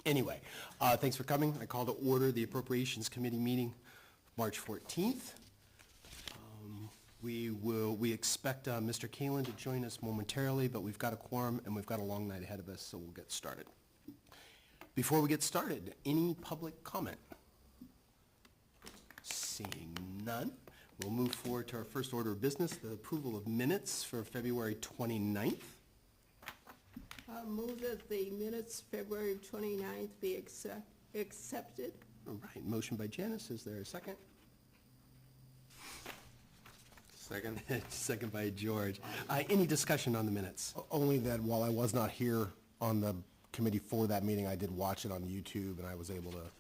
Anyway, thanks for coming. I call to order the Appropriations Committee meeting, March 14th. We expect Mr. Kalin to join us momentarily, but we've got a quorum and we've got a long night ahead of us, so we'll get started. Before we get started, any public comment? Seeing none, we'll move forward to our first order of business, the approval of minutes for February 29th. Move that the minutes February 29th be accepted. All right, motion by Janice. Is there a second? Second. Second by George. Any discussion on the minutes? Only that while I was not here on the committee for that meeting, I did watch it on YouTube, and I was able to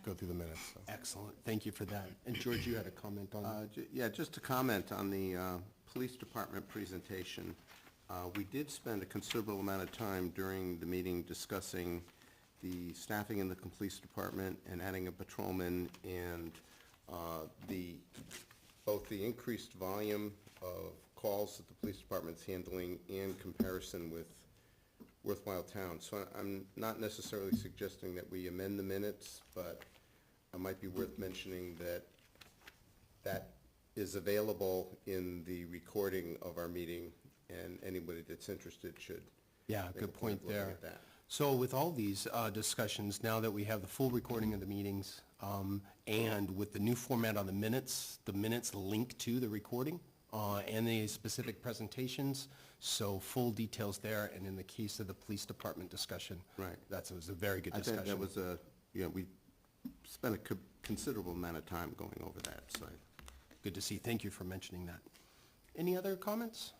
go through the minutes. So. Excellent. Thank you for that. And George, you had a comment on Yeah, just to comment on the police department presentation. We did spend a considerable amount of time during the meeting discussing the staffing in the police department and adding a patrolman and both the increased volume of calls that the police department's handling in comparison with worthwhile towns. So I'm not necessarily suggesting that we amend the minutes, but it might be worth mentioning that that is available in the recording of our meeting, and anybody that's interested should. Yeah, good point there. So with all these discussions, now that we have the full recording of the meetings, and with the new format on the minutes link to the recording and the specific presentations, so full details there, and in the case of the police department discussion, right, that was a very good discussion. I think that was we spent a considerable amount of time going over that, so. Good to see. Thank you for mentioning that. Any other comments?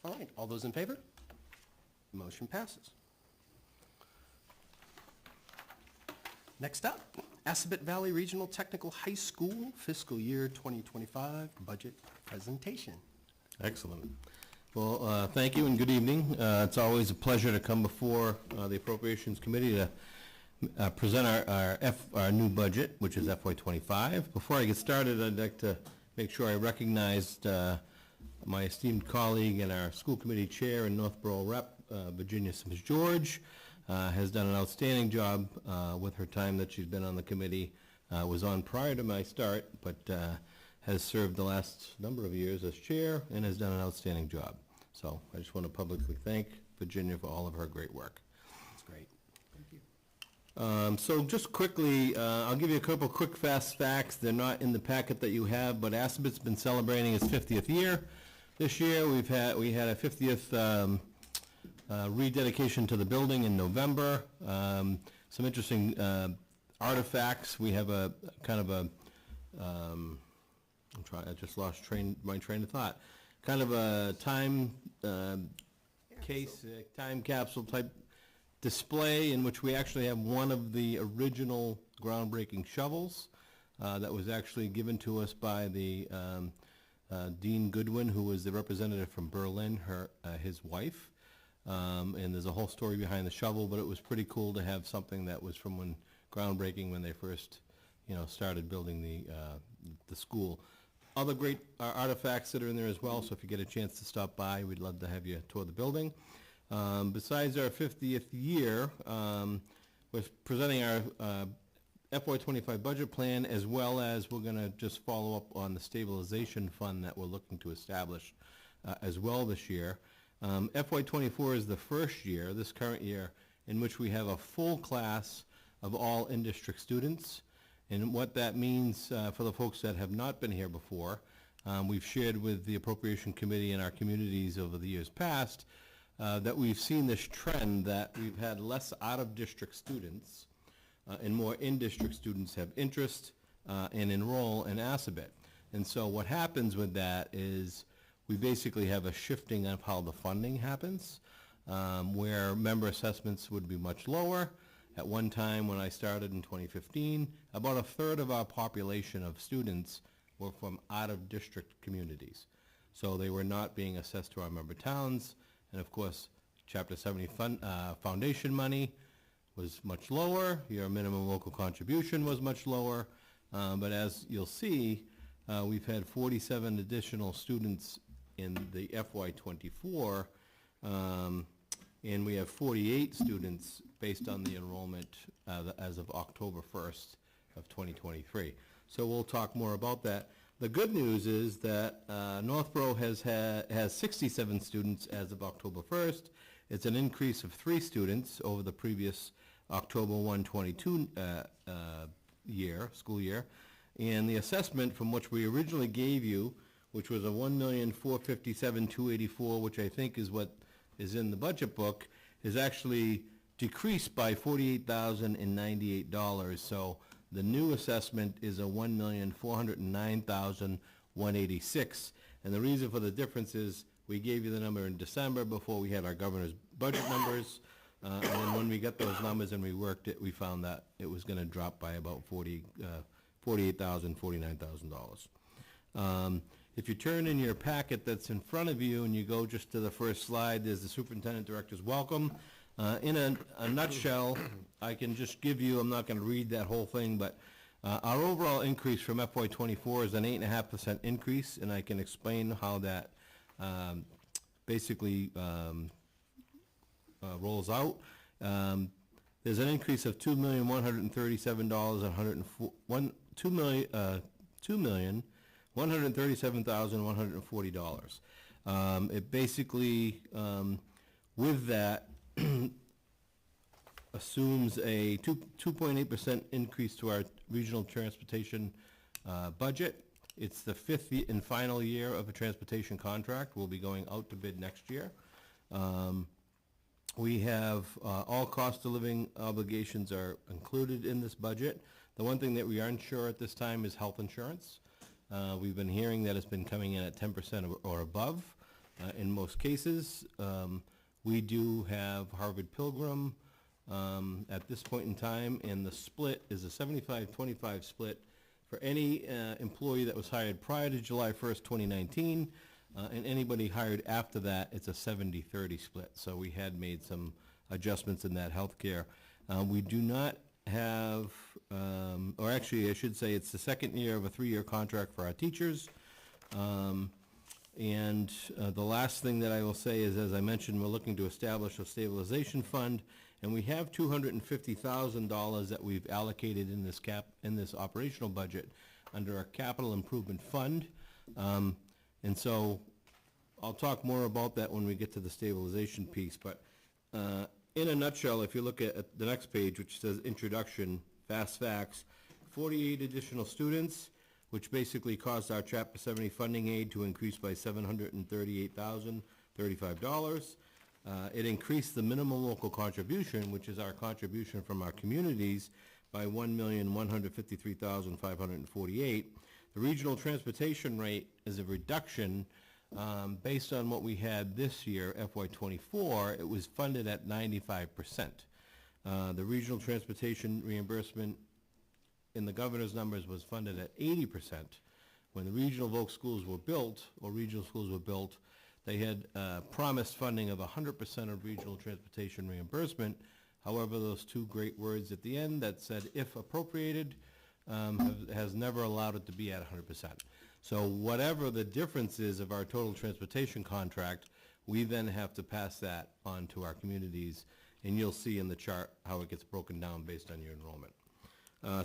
All right, all those in favor? Motion passes. Next up, Assabet Valley Regional Technical High School fiscal year 2025 budget presentation. Excellent. Well, thank you and good evening. It's always a pleasure to come before the Appropriations Committee to present our new budget, which is FY25. Before I get started, I'd like to make sure I recognized my esteemed colleague and our school committee chair and Northborough rep, Virginia Sims George, has done an outstanding job with her time that she's been on the committee. Was on prior to my start, but has served the last number of years as chair and has done an outstanding job. So I just want to publicly thank Virginia for all of her great work. That's great. Thank you. So just quickly, I'll give you a couple quick fast facts. They're not in the packet that you have, but Assabet's been celebrating its 50th year. This year we had a 50th rededication to the building in November. Some interesting artifacts. We have a kind of a I just lost my train of thought. Kind of a time time capsule type display in which we actually have one of the original groundbreaking shovels that was actually given to us by the Dean Goodwin, who was the representative from Berlin, his wife. And there's a whole story behind the shovel, but it was pretty cool to have something that was from groundbreaking when they first, started building the school. Other great artifacts that are in there as well, so if you get a chance to stop by, we'd love to have you tour the building. Besides our 50th year, we're presenting our FY25 budget plan, as well as we're going to just follow up on the stabilization fund that we're looking to establish as well this year. FY24 is the first year, this current year, in which we have a full class of all in-district students. And what that means for the folks that have not been here before, we've shared with the Appropriation Committee in our communities over the years past that we've seen this trend that we've had less out-of-district students and more in-district students have interest and enroll in Assabet. And so what happens with that is we basically have a shifting of how the funding happens, where member assessments would be much lower. At one time when I started in 2015, about a third of our population of students were from out-of-district communities. So they were not being assessed to our member towns, and of course, Chapter 70 foundation money was much lower, your minimum local contribution was much lower, but as you'll see, we've had 47 additional students in the FY24 and we have 48 students based on the enrollment as of October 1st of 2023. So we'll talk more about that. The good news is that Northborough has 67 students as of October 1st. It's an increase of 3 students over the previous October 1, 22 school year. And the assessment from which we originally gave you, which was a $1,457,284, which I think is what is in the budget book, is actually decreased by $48,098. So the new assessment is a $1,409,186. And the reason for the difference is we gave you the number in December before we had our governor's budget numbers. And then when we got those numbers and we worked it, we found that it was going to drop by about $48,000, $49,000. If you turn in your packet that's in front of you and you go just to the first slide, there's the superintendent director's welcome. In a nutshell, I can just give you, I'm not going to read that whole thing, but our overall increase from FY24 is an 8.5% increase, and I can explain how that basically rolls out. There's an increase of $2,137,140. It basically, with that, assumes a 2.8% increase to our regional transportation budget. It's the 5th and final year of a transportation contract. We'll be going out to bid next year. We have all cost of living obligations are included in this budget. The one thing that we aren't sure at this time is health insurance. We've been hearing that it's been coming in at 10% or above in most cases. We do have Harvard Pilgrim at this point in time, and the split is a 75-25 split for any employee that was hired prior to July 1st, 2019, and anybody hired after that, it's a 70-30 split. So we had made some adjustments in that healthcare. We do not have, or actually I should say it's the second year of a 3-year contract for our teachers. And the last thing that I will say is, as I mentioned, we're looking to establish a stabilization fund, and we have $250,000 that we've allocated in this operational budget under our capital improvement fund. And so I'll talk more about that when we get to the stabilization piece. But in a nutshell, if you look at the next page, which says introduction, fast facts, 48 additional students, which basically caused our Chapter 70 funding aid to increase by $738,035. It increased the minimum local contribution, which is our contribution from our communities, by $1,153,548. The regional transportation rate is a reduction based on what we had this year, FY24. It was funded at 95%. The regional transportation reimbursement in the governor's numbers was funded at 80%. When the regional Volk schools were built, or regional schools were built, they had promised funding of 100% of regional transportation reimbursement. However, those two great words at the end that said if appropriated has never allowed it to be at 100%. So whatever the difference is of our total transportation contract, we then have to pass that on to our communities, and you'll see in the chart how it gets broken down based on your enrollment.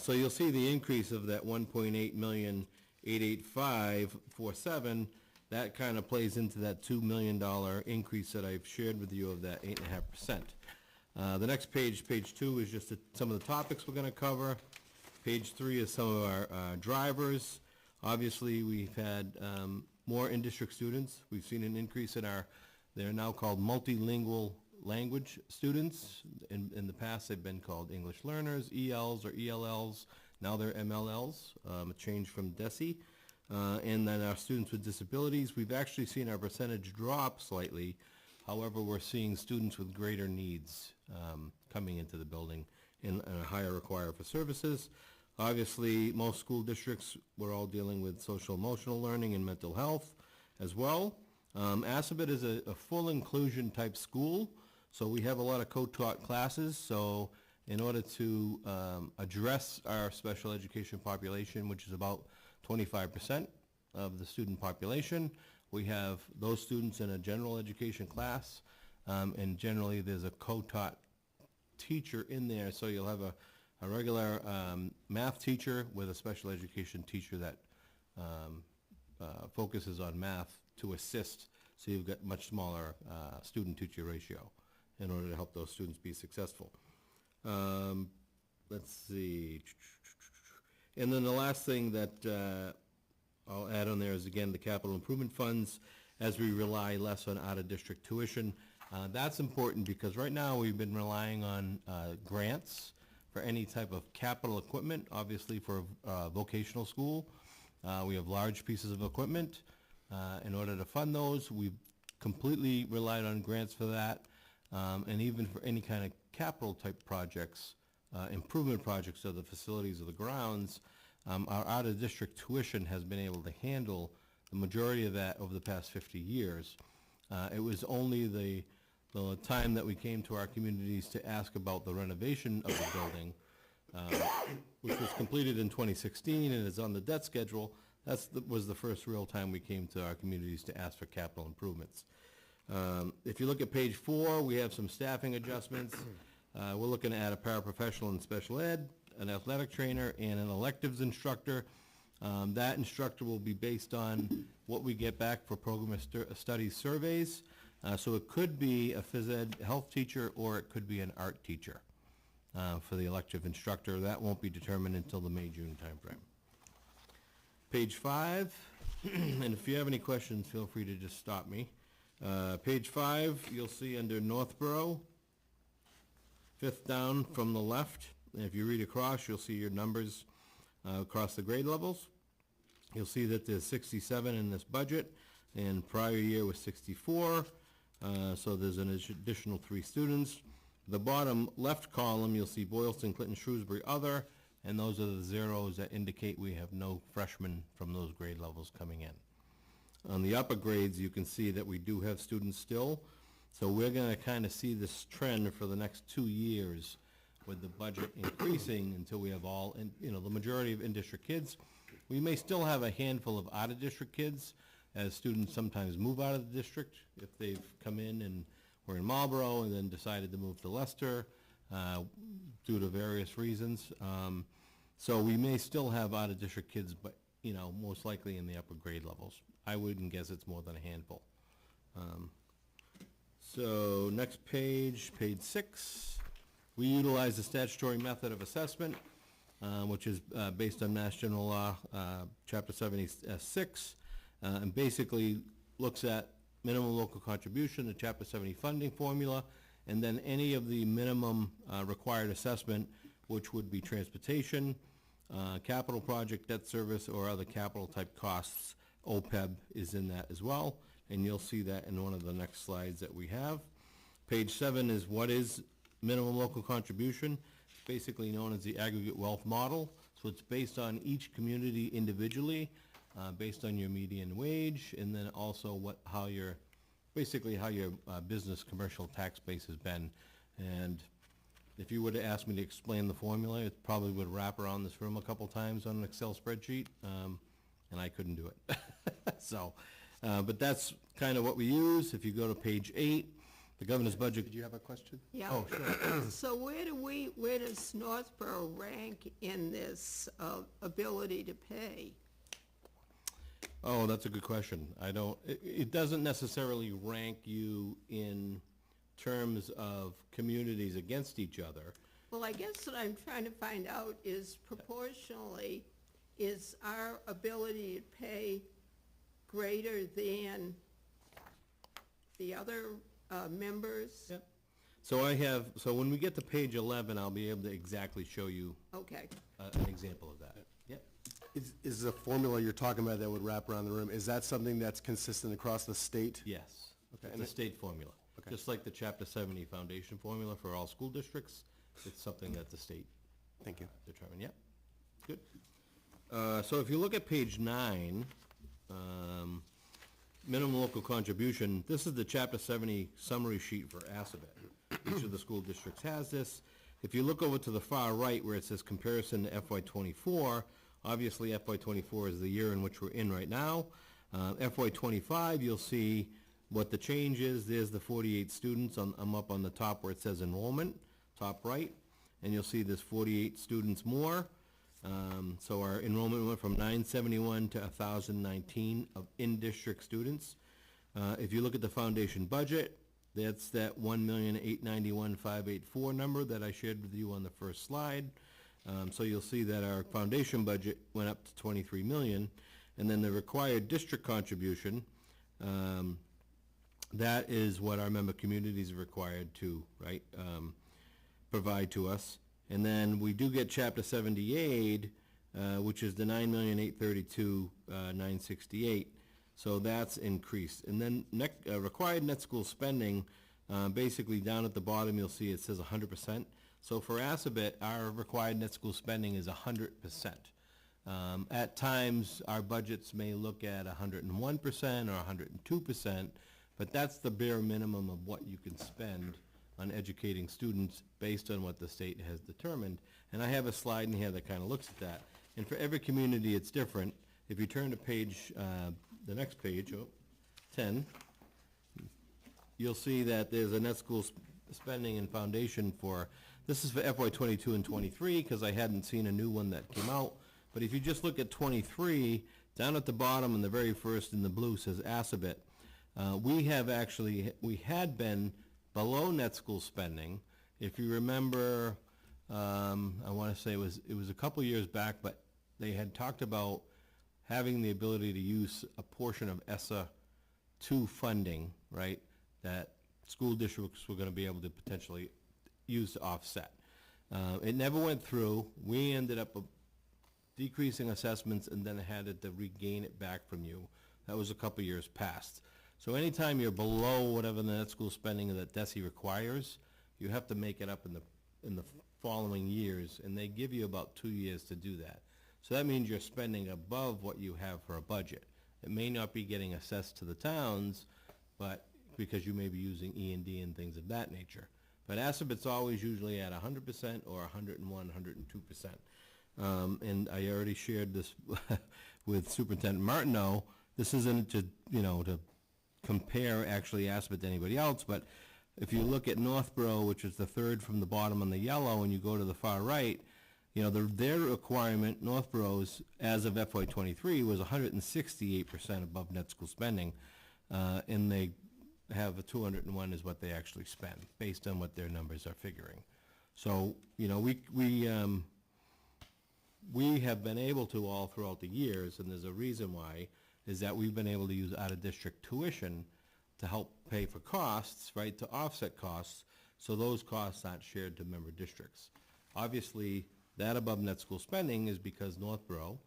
So you'll see the increase of that $1.8,885,47. That kind of plays into that $2 million increase that I've shared with you of that 8.5%. The next page, page 2, is just some of the topics we're going to cover. Page 3 is some of our drivers. Obviously, we've had more in-district students. We've seen an increase in they're now called multilingual language students. In the past, they've been called English learners, ELs or ELLs. Now they're MLLs, a change from DESE. And then our students with disabilities, we've actually seen our percentage drop slightly. However, we're seeing students with greater needs coming into the building and a higher requirement for services. Obviously, most school districts, we're all dealing with social emotional learning and mental health as well. Assabet is a full inclusion type school, so we have a lot of co-taught classes. So in order to address our special education population, which is about 25% of the student population, we have those students in a general education class and generally there's a co-taught teacher in there, so you'll have a regular math teacher with a special education teacher that focuses on math to assist, so you've got much smaller student-teacher ratio in order to help those students be successful. Let's see. And then the last thing that I'll add on there is, again, the capital improvement funds, as we rely less on out-of-district tuition. That's important because right now we've been relying on grants for any type of capital equipment. Obviously, for vocational school, we have large pieces of equipment. In order to fund those, we've completely relied on grants for that. And even for any kind of capital type projects, improvement projects of the facilities of the grounds, our out-of-district tuition has been able to handle the majority of that over the past 50 years. It was only the time that we came to our communities to ask about the renovation of the building, which was completed in 2016 and is on the debt schedule. Was the first real time we came to our communities to ask for capital improvements. If you look at page 4, we have some staffing adjustments. We're looking at a paraprofessional in special ed, an athletic trainer, and an electives instructor. That instructor will be based on what we get back for program of studies surveys. So it could be a phys ed health teacher, or it could be an art teacher for the elective instructor. That won't be determined until the May-June timeframe. Page 5, and if you have any questions, feel free to just stop me. Page 5, you'll see under Northborough, 5th down from the left. And if you read across, you'll see your numbers across the grade levels. You'll see that there's 67 in this budget, and prior year was 64, so there's an additional 3 students. The bottom left column, you'll see Boylston, Clinton, Shrewsbury, other, and those are the zeros that indicate we have no freshmen from those grade levels coming in. On the upper grades, you can see that we do have students still, so we're going to kind of see this trend for the next 2 years with the budget increasing until we have all, the majority of in-district kids. We may still have a handful of out-of-district kids, as students sometimes move out of the district if they've come in and were in Marlboro and then decided to move to Leicester due to various reasons. So we may still have out-of-district kids, but, most likely in the upper grade levels. I wouldn't guess it's more than a handful. So next page, page 6. We utilize the statutory method of assessment, which is based on Mass General Law, Chapter 76, and basically looks at minimum local contribution, the Chapter 70 funding formula, and then any of the minimum required assessment, which would be transportation, capital project, debt service, or other capital type costs. OPEB is in that as well, and you'll see that in one of the next slides that we have. Page 7 is what is minimum local contribution. It's basically known as the aggregate wealth model. So it's based on each community individually, based on your median wage, and then also how your business commercial tax base has been. And if you were to ask me to explain the formula, it probably would wrap around this room a couple times on an Excel spreadsheet, and I couldn't do it. So, but that's kind of what we use. If you go to page 8, the governor's budget. Did you have a question? Yeah. Oh, sure. So where does Northborough rank in this ability to pay? Oh, that's a good question. It doesn't necessarily rank you in terms of communities against each other. Well, I guess what I'm trying to find out is proportionally, is our ability to pay greater than the other members? Yep. So when we get to page 11, I'll be able to exactly show you Okay. an example of that. Yep. Is the formula you're talking about that would wrap around the room, is that something that's consistent across the state? Yes. Okay. It's a state formula. Okay. Just like the Chapter 70 foundation formula for all school districts, it's something that the state Thank you. determined. Yep. Good. So if you look at page 9, minimum local contribution, this is the Chapter 70 summary sheet for Assabet. Each of the school districts has this. If you look over to the far right where it says comparison to FY24, obviously FY24 is the year in which we're in right now. FY25, you'll see What the change is, there's the 48 students, I'm up on the top where it says enrollment, top right, and you'll see there's 48 students more. So our enrollment went from 971 to 1,019 of in-district students. If you look at the foundation budget, that's that 1,891,584 number that I shared with you on the first slide. So you'll see that our foundation budget went up to 23 million, and then the required district contribution, that is what our member communities are required to, right, provide to us. And then we do get Chapter 70 aid, which is the 9,832,968. So that's increased. And then required net school spending, basically down at the bottom you'll see it says 100%. So for Assabet, our required net school spending is 100%. At times, our budgets may look at 101% or 102%, but that's the bare minimum of what you can spend on educating students based on what the state has determined. And I have a slide in here that kind of looks at that. And for every community, it's different. If you turn to page, the next page, 10, you'll see that there's a net school spending and foundation for, this is for FY 22 and 23, because I hadn't seen a new one that came out. But if you just look at 23, down at the bottom in the very first in the blue says Assabet. We had been below net school spending. If you remember, I want to say it was a couple years back, but they had talked about having the ability to use a portion of ESSA 2 funding, right, that school districts were going to be able to potentially use to offset. It never went through. We ended up decreasing assessments and then had to regain it back from you. That was a couple years past. So anytime you're below whatever the net school spending that DESI requires, you have to make it up in the following years, and they give you about 2 years to do that. So that means you're spending above what you have for a budget. It may not be getting assessed to the towns, but because you may be using E&D and things of that nature. But Assabet's always usually at 100% or 101, 102%. And I already shared this with Superintendent Martineau. This isn't to, to compare actually Assabet to anybody else, but if you look at Northborough, which is the third from the bottom on the yellow, and you go to the far right, their requirement, Northborough's, as of FY 23, was 168% above net school spending, and they have a 201 is what they actually spend, based on what their numbers are figuring. So, we have been able to all throughout the years, and there's a reason why, is that we've been able to use out-of-district tuition to help pay for costs, right, to offset costs, so those costs aren't shared to member districts. Obviously, that above net school spending is because Northborough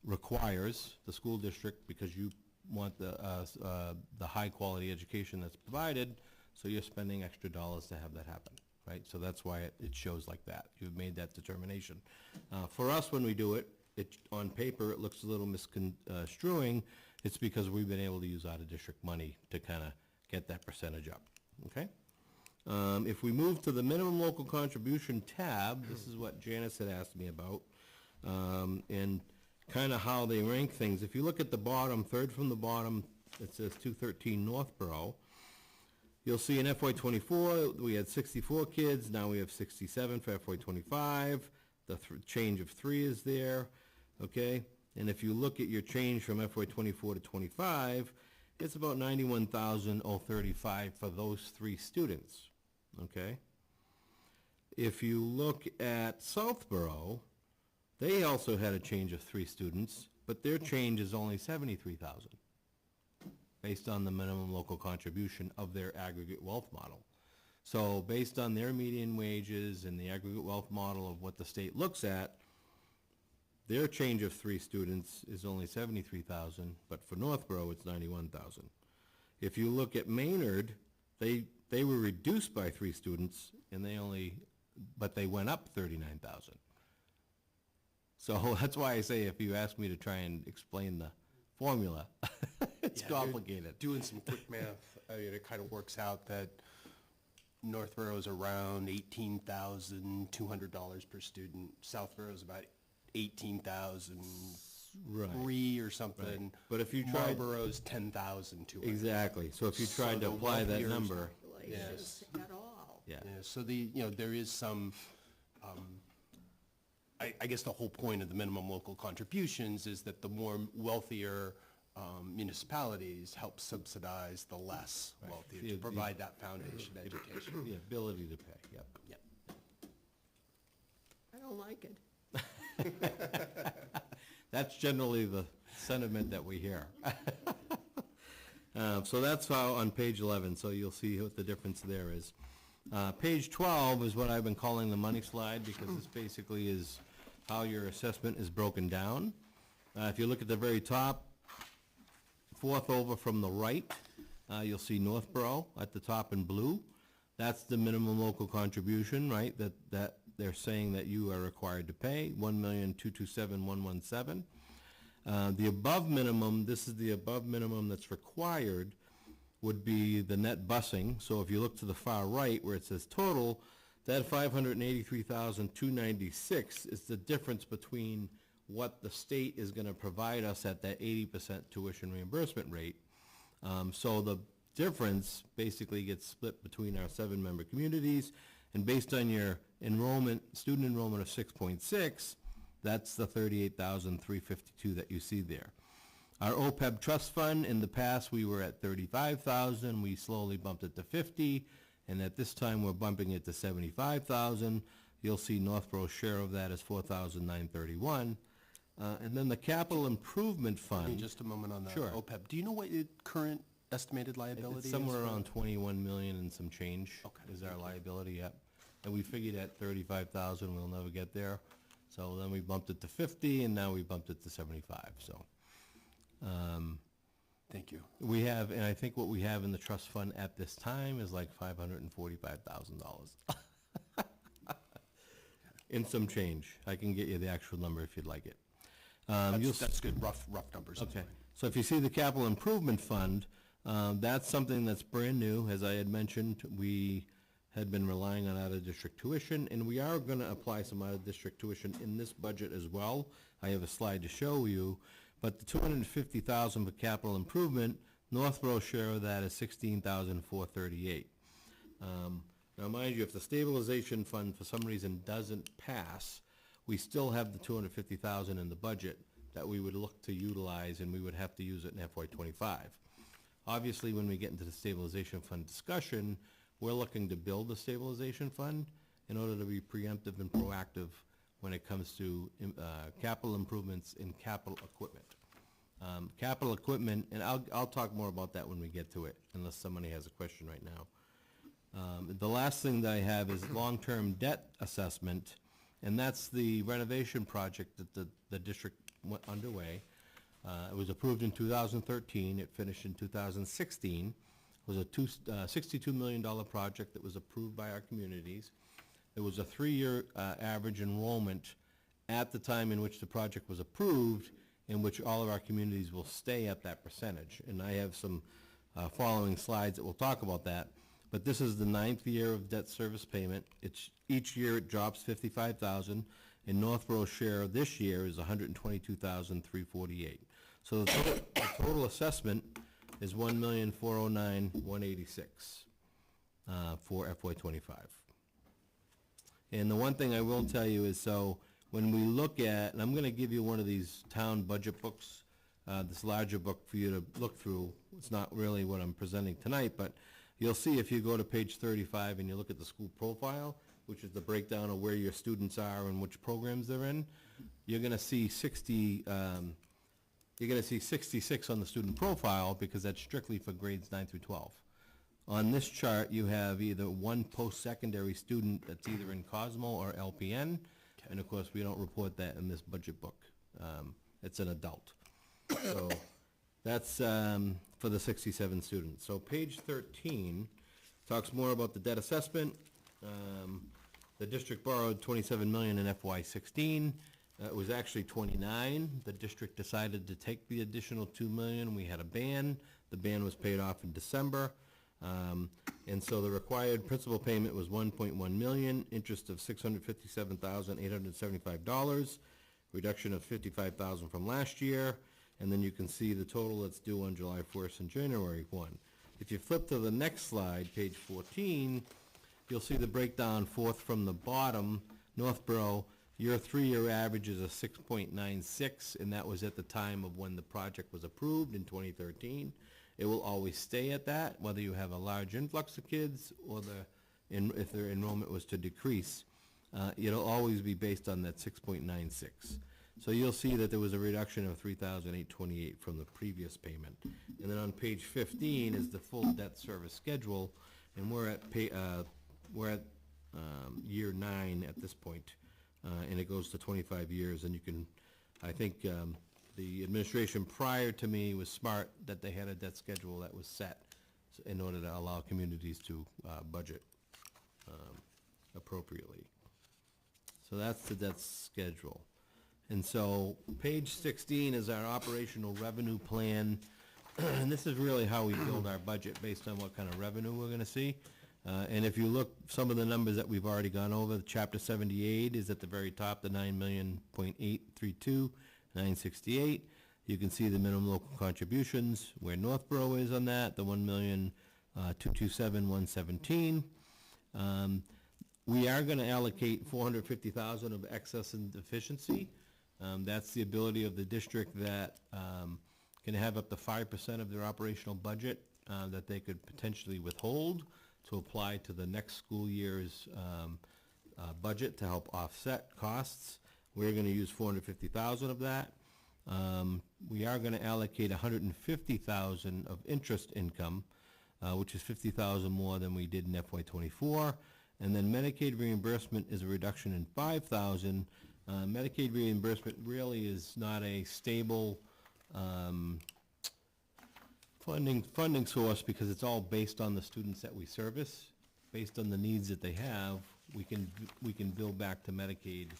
requires the school district, because you want the high-quality education that's provided, so you're spending extra dollars to have that happen. Right, so that's why it shows like that. You've made that determination. For us, when we do it, on paper, it looks a little misconstruing. It's because we've been able to use out-of-district money to kind of get that percentage up, okay? If we move to the minimum local contribution tab, this is what Janice had asked me about, and kind of how they rank things. If you look at the bottom, third from the bottom, it says 213 Northborough. You'll see in FY 24, we had 64 kids, now we have 67 for FY 25. The change of 3 is there, okay? And if you look at your change from FY 24 to 25, it's about 91,035 for those 3 students, okay? If you look at Southborough, they also had a change of 3 students, but their change is only 73,000. Based on the minimum local contribution of their aggregate wealth model. So based on their median wages and the aggregate wealth model of what the state looks at, their change of 3 students is only 73,000, but for Northborough it's 91,000. If you look at Maynard, they were reduced by 3 students, and but they went up 39,000. So that's why I say if you ask me to try and explain the formula, it's complicated. Doing some quick math, it kind of works out that Northborough is around $18,200 per student. Southborough is about $18,000, Right. 3 or something. But if you tried- Marlboro's 10,200. Exactly, so if you So tried to the apply that wealthier- number, Regulations at all. yeah. Yeah, so there is some, I guess the whole point of the minimum local contributions is that the more wealthier municipalities help subsidize the less wealthier The- to provide that foundation education. The ability to pay, yep. Yep. I don't like it. That's generally the sentiment that we hear. So that's how, on page 11, so you'll see what the difference there is. Page 12 is what I've been calling the money slide, because this basically is how your assessment is broken down. If you look at the very top, fourth over from the right, you'll see Northborough at the top in blue. That's the minimum local contribution, right, that they're saying that you are required to pay, $1,227,117. The above minimum, this is the above minimum that's required, would be the net busing. So if you look to the far right where it says total, that $583,296 is the difference between what the state is going to provide us at that 80% tuition reimbursement rate. So the difference basically gets split between our 7-member communities, and based on your student enrollment of 6.6, that's the $38,352 that you see there. Our OPEB trust fund, in the past, we were at $35,000. We slowly bumped it to $50,000, and at this time, we're bumping it to $75,000. You'll see Northborough's share of that is $4,931. And then the capital improvement fund. Just a moment on the Sure. OPEB. Do you know what your current estimated liability is? It's somewhere for- around 21 million and some change Okay. is our liability, yep. And we figured at 35,000, we'll never get there. So then we bumped it to 50, and now we bumped it to 75, so. Thank you. We have, and I think what we have in the trust fund at this time is like $545,000. In some change. I can get you the actual number if you'd like it. That's good, rough numbers. that's Okay, fine. so if you see the capital improvement fund, that's something that's brand new. As I had mentioned, we had been relying on out-of-district tuition, and we are going to apply some out-of-district tuition in this budget as well. I have a slide to show you, but the $250,000 for capital improvement, Northborough's share of that is $16,438. Now, mind you, if the stabilization fund for some reason doesn't pass, we still have the $250,000 in the budget that we would look to utilize, and we would have to use it in FY25. Obviously, when we get into the stabilization fund discussion, we're looking to build the stabilization fund in order to be preemptive and proactive when it comes to capital improvements in capital equipment. Capital equipment, and I'll talk more about that when we get to it, unless somebody has a question right now. The last thing that I have is long-term debt assessment, and that's the renovation project that the district went underway. It was approved in 2013, it finished in 2016. It was a $62 million project that was approved by our communities. There was a 3-year average enrollment at the time in which the project was approved, in which all of our communities will stay at that percentage. And I have some following slides that will talk about that. But this is the 9th year of debt service payment. Each year it drops $55,000, and Northborough's share this year is $122,348. So the total assessment is $1,409,186 for FY25. And the one thing I will tell you is, so when we look at, and I'm going to give you one of these town budget books, this larger book for you to look through. It's not really what I'm presenting tonight, but you'll see if you go to page 35 and you look at the school profile, which is the breakdown of where your students are and which programs they're in, you're going to see 66 on the student profile, because that's strictly for grades 9 through 12. On this chart, you have either one post-secondary student that's either in Cosmo or LPN, and of course, we don't report that in this budget book. It's an adult. So that's for the 67 students. So page 13 talks more about the debt assessment. The district borrowed $27 million in FY16. It was actually 29. The district decided to take the additional $2 million. We had a ban. The ban was paid off in December. And so the required principal payment was $1.1 million, interest of $657,875. reduction of $55,000 from last year, and then you can see the total that's due on July 1st and January 1. If you flip to the next slide, page 14, you'll see the breakdown fourth from the bottom. Northborough, your 3-year average is a 6.96, and that was at the time of when the project was approved in 2013. It will always stay at that, whether you have a large influx of kids or if their enrollment was to decrease. It'll always be based on that 6.96. So you'll see that there was a reduction of $3,828 from the previous payment. And then on page 15 is the full debt service schedule, and we're at year 9 at this point, and it goes to 25 years. And you can, I think, the administration prior to me was smart that they had a debt schedule that was set in order to allow communities to budget appropriately. So that's the debt schedule. And so page 16 is our operational revenue plan. And this is really how we build our budget based on what kind of revenue we're going to see. And if you look, some of the numbers that we've already gone over, Chapter 78 is at the very top, the $9,832,968. You can see the minimum local contributions, where Northborough is on that, the $1,227,117. We are going to allocate $450,000 of excess and deficiency. That's the ability of the district that can have up to 5% of their operational budget that they could potentially withhold to apply to the next school year's budget to help offset costs. We're going to use $450,000 of that. We are going to allocate $150,000 of interest income, which is $50,000 more than we did in FY24. And then Medicaid reimbursement is a reduction in $5,000. Medicaid reimbursement really is not a stable funding source because it's all based on the students that we service. Based on the needs that they have, we can bill back to Medicaid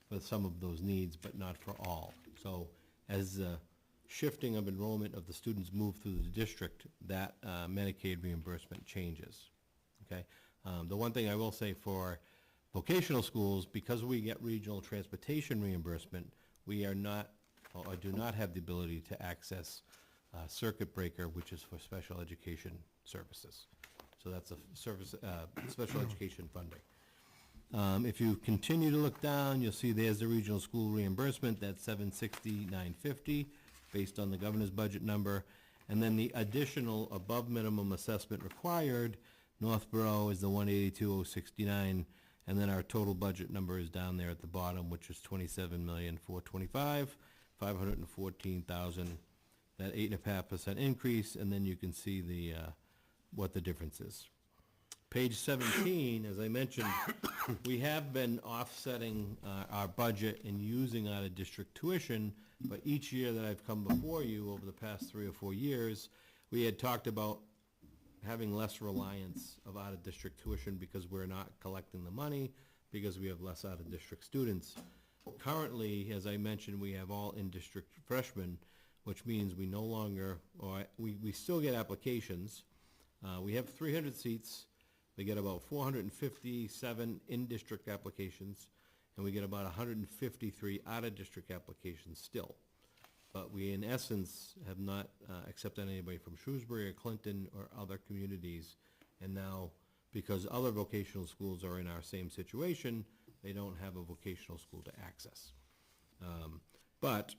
for some of those needs, but not for all. So as the shifting of enrollment of the students move through the district, that Medicaid reimbursement changes. Okay. The one thing I will say for vocational schools, because we get regional transportation reimbursement, we are not, or do not have the ability to access circuit breaker, which is for special education services. So that's a service, special education funding. If you continue to look down, you'll see there's the regional school reimbursement, that's $760,950 based on the governor's budget number. And then the additional above minimum assessment required, Northborough is the $182,069, and then our total budget number is down there at the bottom, which is $27,425,514,000. That 8.5% increase, and then you can see the what the difference is. Page 17, as I mentioned, we have been offsetting our budget and using out-of-district tuition, but each year that I've come before you over the past 3 or 4 years, we had talked about having less reliance of out-of-district tuition because we're not collecting the money, because we have less out-of-district students. Currently, as I mentioned, we have all in-district freshmen, which means we no longer, or we still get applications. We have 300 seats. We get about 457 in-district applications, and we get about 153 out-of-district applications still. But we, in essence, have not accepted anybody from Shrewsbury or Clinton or other communities. And now, because other vocational schools are in our same situation, they don't have a vocational school to access. But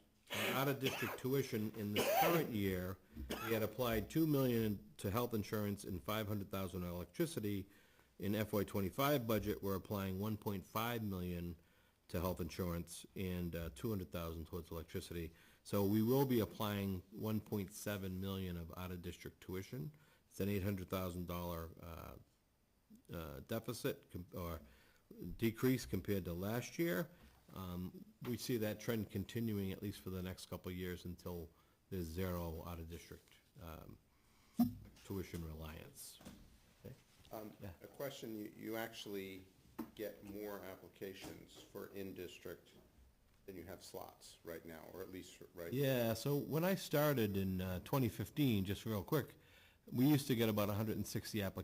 out-of-district tuition in this current year, we had applied $2 million to health insurance and $500,000 on electricity. In FY25 budget, we're applying $1.5 million to health insurance and $200,000 towards electricity. So we will be applying $1.7 million of out-of-district tuition. It's an $800,000 deficit or decrease compared to last year. We see that trend continuing at least for the next couple of years until there's zero out-of-district tuition reliance. Okay? Yeah. A question, you actually get more applications for in-district than you have slots right now, or at least, right? Yeah, so when I started in 2015, just real quick, we used to get about 167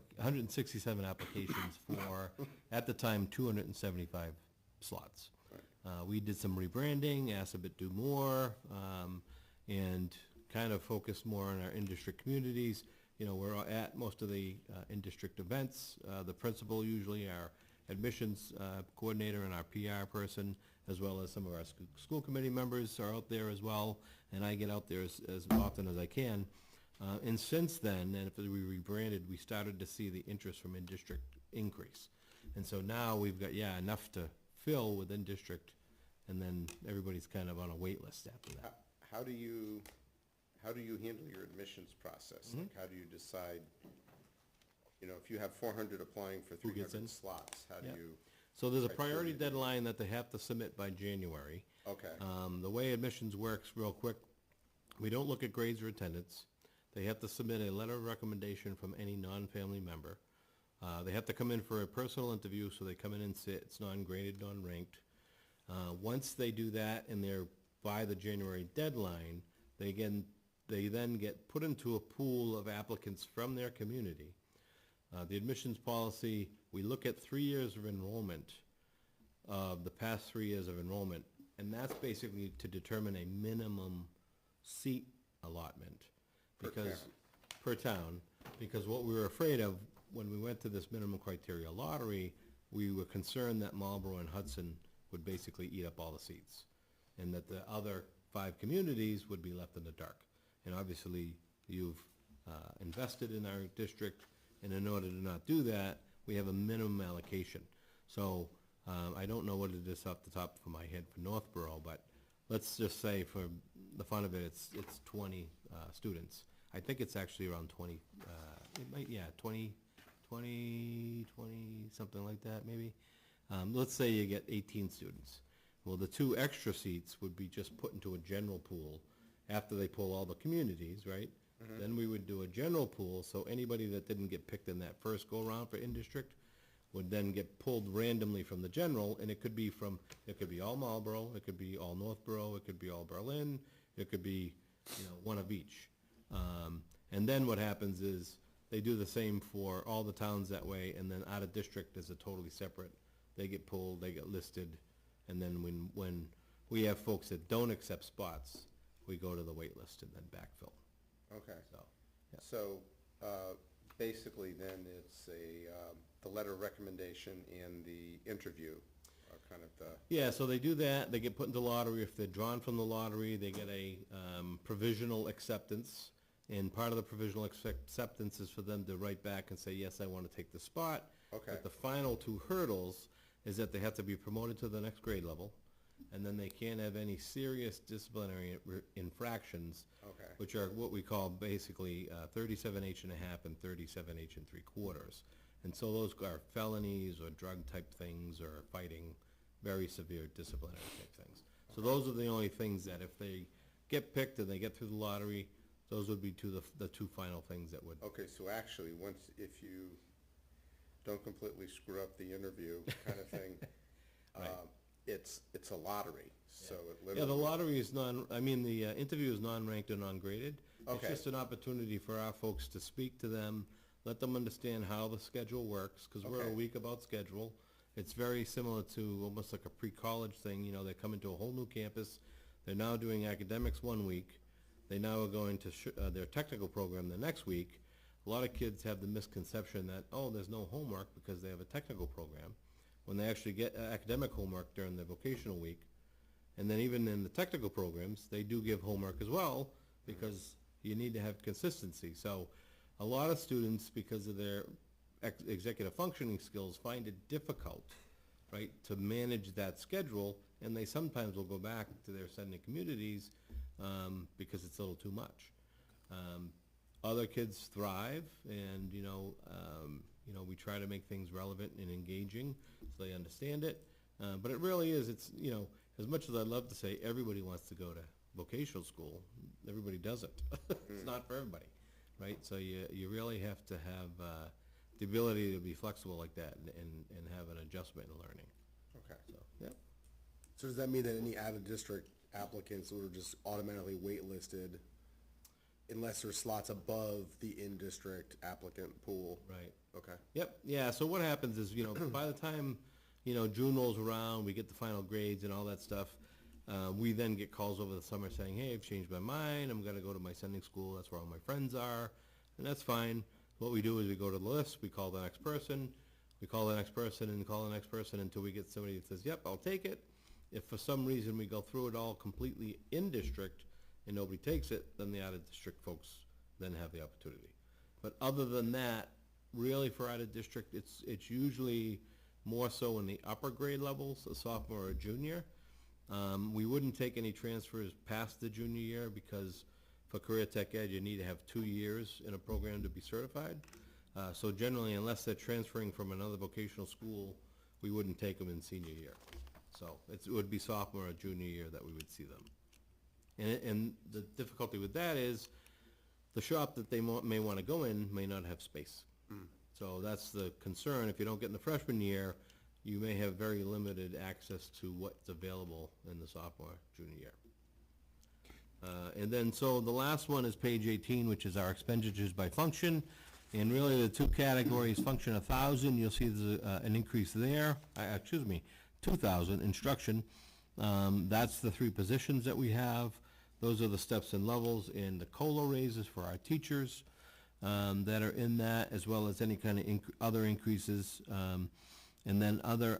applications for, at the time, 275 slots. Right. We did some rebranding, asked a bit do more, and kind of focused more on our in-district communities. You know, we're at most of the in-district events. The principal, usually our admissions coordinator and our PR person, as well as some of our school committee members are out there as well, and I get out there as often as I can. And since then, and after we rebranded, we started to see the interest from in-district increase. And so now we've got, enough to fill within district, and then everybody's kind of on a wait list after that. How do you handle your admissions process? Like, how do you decide, you know, if you have 400 applying for Who gets in? 300 slots, how do Yeah. you? So there's a criteria priority do- deadline that they have to submit by January. Okay, The way admissions works, real quick, we don't look at grades or attendance. They have to submit a letter of recommendation from any non-family member. They have to come in for a personal interview, so they come in and sit. It's non-graded, non-ranked. Once they do that and they're by the January deadline, they then get put into a pool of applicants from their community. The admissions policy, we look at 3 years of enrollment, the past 3 years of enrollment, and that's basically to determine a minimum seat allotment. Because per town, because what we were afraid of when we went to this minimum criteria lottery, we were concerned that Marlboro and Hudson would basically eat up all the seats, and that the other 5 communities would be left in the dark. And obviously, you've invested in our district, and in order to not do that, we have a minimum allocation. So I don't know what it is off the top of my head for Northborough, but let's just say for the fun of it, it's 20 students. I think it's actually around 20, 20, something like that, maybe. Let's say you get 18 students. Well, the 2 extra seats would be just put into a general pool after they pull all the communities, right? Then we would do a general pool, so anybody that didn't get picked in that first go-around for in-district would then get pulled randomly from the general, and it could be all Marlboro, it could be all Northborough, it could be all Berlin, it could be, one of each. And then what happens is, they do the same for all the towns that way, and then out of district is a totally separate. They get pulled, they get listed, and then when we have folks that don't accept spots, we go to the wait list and then backfill. okay. So, yeah. So, basically then it's the letter of recommendation and the interview are kind of the, Yeah, so they do that, they get put into lottery. If they're drawn from the lottery, they get a provisional acceptance. And part of the provisional acceptance is for them to write back and say, yes, I want to take the spot. Okay. But the final 2 hurdles is that they have to be promoted to the next grade level, and then they can't have any serious disciplinary infractions, Okay. which are what we call basically 37H and a half and 37H and 3/4. And so those are felonies or drug-type things or fighting, very severe disciplinary type things. So those are the only things that if they get picked and they get through the lottery, those would be the 2 final things that would. okay, so actually, if you don't completely screw up the interview kind of thing, Right. it's a lottery, so it Yeah, literally. the lottery is the interview is non-ranked and non-graded. It's Okay. just an opportunity for our folks to speak to them, let them understand how the schedule works, because we're a Okay. week about schedule. It's very similar to almost like a pre-college thing, they come into a whole new campus. They're now doing academics 1 week. They now are going to their technical program the next week. A lot of kids have the misconception that, there's no homework because they have a technical program, when they actually get academic homework during the vocational week. And then even in the technical programs, they do give homework as well, because you need to have consistency. So a lot of students, because of their executive functioning skills, find it difficult, right, to manage that schedule, and they sometimes will go back to their sending communities because it's a little too much. Other kids thrive, and, we try to make things relevant and engaging so they understand it. But it really is, it's, as much as I'd love to say everybody wants to go to vocational school, everybody doesn't. It's not for everybody, right? So you really have to have the ability to be flexible like that and have an adjustment in learning. Okay. So, yeah. So does that mean that any out-of-district applicants are just automatically waitlisted unless there's slots above the in-district applicant pool? Right. Okay. Yep, yeah, so what happens is, by the time June rolls around, we get the final grades and all that stuff. We then get calls over the summer saying, hey, I've changed my mind, I'm gonna go to my sending school, that's where all my friends are, and that's fine. What we do is we go to the list, we call the next person, we call the next person and call the next person until we get somebody that says, yep, I'll take it. If for some reason we go through it all completely in district and nobody takes it, then the out-of-district folks then have the opportunity. But other than that, really for out-of-district, it's usually more so in the upper grade levels, a sophomore or a junior. We wouldn't take any transfers past the junior year because for Career Tech Ed, you need to have 2 years in a program to be certified. So generally, unless they're transferring from another vocational school, we wouldn't take them in senior year. So it would be sophomore or junior year that we would see them. And the difficulty with that is the shop that they may want to go in may not have space. So that's the concern. If you don't get in the freshman year, you may have very limited access to what's available in the sophomore, junior year. And then, so the last one is page 18, which is our expenditures by function. And really the two categories, function 1,000, you'll see there's an increase there. 2,000, instruction. That's the 3 positions that we have. Those are the steps and levels and the COLA raises for our teachers that are in that, as well as any kind of other increases. And then under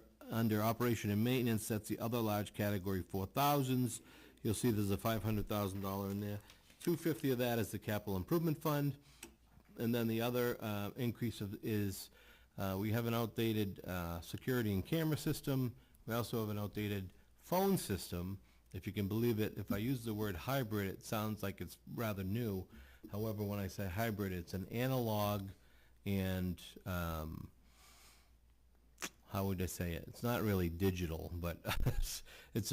operation and maintenance, that's the other large category, 4,000s. You'll see there's a $500,000 in there. 250 of that is the capital improvement fund. And then the other increase is we have an outdated security and camera system. We also have an outdated phone system. If you can believe it, if I use the word hybrid, it sounds like it's rather new. However, when I say hybrid, it's an analog and, how would I say it? It's not really digital, but it's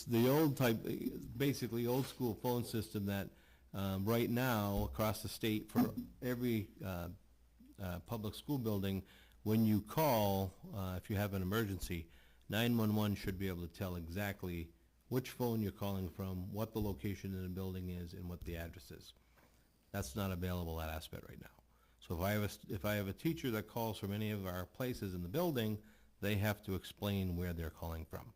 the old type, basically old school phone system that right now across the state for every public school building, when you call, if you have an emergency, 911 should be able to tell exactly which phone you're calling from, what the location in the building is, and what the address is. That's not available at Aspet right now. So if I have a teacher that calls from any of our places in the building, they have to explain where they're calling from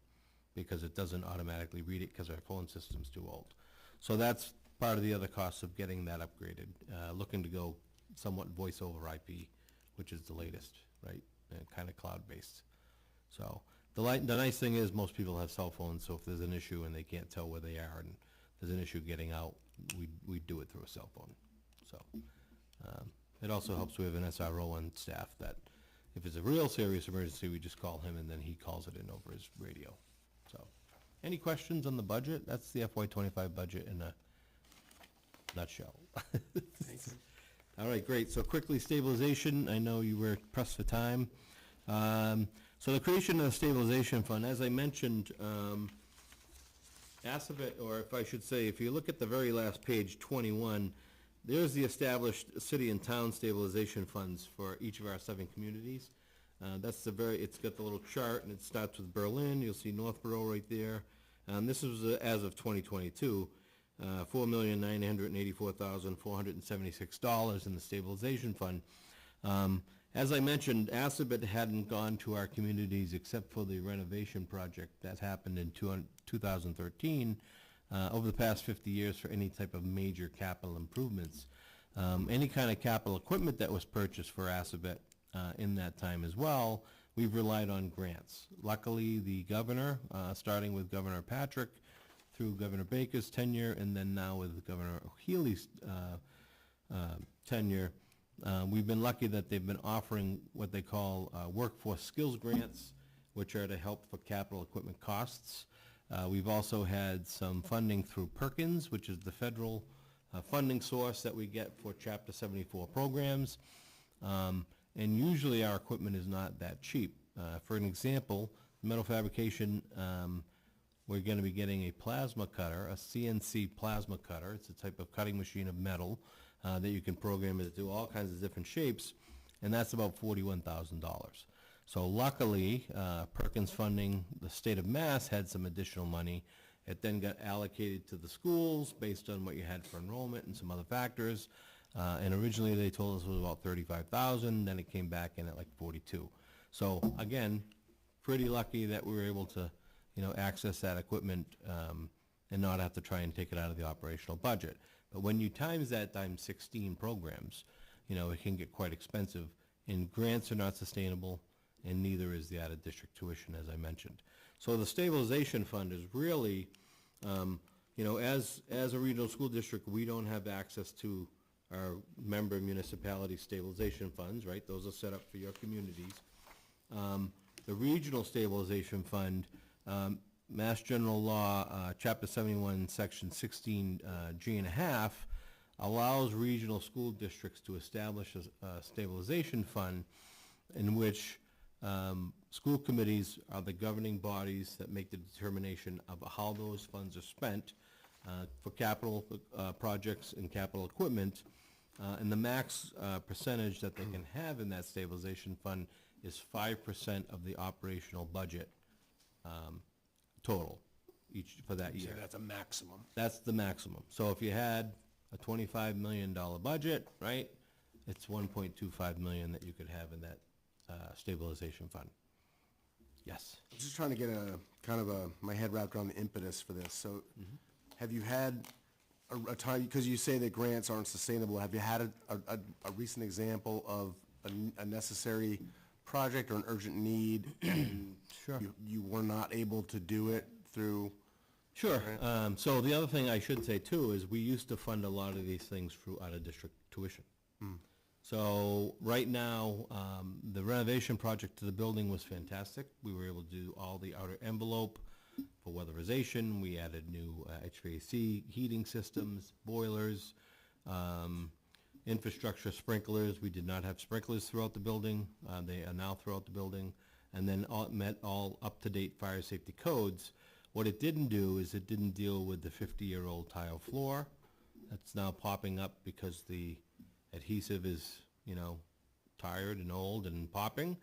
because it doesn't automatically read it because our phone system's too old. So that's part of the other costs of getting that upgraded, looking to go somewhat voice over IP, which is the latest, right, and kind of cloud-based. So the nice thing is most people have cell phones, so if there's an issue and they can't tell where they are and there's an issue getting out, we do it through a cell phone. So it also helps we have an SRO on staff that if it's a real serious emergency, we just call him and then he calls it in over his radio. So any questions on the budget? That's the FY25 budget in a nutshell. All right, great. So quickly, stabilization. I know you were pressed for time. So the creation of the stabilization fund, as I mentioned, ASABET, or if I should say, if you look at the very last page, 21, there's the established city and town stabilization funds for each of our 7 communities. That's it's got the little chart, and it starts with Berlin. You'll see Northborough right there. This was as of 2022. $4,984,476 in the stabilization fund. As I mentioned, ASABET hadn't gone to our communities except for the renovation project that happened in 2013 over the past 50 years for any type of major capital improvements. Any kind of capital equipment that was purchased for ASABET in that time as well, we've relied on grants. Luckily, the governor, starting with Governor Patrick, through Governor Baker's tenure, and then now with Governor Healy's tenure, we've been lucky that they've been offering what they call workforce skills grants, which are to help for capital equipment costs. We've also had some funding through Perkins, which is the federal funding source that we get for Chapter 74 programs. And usually our equipment is not that cheap. For an example, metal fabrication, we're going to be getting a plasma cutter, a CNC plasma cutter. It's a type of cutting machine of metal that you can program it to do all kinds of different shapes, and that's about $41,000. So luckily, Perkins funding, the state of Mass had some additional money. It then got allocated to the schools based on what you had for enrollment and some other factors. And originally they told us it was about $35,000, then it came back in at like $42,000. So again, pretty lucky that we were able to, access that equipment, and not have to try and take it out of the operational budget. But when you times that times 16 programs, it can get quite expensive, and grants are not sustainable, and neither is the out-of-district tuition, as I mentioned. So the stabilization fund is really, as a regional school district, we don't have access to our member municipality stabilization funds, right? Those are set up for your communities. The regional stabilization fund, Mass General Law, Chapter 71, Section 16, G and a half, allows regional school districts to establish a stabilization fund in which school committees are the governing bodies that make the determination of how those funds are spent for capital projects and capital equipment. And the max percentage that they can have in that stabilization fund is 5% of the operational budget total for that year. So that's a maximum. That's the maximum. So if you had a $25 million budget, right, it's $1.25 million that you could have in that stabilization fund. Yes. I'm just trying to get my head wrapped around the impetus for this. So have you had a time, because you say that grants aren't sustainable, have you had a recent example of a necessary project or an urgent need and Sure. you were not able to do it through? Sure. So the other thing I should say too is we used to fund a lot of these things through out-of-district tuition. So right now, the renovation project to the building was fantastic. We were able to do all the outer envelope for weatherization. We added new HVAC heating systems, boilers, infrastructure sprinklers. We did not have sprinklers throughout the building. They are now throughout the building. And then met all up-to-date fire safety codes. What it didn't do is it didn't deal with the 50-year-old tile floor. That's now popping up because the adhesive is, tired and old and popping.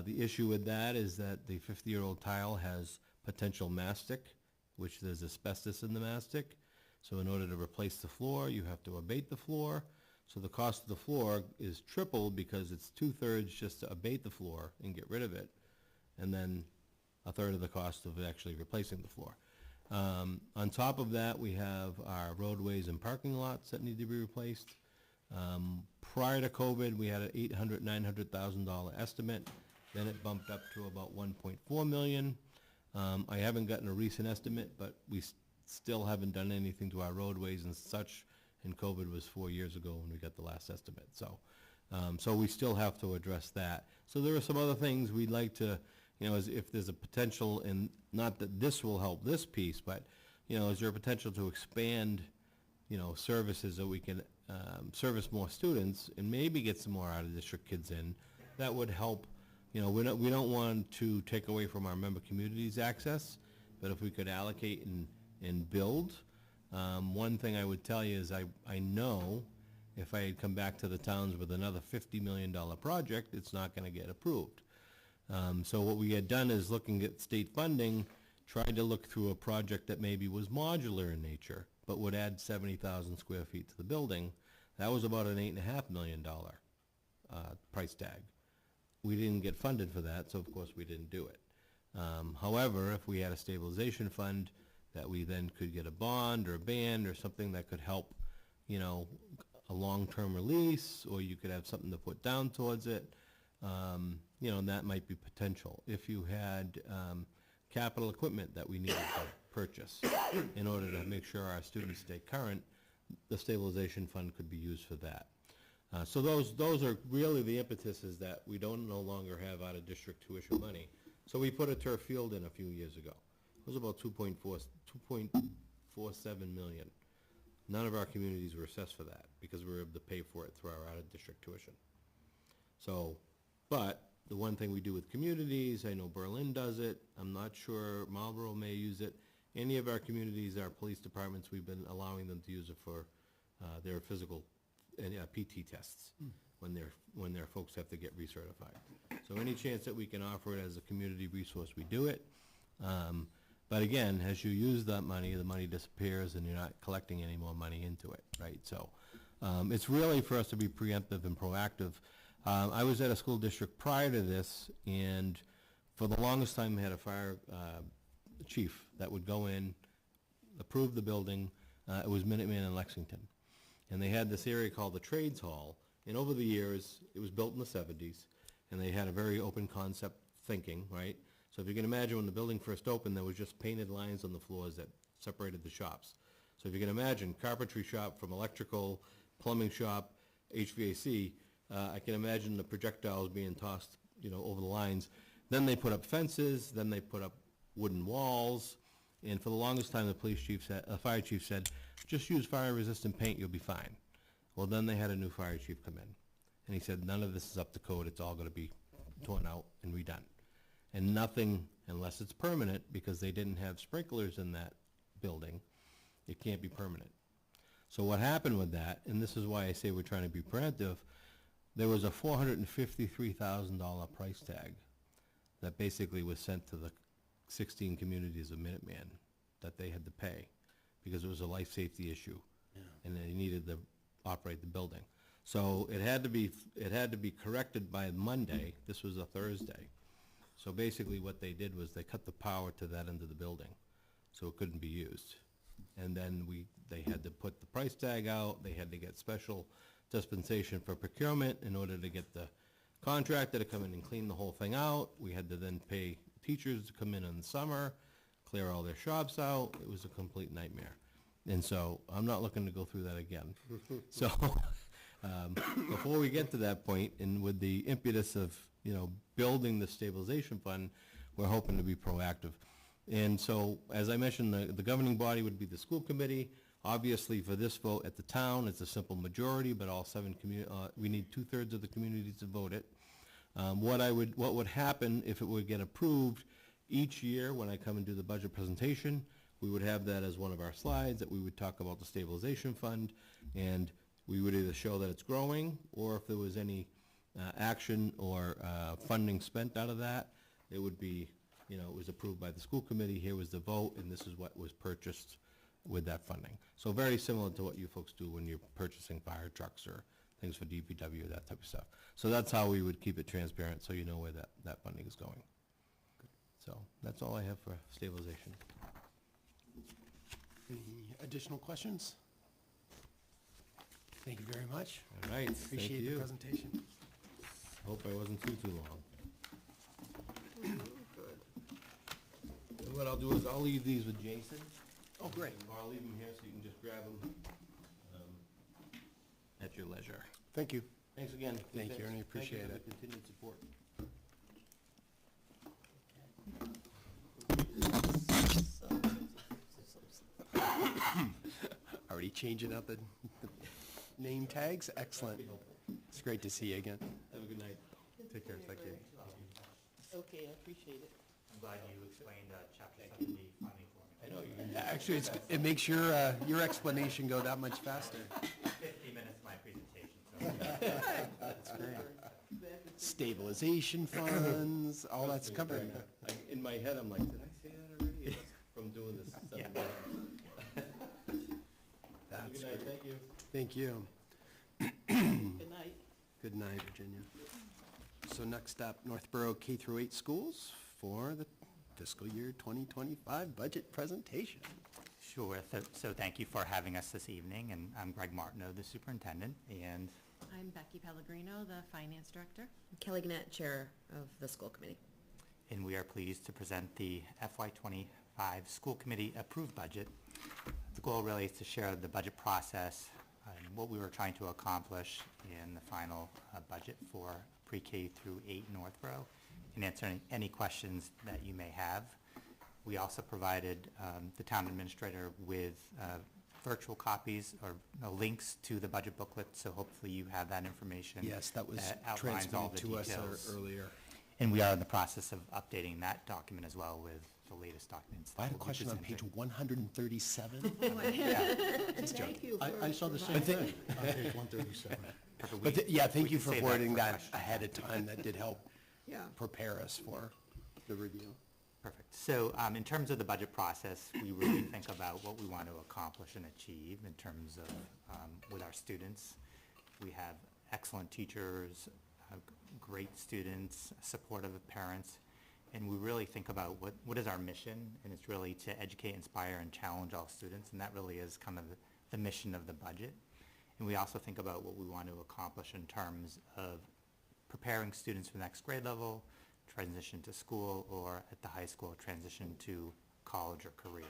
The issue with that is that the 50-year-old tile has potential mastic, which there's asbestos in the mastic. So in order to replace the floor, you have to abate the floor. So the cost of the floor is tripled because it's 2/3 just to abate the floor and get rid of it, and then 1/3 of the cost of actually replacing the floor. On top of that, we have our roadways and parking lots that need to be replaced. Prior to COVID, we had an $800,000, $900,000 estimate. Then it bumped up to about $1.4 million. I haven't gotten a recent estimate, but we still haven't done anything to our roadways and such, and COVID was 4 years ago when we got the last estimate. So we still have to address that. So there are some other things we'd like to, as if there's a potential, and not that this will help this piece, but, is there a potential to expand, services that we can service more students and maybe get some more out-of-district kids in? That would help. We don't want to take away from our member communities' access, but if we could allocate and build. One thing I would tell you is I know if I had come back to the towns with another $50 million project, it's not going to get approved. So what we had done is looking at state funding, tried to look through a project that maybe was modular in nature, but would add 70,000 square feet to the building. That was about an $8.5 million price tag. We didn't get funded for that, so of course we didn't do it. However, if we had a stabilization fund that we then could get a bond or a band or something that could help, a long-term release, or you could have something to put down towards it, that might be potential. If you had capital equipment that we needed to purchase in order to make sure our students stay current, the stabilization fund could be used for that. So those are really the impetuses that we don't no longer have out-of-district tuition money. So we put a turf field in a few years ago. It was about $2.47 million. None of our communities were assessed for that because we were able to pay for it through our out-of-district tuition. So, but the one thing we do with communities, I know Berlin does it, I'm not sure Marlboro may use it. Any of our communities, our police departments, we've been allowing them to use it for their physical and PT tests when their folks have to get recertified. So any chance that we can offer it as a community resource, we do it. But again, as you use that money, the money disappears and you're not collecting any more money into it, right? So it's really for us to be preemptive and proactive. I was at a school district prior to this, and for the longest time, we had a fire chief that would go in, approve the building. It was Minuteman in Lexington. And they had this area called the Trades Hall. And over the years, it was built in the 70s, and they had a very open concept thinking, right? So if you can imagine, when the building first opened, there was just painted lines on the floors that separated the shops. So if you can imagine, carpentry shop from electrical, plumbing shop, HVAC, I can imagine the projectiles being tossed, over the lines. Then they put up fences, then they put up wooden walls, and for the longest time, the fire chief said, just use fire-resistant paint, you'll be fine. Well, then they had a new fire chief come in, and he said, none of this is up to code, it's all gonna be torn out and redone. And nothing, unless it's permanent, because they didn't have sprinklers in that building, it can't be permanent. So what happened with that, and this is why I say we're trying to be preemptive, there was a $453,000 price tag that basically was sent to the 16 communities of Minuteman that they had to pay, because it was a life safety issue, and they needed to operate the building. So it had to be corrected by Monday. This was a Thursday. So basically what they did was they cut the power to that end of the building, so it couldn't be used. And then they had to put the price tag out, they had to get special dispensation for procurement in order to get the contractor to come in and clean the whole thing out. We had to then pay teachers to come in the summer, clear all their shops out. It was a complete nightmare. And so I'm not looking to go through that again. So before we get to that point, and with the impetus of, building the stabilization fund, we're hoping to be proactive. And so, as I mentioned, the governing body would be the school committee. Obviously, for this vote at the town, it's a simple majority, but all we need 2/3 of the communities to vote it. What would happen if it would get approved, each year when I come and do the budget presentation, we would have that as one of our slides, that we would talk about the stabilization fund, and we would either show that it's growing, or if there was any action or funding spent out of that, it would be, it was approved by the school committee, here was the vote, and this is what was purchased with that funding. So very similar to what you folks do when you're purchasing fire trucks or things for DPW, that type of stuff. So that's how we would keep it transparent, so you know where that funding is going. So that's all I have for stabilization. Any additional questions? Thank you very much. All right, thank Appreciate the you. presentation. Hope I wasn't too long. Good. And what I'll do is I'll leave these with Jason. Oh, great. Or I'll leave them here so you can just grab them at your leisure. Thank you. Thanks again. Thank you, and I appreciate Thank it. you for the continued support. Already changing out the name tags? Excellent. It's great to see you again. Have a good night. Take care, thank you. Okay, I appreciate it. I'm glad you explained chapter 70 funding for me. I know you. Actually, it makes your explanation go that much faster. 50 minutes of my presentation, so. That's great. Stabilization funds, all that's covered. In my head, I'm like, did I say that already? From doing this 7 Yeah. days. That's Good night, great. thank you. Thank you. Good night. Good night, Virginia. So next up, Northborough K-8 schools for the fiscal year 2025 budget presentation. Sure, so thank you for having us this evening, and I'm Greg Martineau, the superintendent, and I'm Becky Pellegrino, the finance director. Kelly Gannett, Chair of the School Committee. we are pleased to present the FY25 school committee approved budget. The goal really is to share the budget process and what we were trying to accomplish in the final budget for pre-K through 8 Northborough, and answer any questions that you may have. We also provided the town administrator with virtual copies or links to the budget booklet, so hopefully you have that information. Yes, that was outlines all transmitted the to us details. earlier. And we are in the process of updating that document as well with the latest documents. I had a that we'll be question on page presenting. 137. Thank you I saw the providing- same thing. Page 137. Perfect. But We- yeah, thank we you can for save forwarding for that questions. ahead of time. That did help Yeah, prepare us for the review. Perfect. So in terms of the budget process, we really think about what we want to accomplish and achieve in terms of with our students. We have excellent teachers, great students, supportive parents, And we really think about what is our mission, and it's really to educate, inspire, and challenge all students, and that really is kind of the mission of the budget. And we also think about what we want to accomplish in terms of preparing students for the next grade level, transition to school, or at the high school, transition to college or career.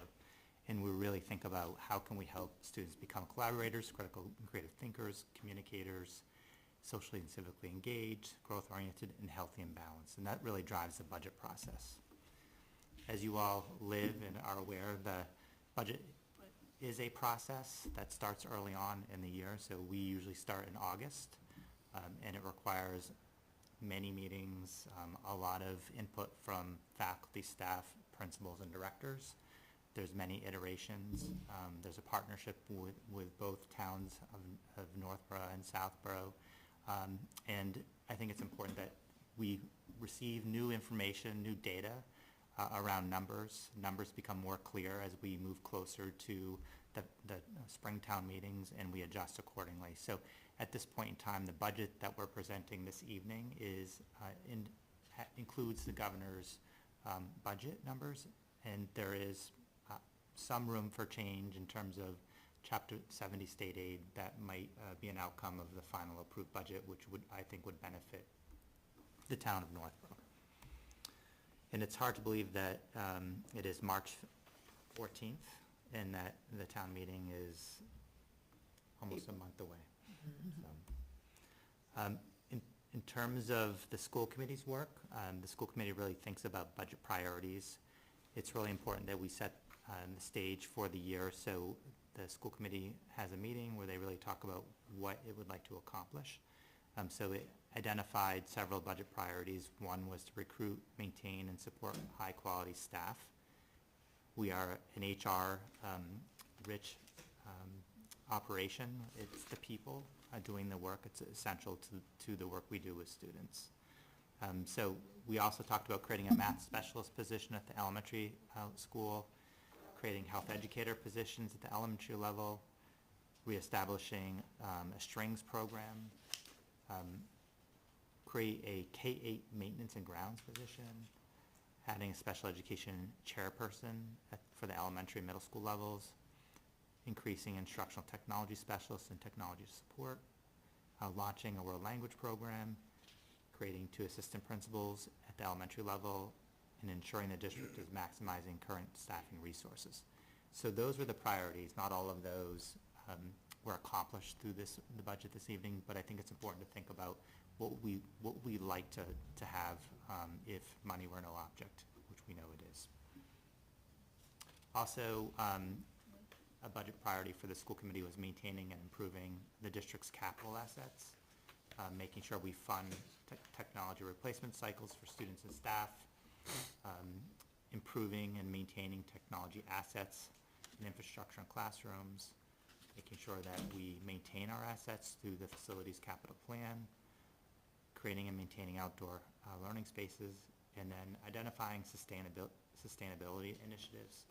And we really think about how can we help students become collaborators, critical and creative thinkers, communicators, socially and civically engaged, growth-oriented, and healthy and balanced. And that really drives the budget process. As you all live and are aware, the budget is a process that starts early on in the year. So we usually start in August, and it requires many meetings, a lot of input from faculty, staff, principals, and directors. There's many iterations. There's a partnership with both towns of Northborough and Southborough. And I think it's important that we receive new information, new data around numbers. Numbers become more clear as we move closer to the Springtown meetings, and we adjust accordingly. So at this point in time, the budget that we're presenting this evening includes the governor's budget numbers, and there is some room for change in terms of Chapter 70 state aid that might be an outcome of the final approved budget, which I think would benefit the town of Northborough. And it's hard to believe that it is March 14th and that the town meeting is almost a month away. So, in terms of the school committee's work, the school committee really thinks about budget priorities. It's really important that we set the stage for the year. So the school committee has a meeting where they really talk about what it would like to accomplish. So it identified several budget priorities. One was to recruit, maintain, and support high-quality staff. We are an HR-rich operation. It's the people doing the work. It's essential to the work we do with students. So we also talked about creating a math specialist position at the elementary school, creating health educator positions at the elementary level, reestablishing a strings program, create a K-8 maintenance and grounds position, adding a special education chairperson for the elementary and middle school levels, increasing instructional technology specialists and technology support, launching a world language program, creating 2 assistant principals at the elementary level, and ensuring the district is maximizing current staffing resources. So those were the priorities. Not all of those were accomplished through the budget this evening, but I think it's important to think about what we like to have if money were no object, which we know it is. Also, a budget priority for the school committee was maintaining and improving the district's capital assets, making sure we fund technology replacement cycles for students and staff, improving and maintaining technology assets and infrastructure in classrooms, making sure that we maintain our assets through the facilities capital plan, creating and maintaining outdoor learning spaces, and then identifying sustainability initiatives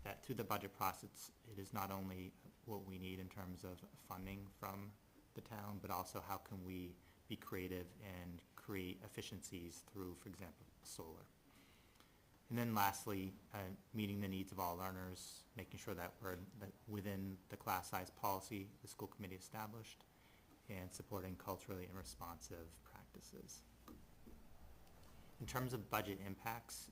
that through the budget process, it is not only what we need in terms of funding from the town, but also how can we be creative and create efficiencies through, for example, solar. And then lastly, meeting the needs of all learners, making sure that we're within the class size policy the school committee established, and supporting culturally and responsive practices. In terms of budget impacts,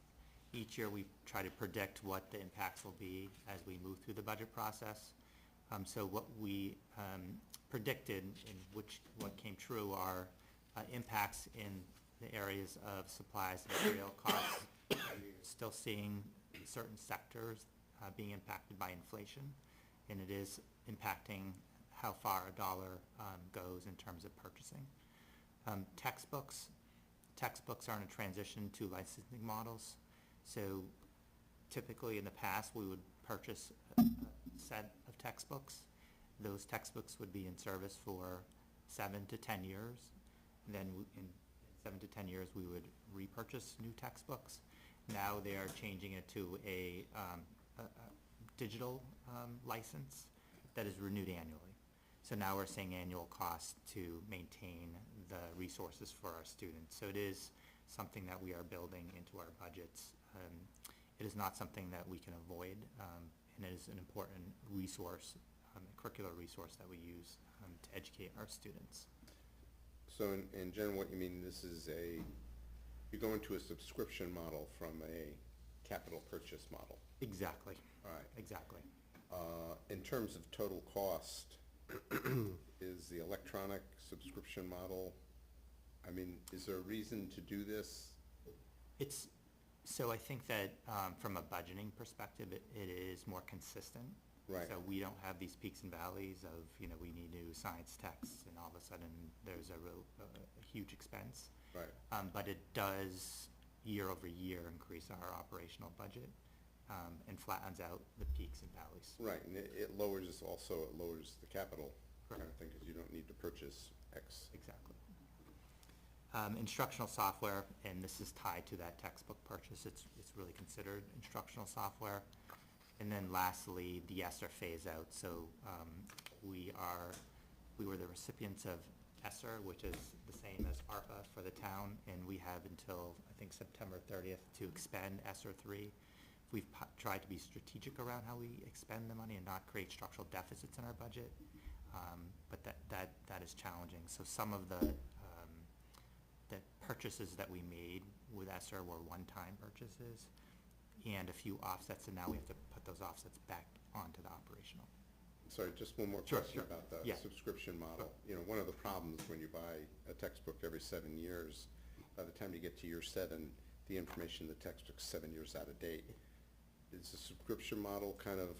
each year we try to predict what the impacts will be as we move through the budget process. So what we predicted and what came true are impacts in the areas of supplies and material costs. We're still seeing certain sectors being impacted by inflation, and it is impacting how far a dollar goes in terms of purchasing. Textbooks are in a transition to licensing models. So typically in the past, we would purchase a set of textbooks. Those textbooks would be in service for 7 to 10 years. And then in 7 to 10 years, we would repurchase new textbooks. Now they are changing it to a digital license that is renewed annually. So now we're seeing annual costs to maintain the resources for our students. So it is something that we are building into our budgets. It is not something that we can avoid, and it is an important resource, curricular resource that we use to educate our students. So in general, what you mean, this is you're going to a subscription model from a capital purchase model? Exactly. All right. Exactly. In terms of total cost, is the electronic subscription model, I mean, is there a reason to do this? So I think that from a budgeting perspective, it is more consistent. Right. So we don't have these peaks and valleys of, we need new science texts and all of a sudden there's a huge expense. Right. But it does year over year increase our operational budget and flattens out the peaks and valleys. Right, and it lowers the capital kind of thing, because you don't need to purchase X. Exactly. Instructional software, and this is tied to that textbook purchase, it's really considered instructional software. And then lastly, the ESSER phase out. So we were the recipients of ESSER, which is the same as ARPA for the town, and we have until, I think, September 30th to expend ESSER 3. We've tried to be strategic around how we expend the money and not create structural deficits in our budget, but that is challenging. So some of the purchases that we made with ESSER were one-time purchases and a few offsets, and now we have to put those offsets back onto the operational. Sorry, just one more Sure, question sure. about the Yeah. subscription model. One of the problems when you buy a textbook every 7 years, by the time you get to year 7, the information in the textbook's 7 years out of date. Is the subscription model kind of?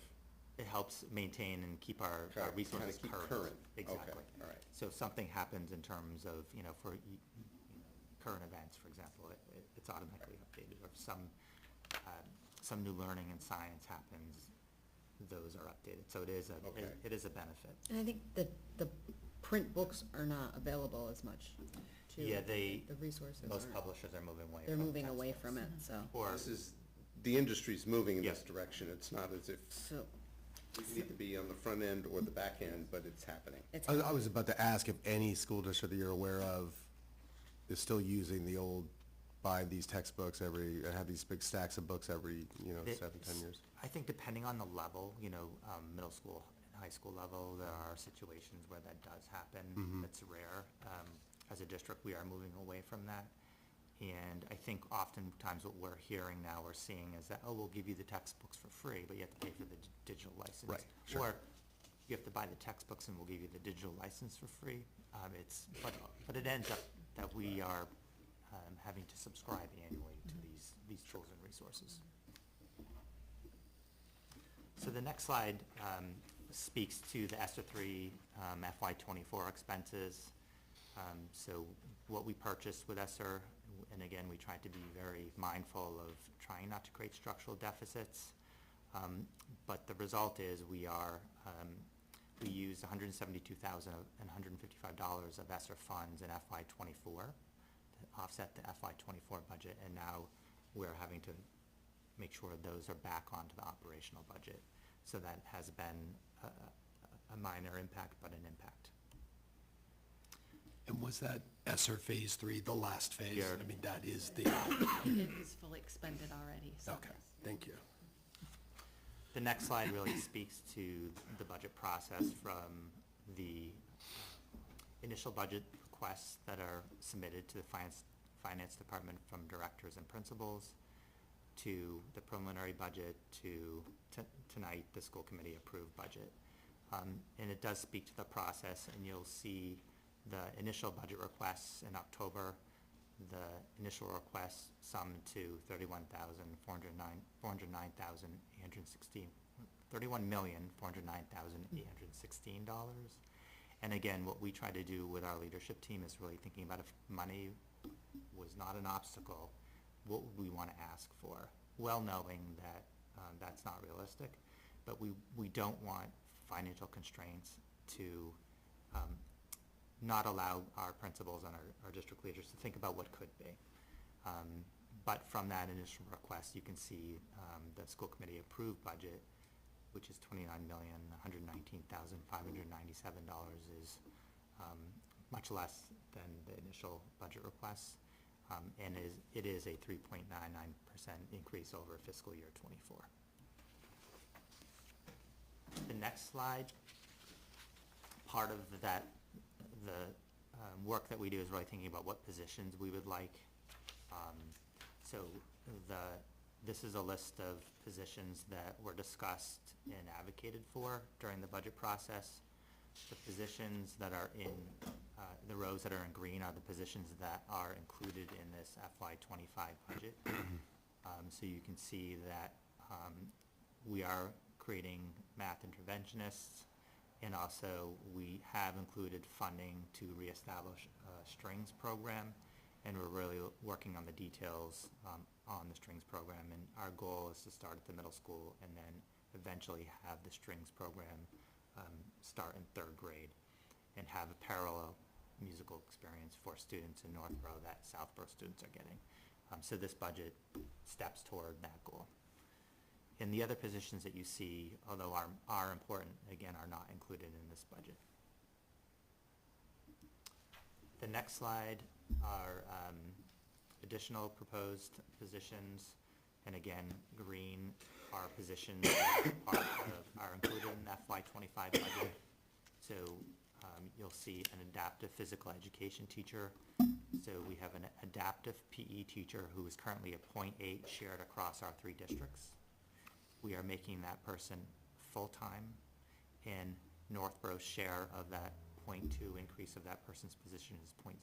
It helps maintain and keep our resources keep current. current. Exactly. Okay, all right. So if something happens in terms of, for current events, for example, it's automatically updated. Or if some new learning in science happens, those are updated. So it is Okay. it is a benefit. And I think that the print books are not available as much, too. Yeah, The resources most aren't. publishers are moving away. They're from moving away textbooks. from it, so. Or The industry's moving in Yeah. this direction. It's not as if So, you need to be on the front end or the back end, but it's happening. it's. I was about to ask if any school district that you're aware of is still using the old, buy these textbooks have these big stacks of books every, 7, 10 years. I think depending on the level, middle school and high school level, there are situations where that does happen. It's rare. As a district, we are moving away from that. And I think oftentimes what we're hearing now, we're seeing is that, we'll give you the textbooks for free, but you have to pay for the digital license. Right, sure. Or you have to buy the textbooks and we'll give you the digital license for free. But it ends up that we are having to subscribe annually to these tools and resources. So the next slide speaks to the ESSER 3 FY24 expenses. So what we purchased with ESSER, and again, we tried to be very mindful of trying not to create structural deficits, but the result is we used $172,155 of ESSER funds in FY24 to offset the FY24 budget, and now we're having to make sure those are back onto the operational budget. So that has been a minor impact, but an impact. And was that ESSER Phase 3 the last phase? Yeah. I mean, that is the, It was fully expended already, so. okay, thank you. The next slide really speaks to the budget process from the initial budget requests that are submitted to the finance department from directors and principals, to the preliminary budget, to tonight, the school committee approved budget. And it does speak to the process, and you'll see the initial budget requests in October. The initial requests summed to $31,409,816. And again, what we try to do with our leadership team is really thinking about, if money was not an obstacle, what would we want to ask for? Well knowing that that's not realistic, but we don't want financial constraints to not allow our principals and our district leaders to think about what could be. But from that initial request, you can see the school committee approved budget, which is $29,119,597, is much less than the initial budget requests. and it is a 3.99% increase over fiscal year '24. The next slide, part of that, the work that we do is really thinking about what positions we would like. So this is a list of positions that were discussed and advocated for during the budget process. The positions that are in, the rows that are in green are the positions that are included in this FY25 budget. So you can see that we are creating math interventionists, and also we have included funding to reestablish a strings program, and we're really working on the details on the strings program, and our goal is to start at the middle school and then eventually have the strings program start in 3rd grade and have a parallel musical experience for students in Northborough that Southborough students are getting. So this budget steps toward that goal. And the other positions that you see, although are important, again, are not included in this budget. The next slide are additional proposed positions, and again, green are positions that are included in the FY25 budget. So you'll see an adaptive physical education teacher. So we have an adaptive PE teacher who is currently a .8 shared across our 3 districts. We are making that person full-time, and Northborough's share of that .2 increase of that person's position is .08.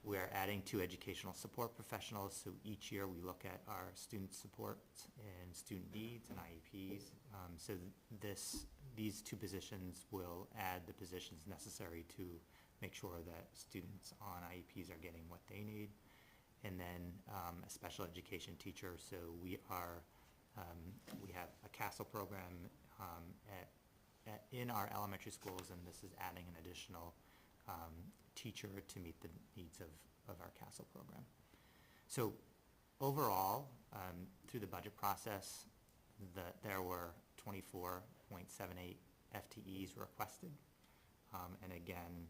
We are adding 2 educational support professionals, so each year we look at our student support and student needs and IEPs. So these 2 positions will add the positions necessary to make sure that students on IEPs are getting what they need. And then a special education teacher, so we have a CASEL program in our elementary schools, and this is adding an additional teacher to meet the needs of our CASEL program. So overall, through the budget process, there were 24.78 FTEs requested. And again,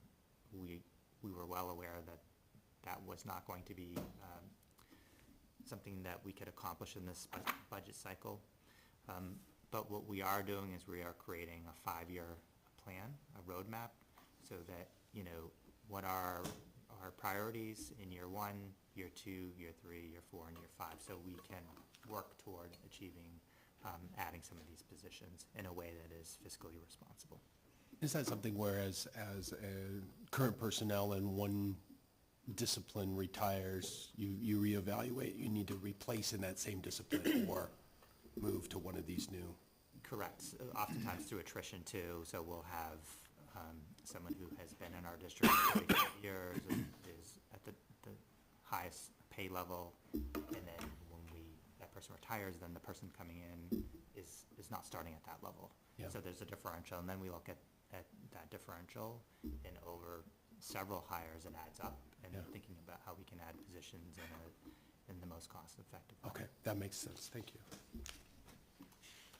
we were well aware that was not going to be something that we could accomplish in this budget cycle. But what we are doing is we are creating a 5-year plan, a roadmap, so that, you know, what are our priorities in year 1, year 2, year 3, year 4, and year 5, so we can work toward achieving, adding some of these positions in a way that is fiscally responsible. Is that something where as current personnel in one discipline retires, you reevaluate, you need to replace in that same discipline or move to one of these new? Correct. Oftentimes through attrition too, so we'll have someone who has been in our district for 35 years and is at the highest pay level, and then when that person retires, then the person coming in is not starting at that level. Yeah. So there's a differential, and then we look at that differential, and over several hires it adds up, and Yeah. thinking about how we can add positions in the most cost-effective way. Okay, that makes sense. Thank you.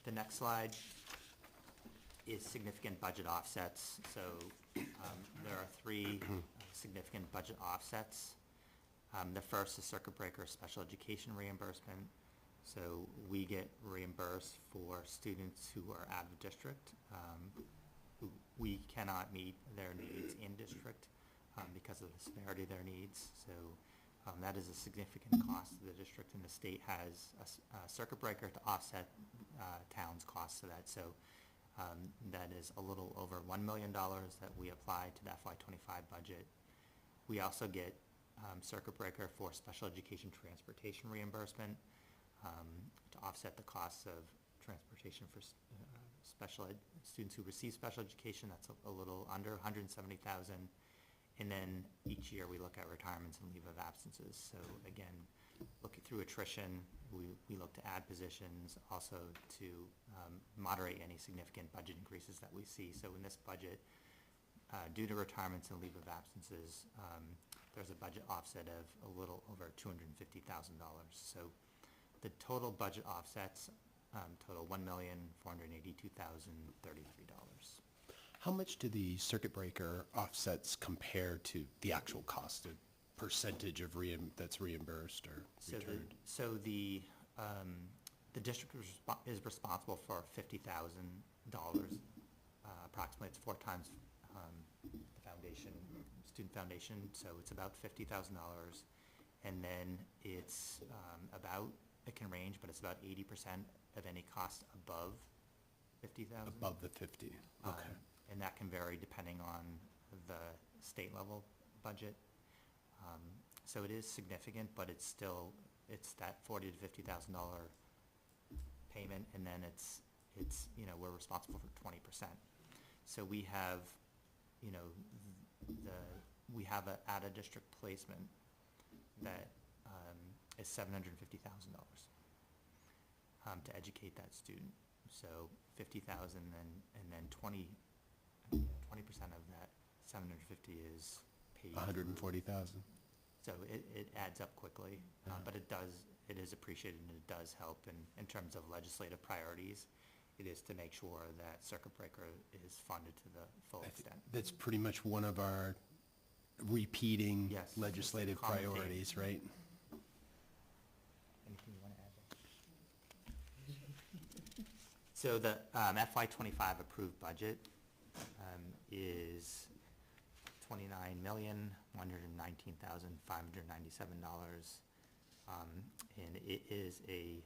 The next slide is significant budget offsets. So there are 3 significant budget offsets. The first is circuit breaker special education reimbursement. So we get reimbursed for students who are out of district, who we cannot meet their needs in district because of the severity of their needs. So that is a significant cost to the district, and the state has a circuit breaker to offset towns' costs to that. So that is a little over $1 million that we apply to the FY25 budget. We also get circuit breaker for special education transportation reimbursement to offset the costs of transportation for students who receive special education. That's a little under $170,000. And then each year we look at retirements and leave of absences. So again, looking through attrition, we look to add positions, also to moderate any significant budget increases that we see. So in this budget, due to retirements and leave of absences, there's a budget offset of a little over $250,000. So the total budget offsets total $1,482,033. How much do the circuit breaker offsets compare to the actual cost, the percentage of that's reimbursed or returned? The district is responsible for $50,000. Approximately, it's 4 times the foundation, student foundation, so it's about $50,000. And then it's it can range, but it's about 80% of any cost above 50,000. Above the 50, okay. And that can vary depending on the state level budget. So it is significant, but it's that $40,000 to $50,000 payment, and then it's we're responsible for 20%. So we have, we have a out-of-district placement that is $750,000 to educate that student. So 50,000, and then 20% of that 750 is paid. 140,000? So it adds up quickly, but it is appreciated, and it does help in terms of legislative priorities. It is to make sure that circuit breaker is funded to the full extent. That's pretty much one of our repeating Yes, it's a legislative common theme. priorities, right? Anything you want to add there? So the FY25 approved budget is $29,119,597, and it is a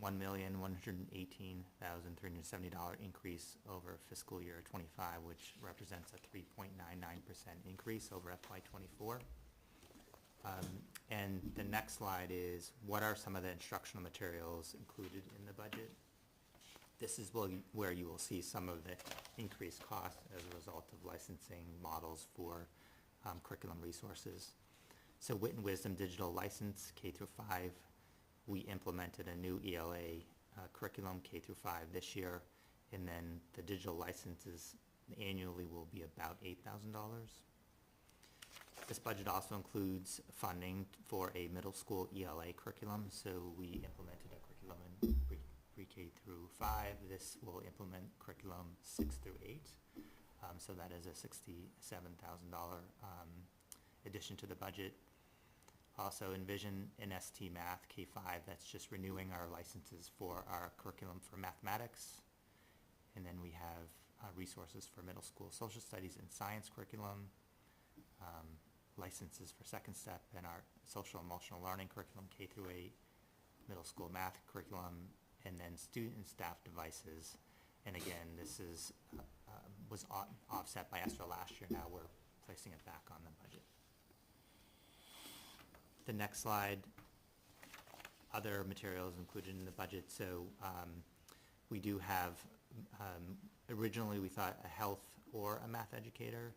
$1,118,370 increase over fiscal year 25, which represents a 3.99% increase over FY24. And the next slide is, what are some of the instructional materials included in the budget? This is where you will see some of the increased costs as a result of licensing models for curriculum resources. So Wit and Wisdom digital license, K through 5, we implemented a new ELA curriculum, K through 5 this year, and then the digital licenses annually will be about $8,000. This budget also includes funding for a middle school ELA curriculum, so we implemented a curriculum in pre-K through 5. This will implement curriculum 6 through 8, so that is a $67,000 addition to the budget. Also Envision and ST Math K-5, that's just renewing our licenses for our curriculum for mathematics. And then we have resources for middle school social studies and science curriculum, licenses for Second Step and our social emotional learning curriculum K through 8, middle school math curriculum, and then student and staff devices. And again, this was offset by ESSER last year. Now we're placing it back on the budget. The next slide, other materials included in the budget. So we do have, originally we thought a health or a math educator.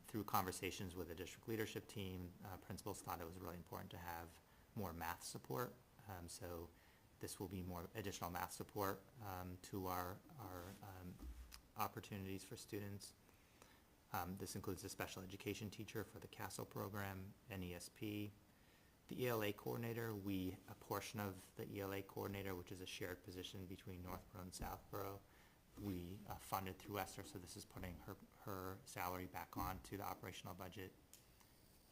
Through conversations with the district leadership team, principals thought it was really important to have more math support. So this will be more additional math support to our opportunities for students. This includes a special education teacher for the CASEL program, NESP. The ELA coordinator, a portion of the ELA coordinator, which is a shared position between Northborough and Southborough, we funded through ESSER, so this is putting her salary back on to the operational budget.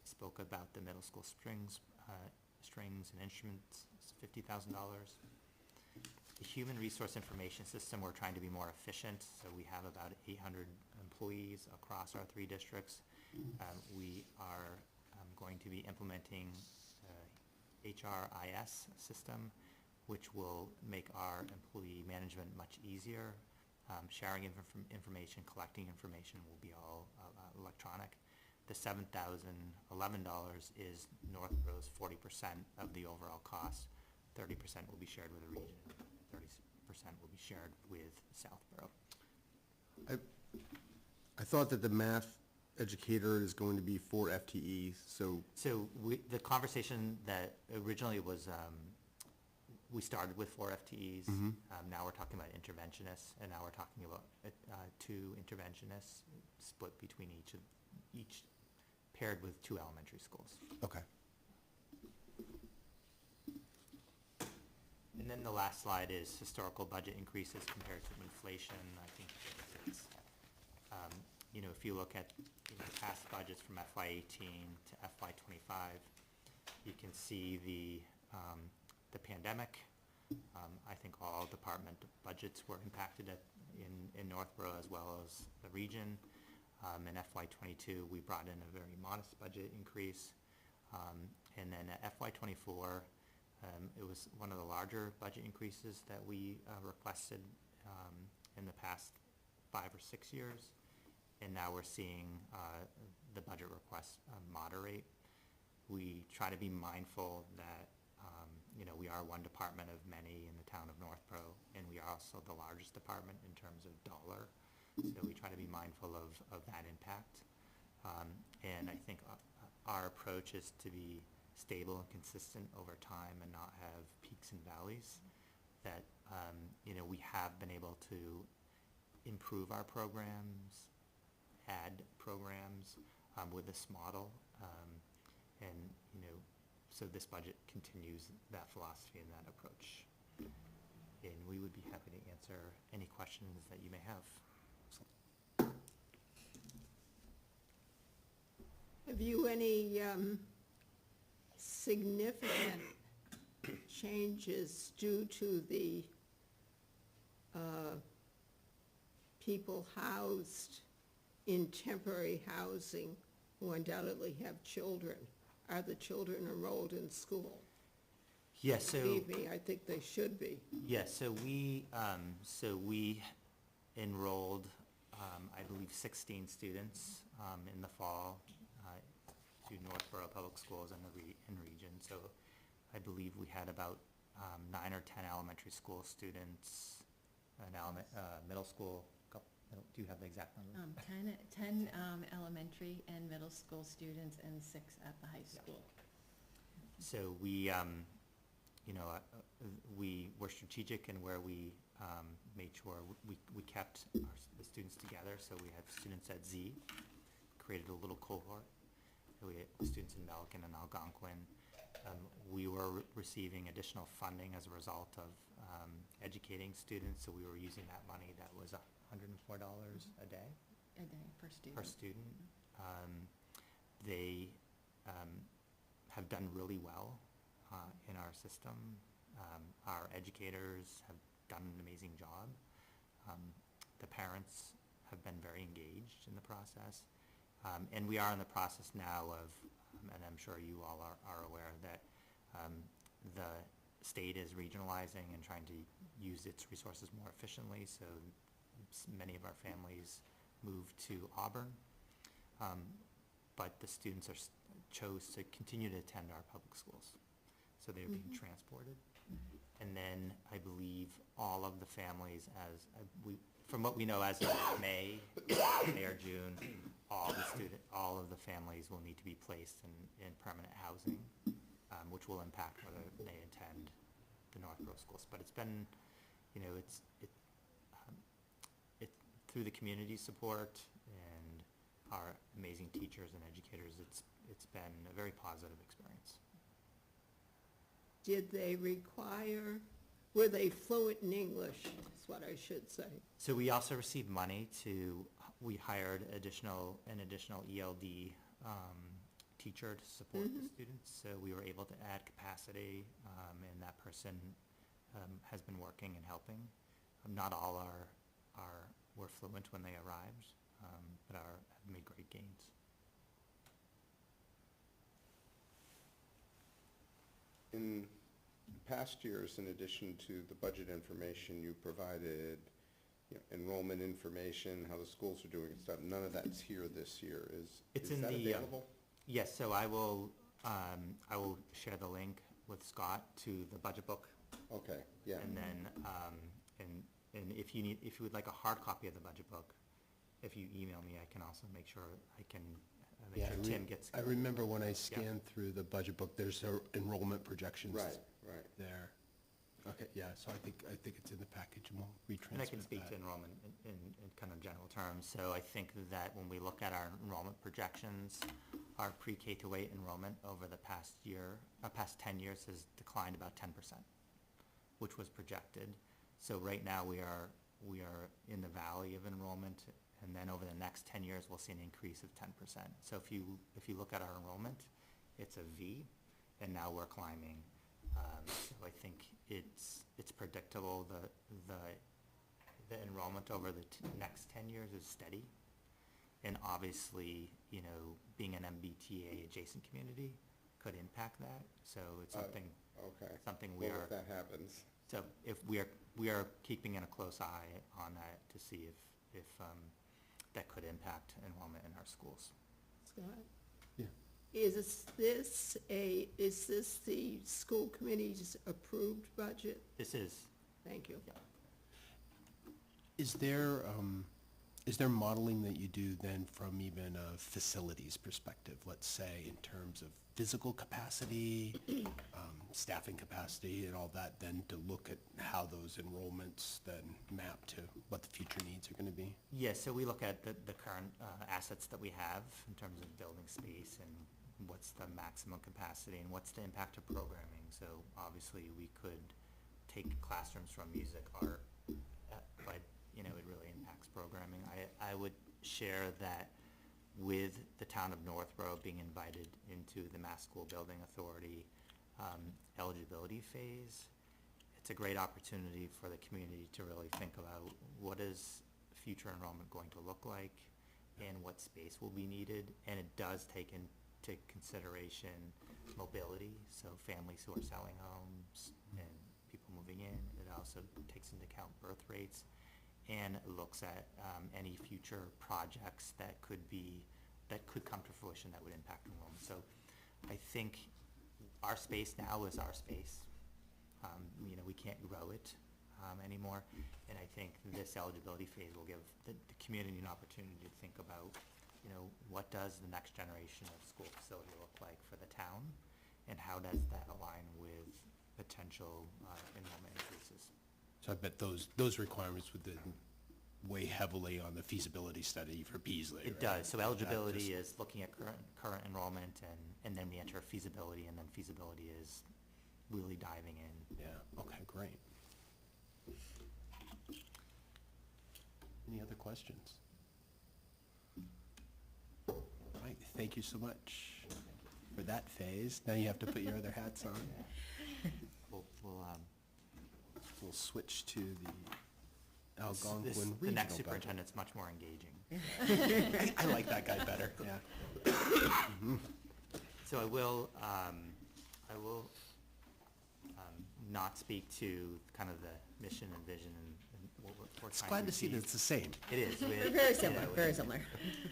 Spoke about the middle school strings and instruments, $50,000. The human resource information system, we're trying to be more efficient, so we have about 800 employees across our 3 districts. We are going to be implementing HRIS system, which will make our employee management much easier. Sharing information, collecting information will be all electronic. The $7,011 is Northborough's 40% of the overall cost. 30% will be shared with the region, 30% will be shared with Southborough. I thought that the math educator is going to be 4 FTEs, so. So the conversation that originally was, we started with 4 FTEs. Now we're talking about interventionists, and now we're talking about 2 interventionists split between each paired with 2 elementary schools. Okay. And then the last slide is historical budget increases compared to inflation. I think it's if you look at past budgets from FY18 to FY25, you can see the pandemic. I think all department budgets were impacted in Northborough as well as the region. In FY22, we brought in a very modest budget increase. And then at FY24, it was one of the larger budget increases that we requested in the past 5 or 6 years. And now we're seeing the budget requests moderate. We try to be mindful that we are one department of many in the town of Northborough, and we are also the largest department in terms of dollar. So we try to be mindful of that impact. And I think our approach is to be stable and consistent over time and not have peaks and valleys. That, we have been able to improve our programs, add programs with this model. And, so this budget continues that philosophy and that approach. And we would be happy to answer any questions that you may have. Have you any significant changes due to the people housed in temporary housing who undoubtedly have children? Are the children enrolled in school? Yes, so. Believe me, I think they should be. Yes, so we enrolled, I believe, 16 students in the fall to Northborough Public Schools in the region. So I believe we had about 9 or 10 elementary school students, middle school. Do you have the exact number? 10 elementary and middle school students and 6 at the high school. So we, we were strategic in where we made sure we kept the students together. So we had students at Z, created a little cohort. We had students in Milliken and Algonquin. We were receiving additional funding as a result of educating students, so we were using that money that was $104 a day. A day per student. Per student. They have done really well in our system. Our educators have done an amazing job. The parents have been very engaged in the process. And we are in the process now of, and I'm sure you all are aware, that the state is regionalizing and trying to use its resources more efficiently. So many of our families moved to Auburn, but the students chose to continue to attend our public schools. So they're being transported. And then I believe all of the families, from what we know as of May or June, all of the families will need to be placed in permanent housing, which will impact whether they attend the Northborough schools. But it's been, it's through the community support and our amazing teachers and educators, it's been a very positive experience. Did they were they fluent in English, is what I should say? So we also received money we hired an additional ELD teacher to support the students. So we were able to add capacity, and that person has been working and helping. Not all were fluent when they arrived, but have made great gains. In past years, in addition to the budget information, you provided enrollment information, how the schools are doing and stuff. None of that's here this year. It's is in that the, available? Yes, so I will share the link with Scott to the budget book. Okay, yeah. And then, and if you would like a hard copy of the budget book, if you email me, I can also make sure Tim gets. I remember when I scanned through the budget book, there's enrollment projections. Right. There. Okay, yeah, so I think it's in the package, and we'll retransmit that. And I can speak to enrollment in kind of general terms. So I think that when we look at our enrollment projections, our pre-K to 8 enrollment over the past 10 years has declined about 10%, which was projected. So right now we are in the valley of enrollment, and then over the next 10 years, we'll see an increase of 10%. So if you look at our enrollment, it's a V, and now we're climbing. So I think it's predictable. The enrollment over the next 10 years is steady. And obviously, you know, being an MBTA adjacent community could impact that. So it's something, Okay. something we Well, are, if that happens, so if we are keeping in a close eye on that to see if that could impact enrollment in our schools. Scott? Yeah. Is this the school committee's approved budget? This is, Thank you. yeah. Is there modeling that you do then from even a facilities perspective, let's say, in terms of physical capacity, staffing capacity and all that, then to look at how those enrollments then map to what the future needs are going to be? Yes, so we look at the current assets that we have in terms of building space and what's the maximum capacity and what's the impact of programming. So obviously, we could take classrooms from music, art, but, you know, it really impacts programming. I would share that with the town of Northborough being invited into the Mass School Building Authority eligibility phase, it's a great opportunity for the community to really think about what is future enrollment going to look like and what space will be needed. And it does take into consideration mobility, so families who are selling homes and people moving in. It also takes into account birth rates and looks at any future projects that could come to fruition that would impact enrollment. So I think our space now is our space. You know, we can't grow it anymore. And I think this eligibility phase will give the community an opportunity to think about, you know, what does the next generation of school facility look like for the town? And how does that align with potential enrollment increases? So I bet those requirements would then weigh heavily on the feasibility study for Beasley, It right? does. So eligibility That is looking at current enrollment, and then we enter feasibility, and then feasibility is really diving in. Yeah, okay, great. Any other questions? All right, thank you so much for that phase. Now you have to put your other hats on. We'll switch to the Algonquin The Regional next budget. superintendent's much more engaging. I like that guy better, yeah. So I will not speak to kind of the mission and vision and what we're It's trying glad to see that achieve. it's the same. It is. They're very similar, very similar.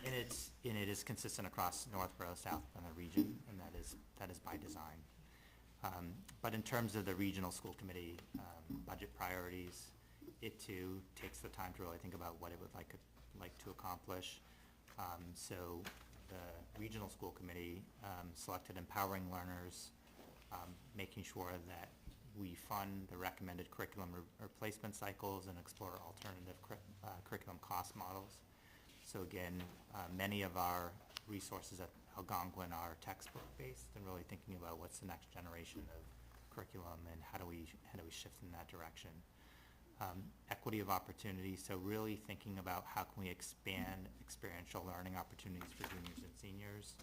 And it is consistent across Northborough, South, and the region, and that is by design. But in terms of the regional school committee budget priorities, it too takes the time to really think about what it would like to accomplish. So the regional school committee selected empowering learners, making sure that we fund the recommended curriculum replacement cycles and explore alternative curriculum cost models. So again, many of our resources at Algonquin are textbook-based, and really thinking about what's the next generation of curriculum and how do we shift in that direction. Equity of opportunity, so really thinking about how can we expand experiential learning opportunities for juniors and seniors.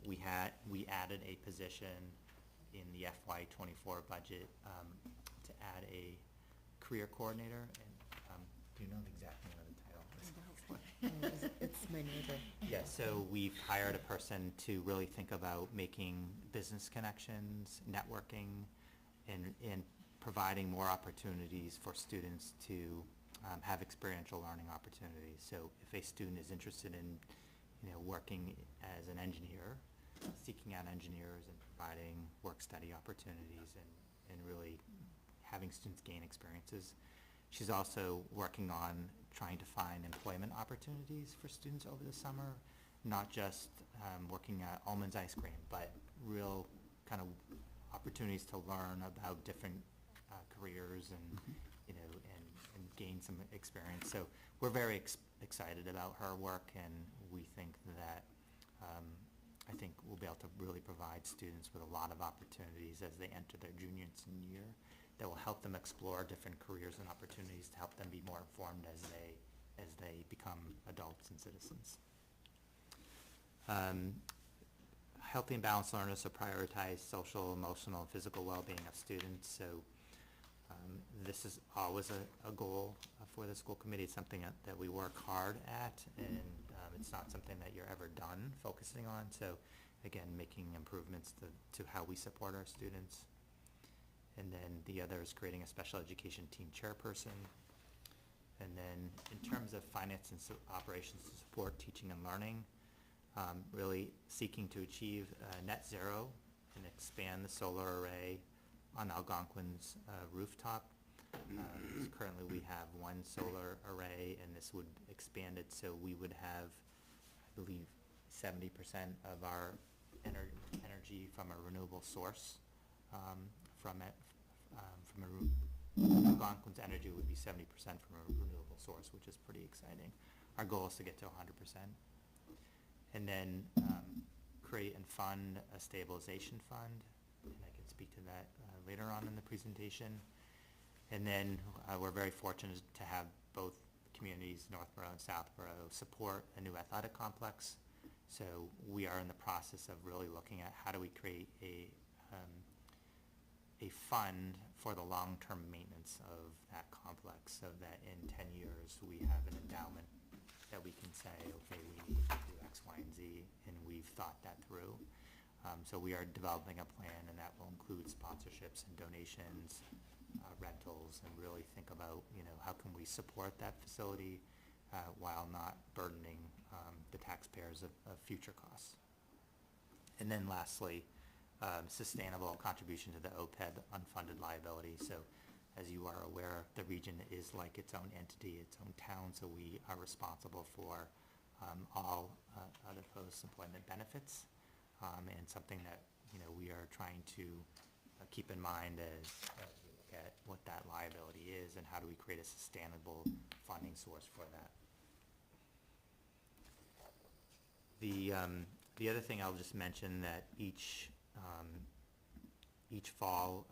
We added a position in the FY24 budget to add a career coordinator, and do you know the exact name of the title? It's my neighbor. Yeah, so we've hired a person to really think about making business connections, networking, and providing more opportunities for students to have experiential learning opportunities. So if a student is interested in, you know, working as an engineer, seeking out engineers and providing work-study opportunities and really having students gain experiences. She's also working on trying to find employment opportunities for students over the summer, not just working at Almond's Ice Cream, but real kind of opportunities to learn about different careers and, you know, and gain some experience. So we're very excited about her work, and we think that I think we'll be able to really provide students with a lot of opportunities as they enter their junior and senior year that will help them explore different careers and opportunities to help them be more informed as they as they become adults and citizens. Healthy and balanced learners to prioritize social, emotional, and physical well-being of students. So this is always a goal for the school committee. It's something that we work hard at, and it's not something that you're ever done focusing on. So again, making improvements to how we support our students. And then the other is creating a special education team chairperson. And then in terms of finance and operations to support teaching and learning, really seeking to achieve net zero and expand the solar array on Algonquin's rooftop. Currently we have one solar array, and this would expand it so we would have, I believe, 70% of our energy from a renewable source. Algonquin's energy would be 70% from a renewable source, which is pretty exciting. Our goal is to get to 100%. And then create and fund a stabilization fund, and I can speak to that later on in the presentation. And then we're very fortunate to have both communities, Northborough and Southborough, support a new athletic complex. So we are in the process of really looking at how do we create a fund for the long-term maintenance of that complex, so that in 10 years we have an endowment that we can say, okay, we need to do X, Y, and Z, and we've thought that through. So we are developing a plan, and that will include sponsorships and donations, rentals, and really think about, how can we support that facility while not burdening the taxpayers of future costs. And then lastly, sustainable contribution to the OPEB unfunded liability. So as you are aware, the region is like its own entity, its own town, so we are responsible for all other post-employment benefits, and something that we are trying to keep in mind as we look at what that liability is and how do we create a sustainable funding source for that. The other thing I'll just mention that each fall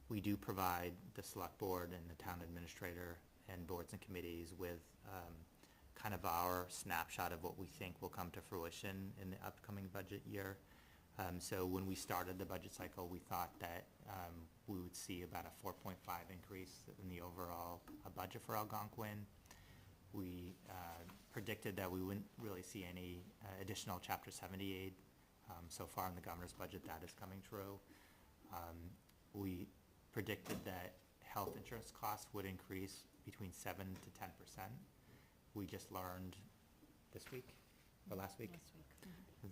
we do provide the select board and the town administrator and boards and committees with kind of our snapshot of what we think will come to fruition in the upcoming budget year. So when we started the budget cycle, we thought that we would see about a 4.5 increase in the overall budget for Algonquin. We predicted that we wouldn't really see any additional Chapter 70 aid. So far in the governor's budget, that is coming true. We predicted that health insurance costs would increase between 7 to 10%. We just learned this week, or last week,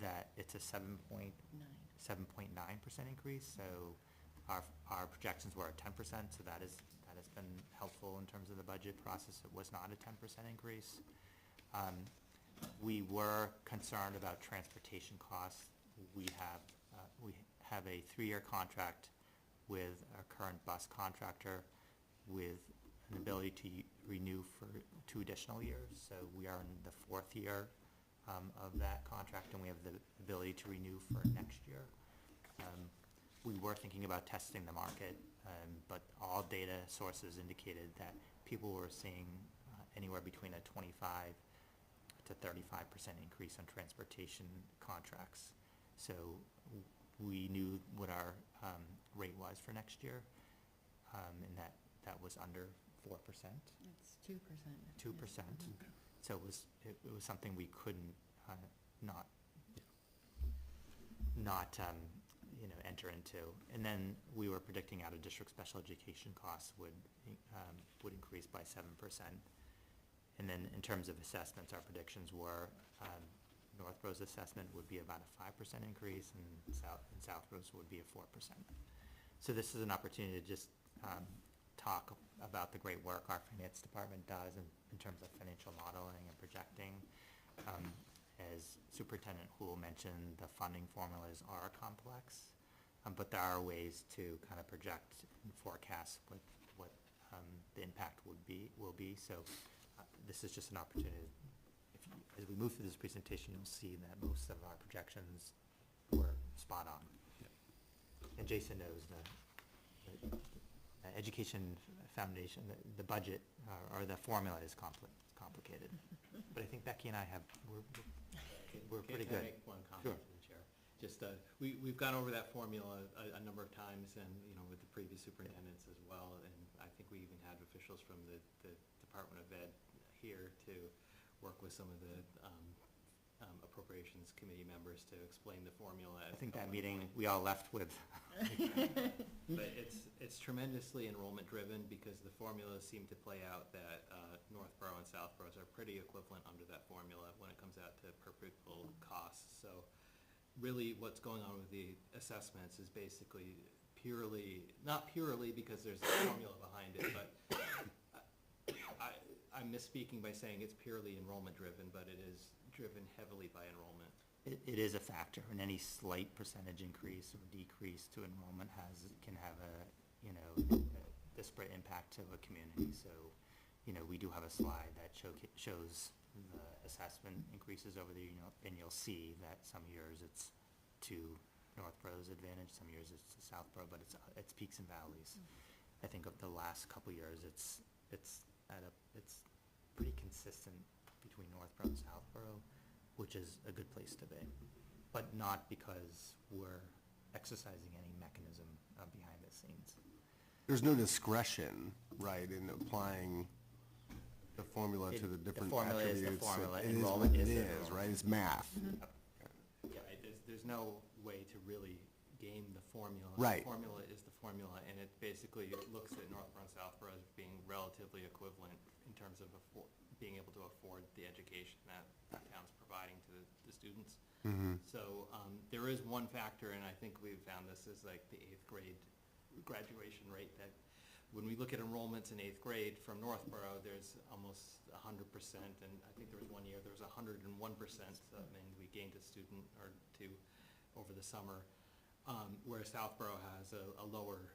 that it's a 7.9% increase. So our projections were at 10%, so that has been helpful in terms of the budget process. It was not a 10% increase. We were concerned about transportation costs. We have a 3-year contract with our current bus contractor with an ability to renew for 2 additional years. So we are in the 4th year of that contract, and we have the ability to renew for next year. We were thinking about testing the market, but all data sources indicated that people were seeing anywhere between a 25 to 35% increase on transportation contracts. So we knew what our rate was for next year, and that was under 4%. It's 2%. 2%. So it was something we couldn't not enter into. And then we were predicting out of district special education costs would increase by 7%. And then in terms of assessments, our predictions were Northborough's assessment would be about a 5% increase, and Southborough's would be a 4%. So this is an opportunity to just talk about the great work our finance department does in terms of financial modeling and projecting. As Superintendent Houle mentioned, the funding formulas are complex, but there are ways to kind of project and forecast what the impact will be. So this is just an opportunity. As we move through this presentation, you'll see that most of our projections were spot on. And Jason knows the education foundation, the budget, or the formula is complicated. But I think Becky and I have, we're pretty Can I good. make one comment Sure. to the chair? Just, we've gone over that formula a number of times, and, you know, with the previous superintendents as well, and I think we even had officials from the Department of Ed here to work with some of the Appropriations Committee members to explain the formula. I think that meeting, we all left with, But it's tremendously enrollment driven, because the formulas seem to play out that Northborough and Southboroughs are pretty equivalent under that formula when it comes out to per pupil costs. So really what's going on with the assessments is basically not purely because there's a formula behind it, but I'm misspeaking by saying it's purely enrollment driven, but it is driven heavily by enrollment. it is a factor, and any slight percentage increase or decrease to enrollment can have a, you know, a disparate impact to a community. So, you know, we do have a slide that shows the assessment increases over the year, and you'll see that some years it's to Northborough's advantage, some years it's to Southborough, but it's peaks and valleys. I think of the last couple years, it's pretty consistent between Northborough and Southborough, which is a good place to be, but not because we're exercising any mechanism behind the scenes. There's no discretion, right, in applying the formula to the different formula is attributes. the formula. It is Enrollment what it is the is, enrollment. right? It's math. Yeah, there's no way to really game the formula. Right. The formula is the formula, and it basically looks at Northborough and Southborough as being relatively equivalent in terms of being able to afford the education that the town's providing to the students. So there is one factor, and I think we've found this is like the 8th grade graduation rate, that when we look at enrollments in 8th grade from Northborough, there's almost 100%, and I think there was one year there was 101%, so that means we gained a student or two over the summer, whereas Southborough has a lower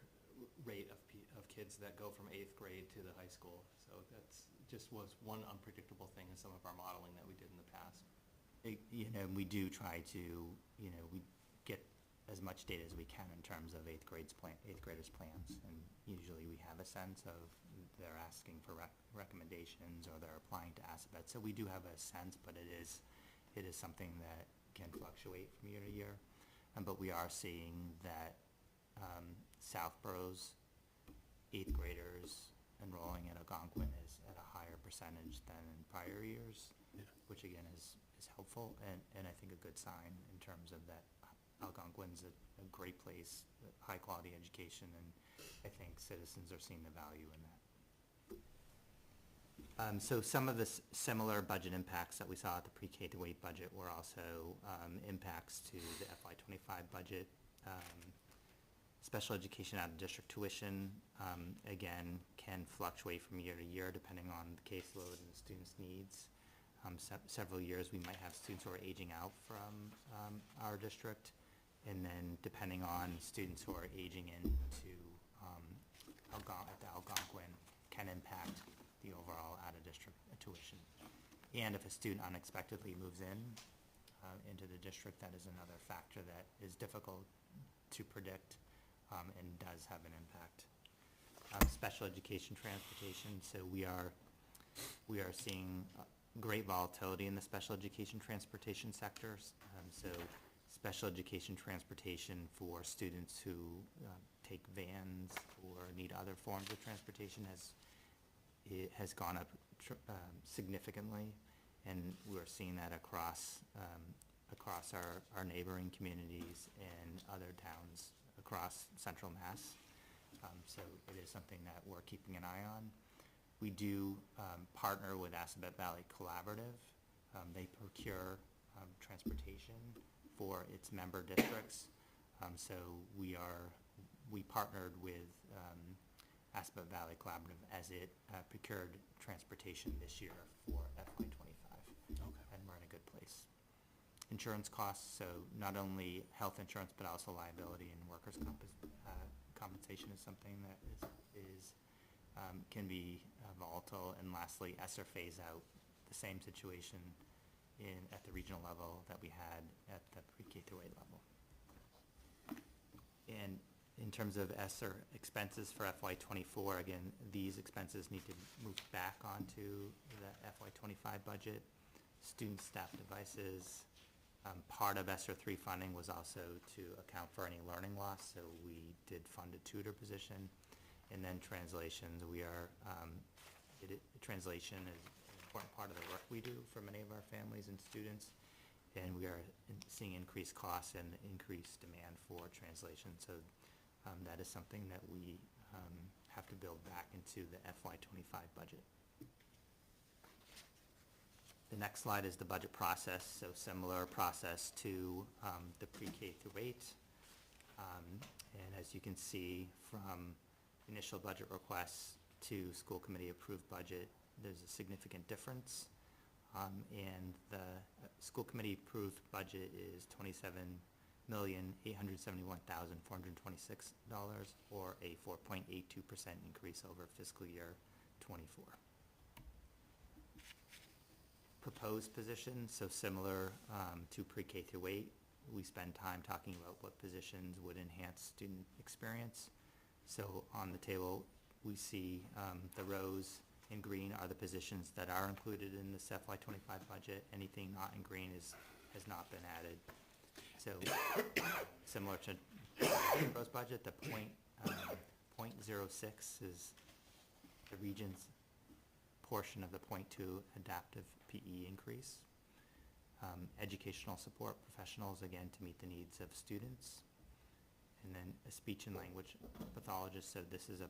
rate of kids that go from 8th grade to the high school. So that's just was one unpredictable thing in some of our modeling that we did in the past. You know, we do try to, you know, we get as much data as we can in terms of 8th graders' plans, and usually we have a sense of they're asking for recommendations or they're applying to ASABET. So we do have a sense, but it is something that can fluctuate from year to year. But we are seeing that Southborough's 8th graders enrolling at Algonquin is at a higher percentage than in prior years, which again is helpful and I think a good sign in terms of that Algonquin's a great place, high quality education, and I think citizens are seeing the value in that. So some of the similar budget impacts that we saw at the pre-K to 8 budget were also impacts to the FY25 budget. Special education out-of-district tuition, again, can fluctuate from year to year depending on the caseload and the student's needs. Several years we might have students who are aging out from our district, and then depending on students who are aging into the Algonquin can impact the overall out-of-district tuition. And if a student unexpectedly moves into the district, that is another factor that is difficult to predict and does have an impact. Special education transportation, so we are seeing great volatility in the special education transportation sectors. So special education transportation for students who take vans or need other forms of transportation has gone up significantly, and we're seeing that across our neighboring communities and other towns across central Mass. So it is something that we're keeping an eye on. We do partner with Assabet Valley Collaborative. They procure transportation for its member districts. So we partnered with Assabet Valley Collaborative as it procured transportation this year for FY25. Okay. And we're in a good place. Insurance costs, so not only health insurance but also liability and workers' compensation is something that can be volatile. And lastly, ESSER phase out, the same situation at the regional level that we had at the pre-K through 8 level. And In terms of ESSER expenses for FY '24, again, these expenses need to move back onto the FY '25 budget. Student staff devices, part of ESSER 3 funding was also to account for any learning loss, so we did fund a tutor position. And then translations, we are, translation is an important part of the work we do for many of our families and students. And we are seeing increased costs and increased demand for translation. So that is something that we have to build back into the FY '25 budget. The next slide is the budget process, so similar process to the pre-K through 8. And as you can see from initial budget requests to school committee approved budget, there's a significant difference. And the school committee approved budget is $27,871,426, or a 4.82% increase over fiscal year '24. Proposed positions, so similar to pre-K through 8, we spend time talking about what positions would enhance student experience. So on the table, we see the rows in green are the positions that are included in this FY '25 budget. Anything not in green has not been added. So similar to the proposed budget, the .06 is the region's portion of the .2 adaptive PE increase. Educational support professionals, again, to meet the needs of students. And then a speech and language pathologist, so this is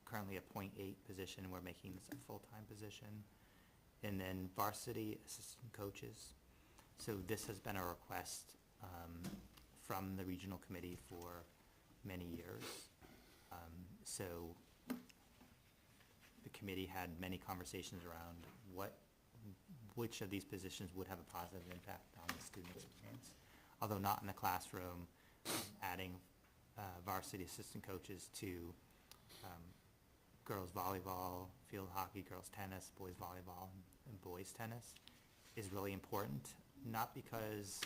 currently a .8 position, we're making this a full-time position. And then varsity assistant coaches. So this has been a request from the regional committee for many years. So the committee had many conversations around which of these positions would have a positive impact on the student experience. Although not in the classroom, adding varsity assistant coaches to girls volleyball, field hockey, girls tennis, boys volleyball, and boys tennis is really important. Not because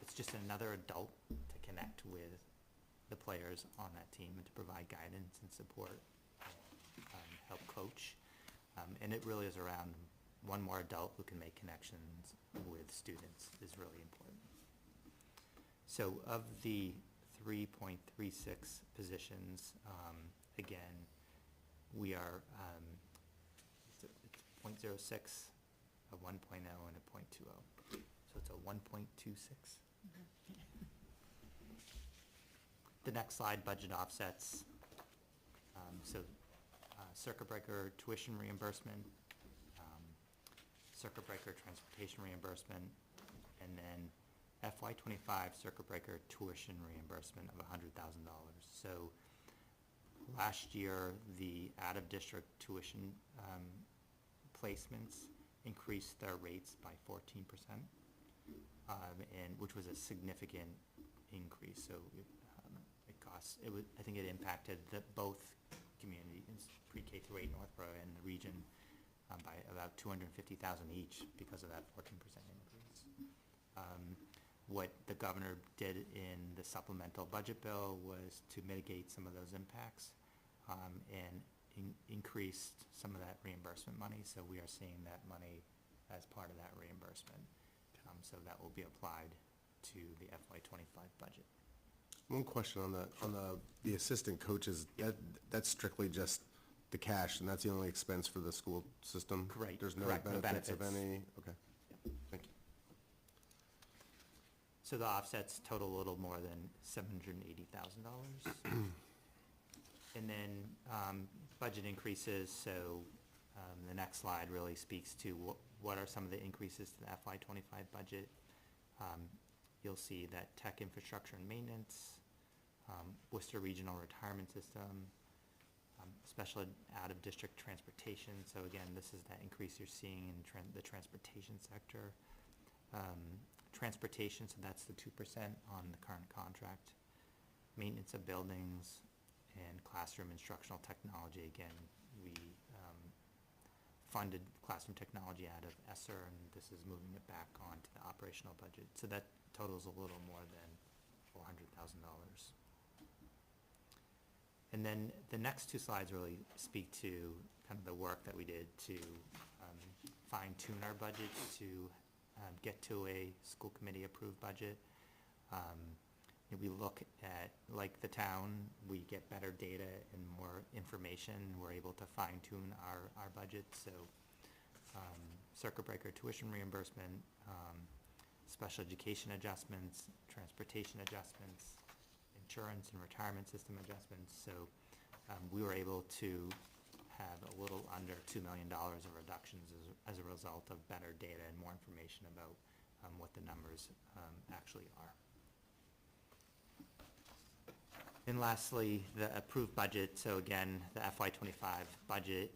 it's just another adult to connect with the players on that team and to provide guidance and support, help coach. And it really is around one more adult who can make connections with students is really important. So of the 3.36 positions, again, we are, it's .06, a 1.0, and a .20. So it's a 1.26. The next slide, budget offsets. Circuit breaker tuition reimbursement, circuit breaker transportation reimbursement, and then FY '25 circuit breaker tuition reimbursement of $100,000. So last year, the out-of-district tuition placements increased their rates by 14%, and which was a significant increase. So I think it impacted both communities, pre-K through 8 Northborough and the region, by about $250,000 each because of that 14% increase. What the governor did in the supplemental budget bill was to mitigate some of those impacts and increased some of that reimbursement money. So we are seeing that money as part of that reimbursement. So that will be applied to the FY '25 budget. One question on the assistant coaches, that's strictly just the cash, and that's the only expense for the school system? Correct. There's no Correct, no benefits of benefits. any? Okay, thank you. So the offsets total a little more than $780,000. And then budget increases, so the next slide really speaks to what are some of the increases to the FY '25 budget. You'll see that tech infrastructure and maintenance, Worcester Regional Retirement System, special out-of-district transportation. So again, this is that increase you're seeing in the transportation sector. Transportation, so that's the 2% on the current contract. Maintenance of buildings and classroom instructional technology. Again, we funded classroom technology out of ESSER, and this is moving it back onto the operational budget. So that totals a little more than $400,000. And then the next two slides really speak to kind of the work that we did to fine-tune our budget to get to a school committee approved budget. We look at, like the town, we get better data and more information. We're able to fine-tune our budget. So circuit breaker tuition reimbursement, special education adjustments, transportation adjustments, insurance and retirement system adjustments. So we were able to have a little under $2 million of reductions as a result of better data and more information about what the numbers actually are. And lastly, the approved budget. So again, the FY25 budget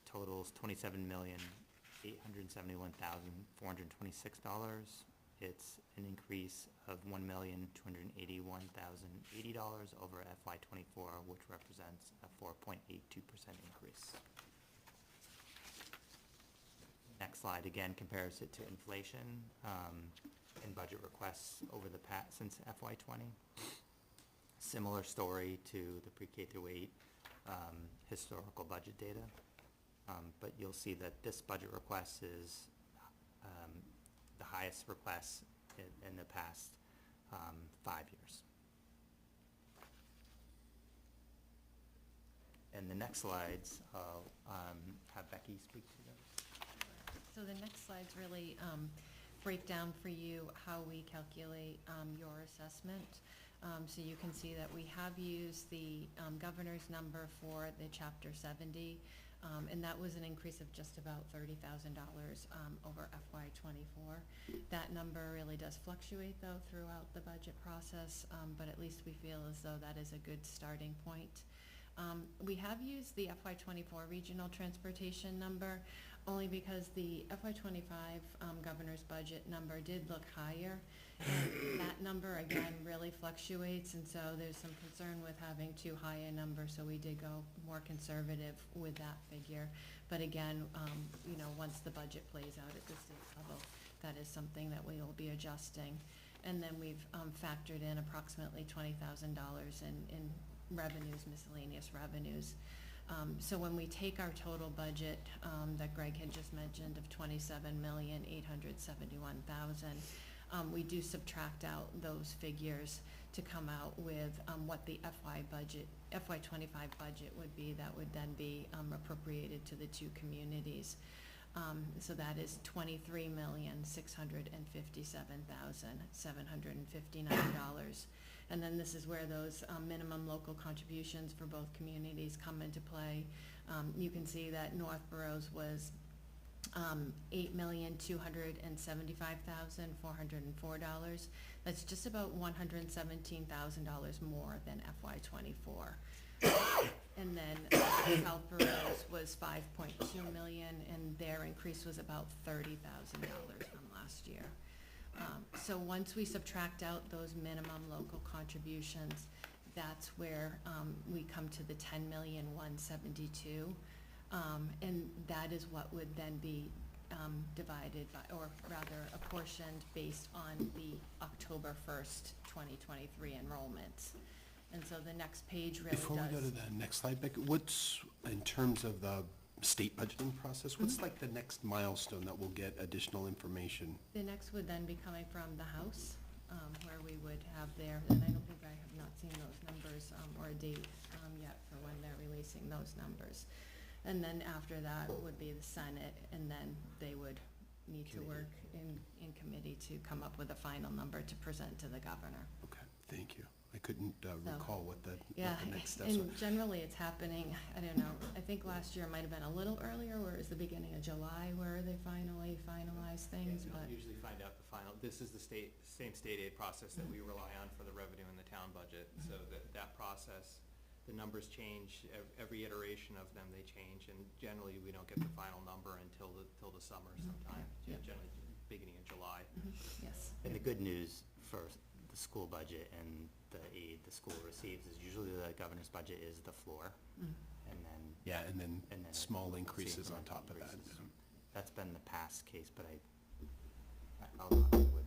totals $27,871,426. It's an increase of $1,281,080 over FY24, which represents a 4.82% increase. Next slide again compares it to inflation and budget requests over the past since FY20. Similar story to the pre-K through 8 historical budget data, but you'll see that this budget request is the highest request in the past 5 years. And the next slides, I'll have Becky speak to them. So the next slides really break down for you how we calculate your assessment. So you can see that we have used the governor's number for the Chapter 70, and that was an increase of just about $30,000 over FY24. That number really does fluctuate though throughout the budget process, but at least we feel as though that is a good starting point. We have used the FY24 regional transportation number only because the FY25 governor's budget number did look higher. And that number again really fluctuates, and so there's some concern with having too high a number, so we did go more conservative with that figure. But again, you know, once the budget plays out at the state level, that is something that we will be adjusting. And then we've factored in approximately $20,000 in revenues, miscellaneous revenues. So when we take our total budget that Greg had just mentioned of $27,871,000, we do subtract out those figures to come out with what the FY25 budget would be. That would then be appropriated to the two communities. So that is $23,657,759. And then this is where those minimum local contributions for both communities come into play. You can see that Northborough's was $8,275,404. That's just about $117,000 more than FY24. And then Southborough's was $5.2 million, and their increase was about $30,000 from last year. So once we subtract out those minimum local contributions, that's where we come to the $10,172,000. And that is what would then be divided by, or rather apportioned based on the October 1st, 2023 enrollments. And so the next page really does. Before we go to the next slide, Becky, what's, in terms of the state budgeting process, what's like the next milestone that will get additional information? The next would then be coming from the House, where we would have their, and I don't think I have not seen those numbers or a date yet for when they're releasing those numbers. And then after that would be the Senate, and then they would need to work in committee to come up with a final number to present to the governor. Okay, thank you. I couldn't recall what the next steps and were. generally it's happening, I don't know, I think last year it might have been a little earlier, where it was the beginning of July where they finally finalized things, Yeah, but. we usually find out the final, this is the same state aid process that we rely on for the revenue in the town budget. So that process, the numbers change, every iteration of them, they change, and generally we don't get the final number until the summer sometime, Yep. generally beginning of July. Yes. And the good news for the school budget and the aid the school receives is usually the governor's budget is the floor, and then. Yeah, and then it's small the increases on incremental top of that. increases. That's been the past case, but I'll knock on wood.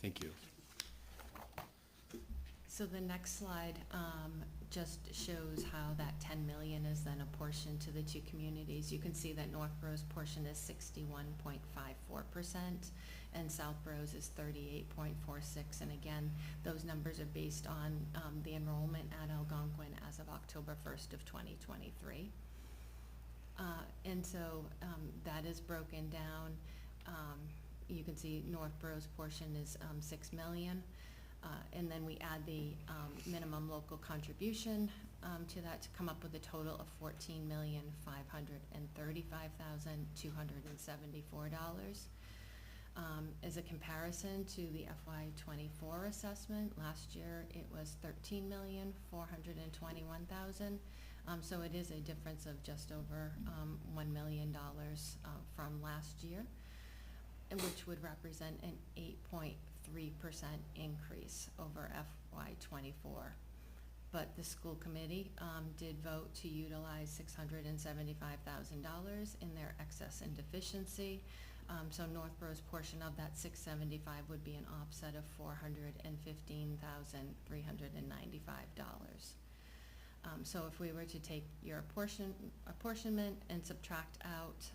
Thank you. So the next slide just shows how that 10 million is then apportioned to the two communities. You can see that Northborough's portion is 61.54% and Southborough's is 38.46. And again, those numbers are based on the enrollment at Algonquin as of October 1st of 2023. And so that is broken down. You can see Northborough's portion is 6 million. And then we add the minimum local contribution to that to come up with a total of $14,535,274. As a comparison to the FY24 assessment, last year it was $13,421,000. So it is a difference of just over $1 million from last year, and which would represent an 8.3% increase over FY24. But the school committee did vote to utilize $675,000 in their excess and deficiency. So Northborough's portion of that $675 would be an offset of $415,395. So if we were to take your apportionment and subtract out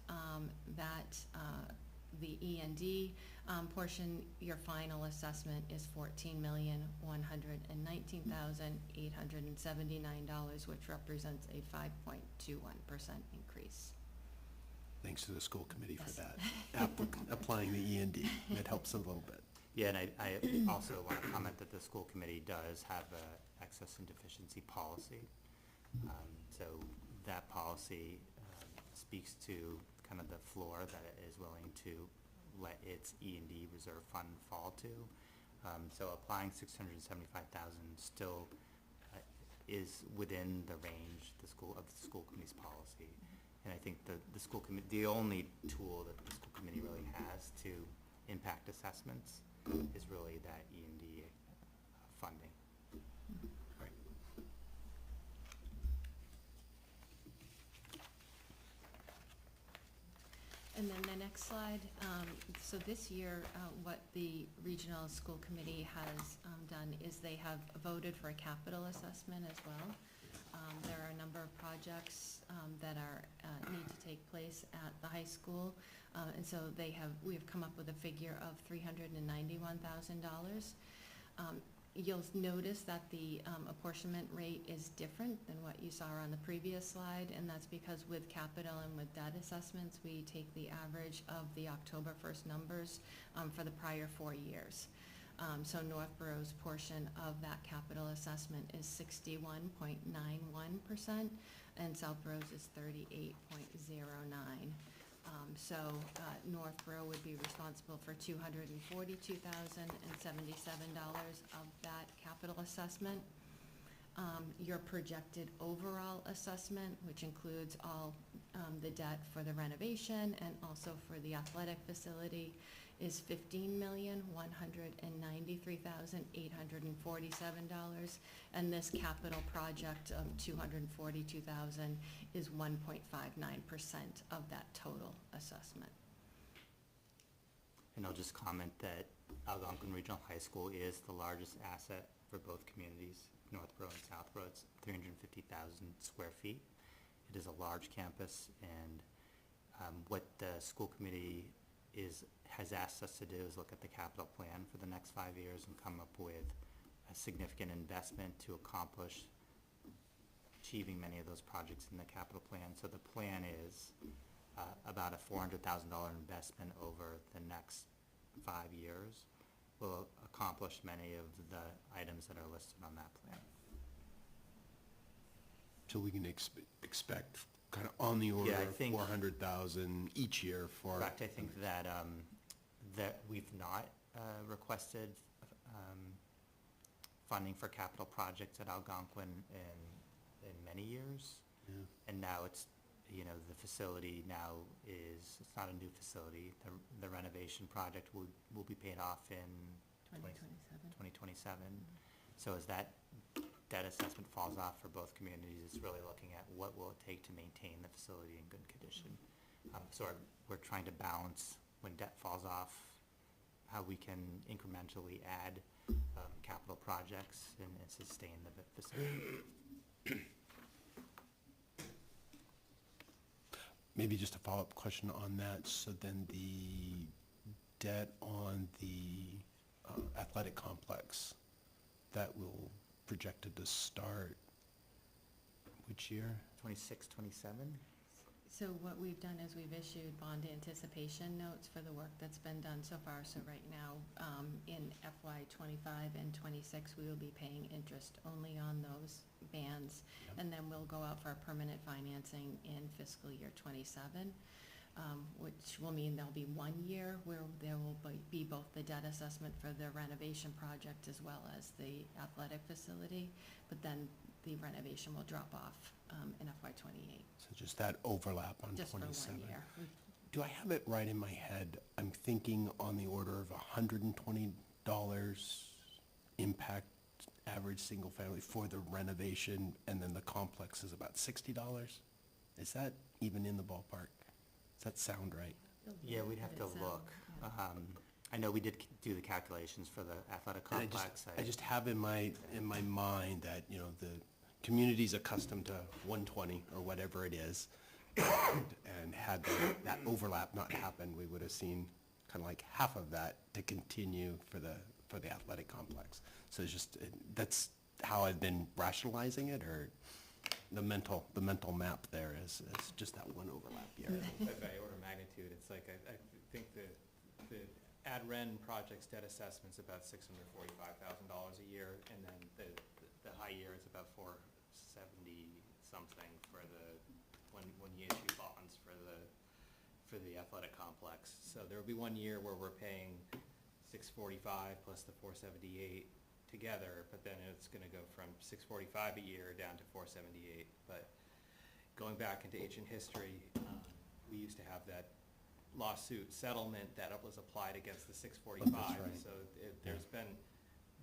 the E&D portion, your final assessment is $14,119,879, which represents a 5.21% increase. Thanks to the school committee for Yes. that, applying the E&D. That helps a little bit. Yeah, and I also want to comment that the school committee does have a excess and deficiency policy. So that policy speaks to kind of the floor that it is willing to let its E&D reserve fund fall to. So applying $675,000 still is within the range of the school committee's policy. And I think the only tool that the school committee really has to impact assessments is really that E&D funding. Right. And then the next slide, so this year, what the regional school committee has done is they have voted for a capital assessment as well. There are a number of projects that need to take place at the high school, and so we have come up with a figure of $391,000. You'll notice that the apportionment rate is different than what you saw on the previous slide, and that's because with capital and with debt assessments, we take the average of the October 1st numbers for the prior 4 years. So Northborough's portion of that capital assessment is 61.91%, and Southborough's is 38.09%. So Northborough would be responsible for $242,077 of that capital assessment. Your projected overall assessment, which includes all the debt for the renovation and also for the athletic facility, is $15,193,847, and this capital project of $242,000 is 1.59% of that total assessment. And I'll just comment that Algonquin Regional High School is the largest asset for both communities, Northborough and Southborough. It's 350,000 square feet. It is a large campus, and what the school committee has asked us to do is look at the capital plan for the next 5 years and come up with a significant investment to accomplish achieving many of those projects in the capital plan. So the plan is about a $400,000 investment over the next 5 years will accomplish many of the items that are listed on that plan. So we can expect kind of on the order Yeah, I of think- 400,000 each year for. Correct, I think that that we've not requested funding for capital projects at Algonquin in many years. Yeah. And now it's, the facility now it's not a new facility. The renovation project will be paid off in 2027. So as that debt assessment falls off for both communities, it's really looking at what will it take to maintain the facility in good condition. So we're trying to balance when debt falls off, how we can incrementally add capital projects and sustain the facility. Maybe just a follow-up question on that. So then the debt on the athletic complex, that will projected to start which year? 26, 27? So what we've done is we've issued bond anticipation notes for the work that's been done so far. So right now, in FY '25 and '26, we will be paying interest only on those bands. Yep. And then we'll go out for permanent financing in fiscal year '27, which will mean there'll be 1 year where there will be both the debt assessment for the renovation project as well as the athletic facility. But then the renovation will drop off in FY '28. So just that overlap on 27. Just for 1 year. Do I have it right in my head? I'm thinking on the order of $120 impact average single family for the renovation, and then the complex is about $60? Is that even in the ballpark? Does that sound right? Yeah, we'd have to look. I know we did do the calculations for the athletic And complex. I just have in my mind that, you know, the community's accustomed to 120 or whatever it is. And had that overlap not happen, we would have seen kind of like half of that to continue for the athletic complex. So it's just, that's how I've been rationalizing it, or the mental map there is just that one overlap year. By order of magnitude, it's like, I think the ad ren project's debt assessment's about $645,000 a year, and then the high year is about $470 something for when you issue bonds for the athletic complex. So there will be 1 year where we're paying $645 plus the $478 together, but then it's gonna go from $645 a year down to $478. But going back into ancient history, we used to have that lawsuit settlement that was applied against the $645. That's right. So there's been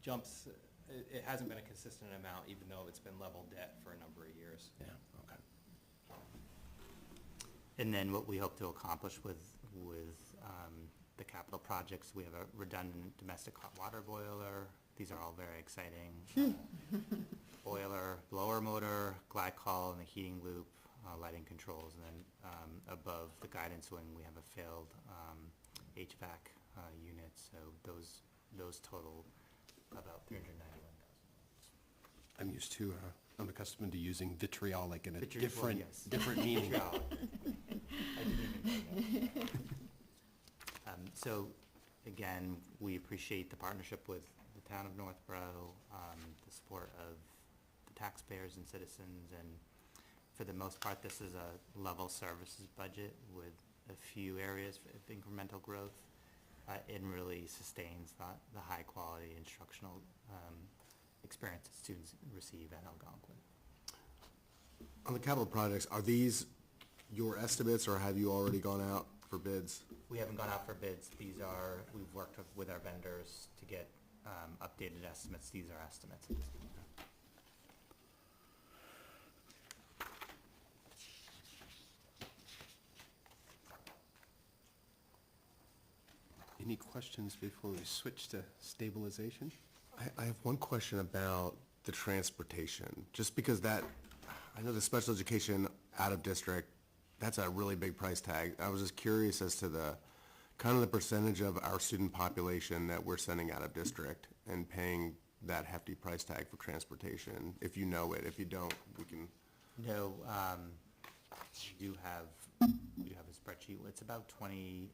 jumps, it hasn't been a consistent amount, even though it's been level debt for a number of years. Yeah, okay. And then what we hope to accomplish with the capital projects, we have a redundant domestic hot water boiler. These are all very exciting. Boiler, blower motor, glycol, and the heating loop, lighting controls, and then above the guidance wing, we have a failed HVAC unit. So those total about $391,000. I'm accustomed to using vitriolic in a Vitriol, yes. different meaning. Vitriol. I didn't even know that. So, again, we appreciate the partnership with the town of Northborough, the support of the taxpayers and citizens, and for the most part, this is a level services budget with a few areas of incremental growth. It really sustains the high-quality instructional experience that students receive at Algonquin. On the capital projects, are these your estimates, or have you already gone out for bids? We haven't gone out for bids. We've worked with our vendors to get updated estimates. These are estimates at this point. Any questions before we switch to stabilization? I have one question about the transportation, just because I know the special education out of district, that's a really big price tag. I was just curious as to the percentage of our student population that we're sending out of district and paying that hefty price tag for transportation, if you know it. If you don't, we can. No, you have a spreadsheet. It's about 20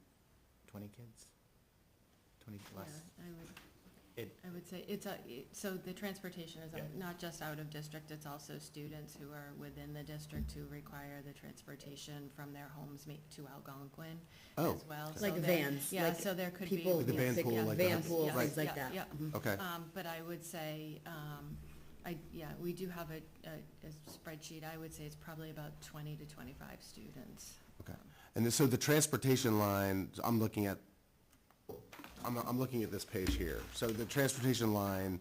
kids? 20 less? Yeah, I would say so the transportation is not just out of district, it's also students who are within the district who require the transportation from their homes to Algonquin Oh, as well. Like So there- vans, Yeah, like so there could be. people, Like the van pool, like van that. pool, Yeah, things like yeah, that. yeah. Okay. But I would say, we do have a spreadsheet. I would say it's probably about 20 to 25 students. Okay. And so the transportation line, I'm looking at this page here. So the transportation line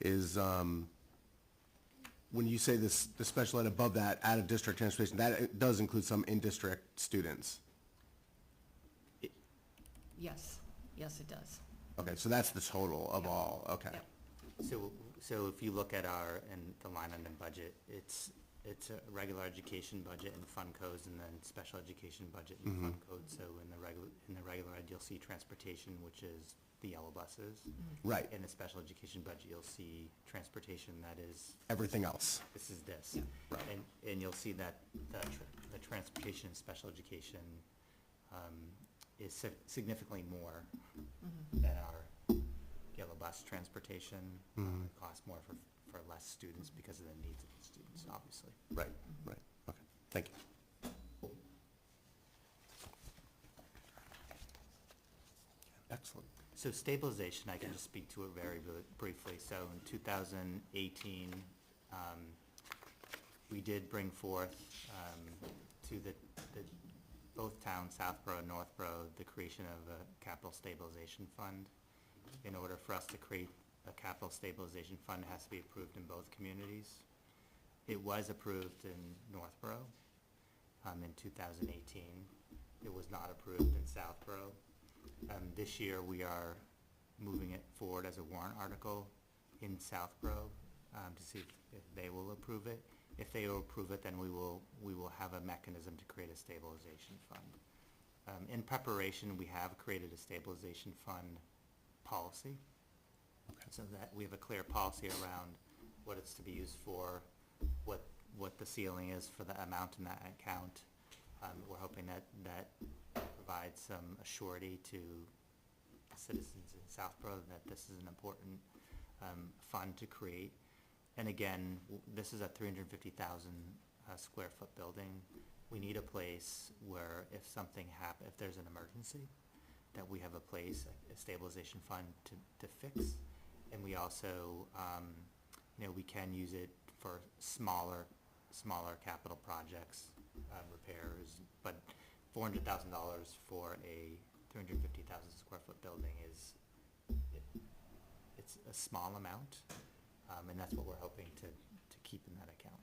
is, when you say the special ed above that, out-of-district transportation, that does include some in-district students. Yes, it does. Okay, so that's the total of Yep. all, okay. Yep. So if you look at the line item budget, it's a regular education budget and fund codes, and then special education budget and fund codes. So in the regular ed, you'll see transportation, which is the yellow buses. Right. In the special education budget, you'll see transportation that is, Everything else. this is this. Right. And you'll see that the transportation in special education is significantly more than our yellow bus transportation. It costs more for less students because of the needs of the students, obviously. Right, right, okay, thank you. Excellent. So stabilization, I can just speak to it very briefly. So in 2018, we did bring forth to the both towns, Southborough and Northborough, the creation of a capital stabilization fund. In order for us to create a capital stabilization fund, it has to be approved in both communities. It was approved in Northborough in 2018. It was not approved in Southborough. This year, we are moving it forward as a warrant article in Southborough to see if they will approve it. If they will approve it, then we will have a mechanism to create a stabilization fund. In preparation, we have created a stabilization fund policy, so that we have a clear policy around what it's to be used for, what the ceiling is for the amount in that account. We're hoping that provides some assurity to the citizens in Southborough that this is an important fund to create. And again, this is a 350,000 square foot building. We need a place where if something if there's an emergency, that we have a place, a stabilization fund to fix. And we also, we can use it for smaller capital projects, repairs, but $400,000 for a 350,000 square foot building it's a small amount, and that's what we're hoping to keep in that account.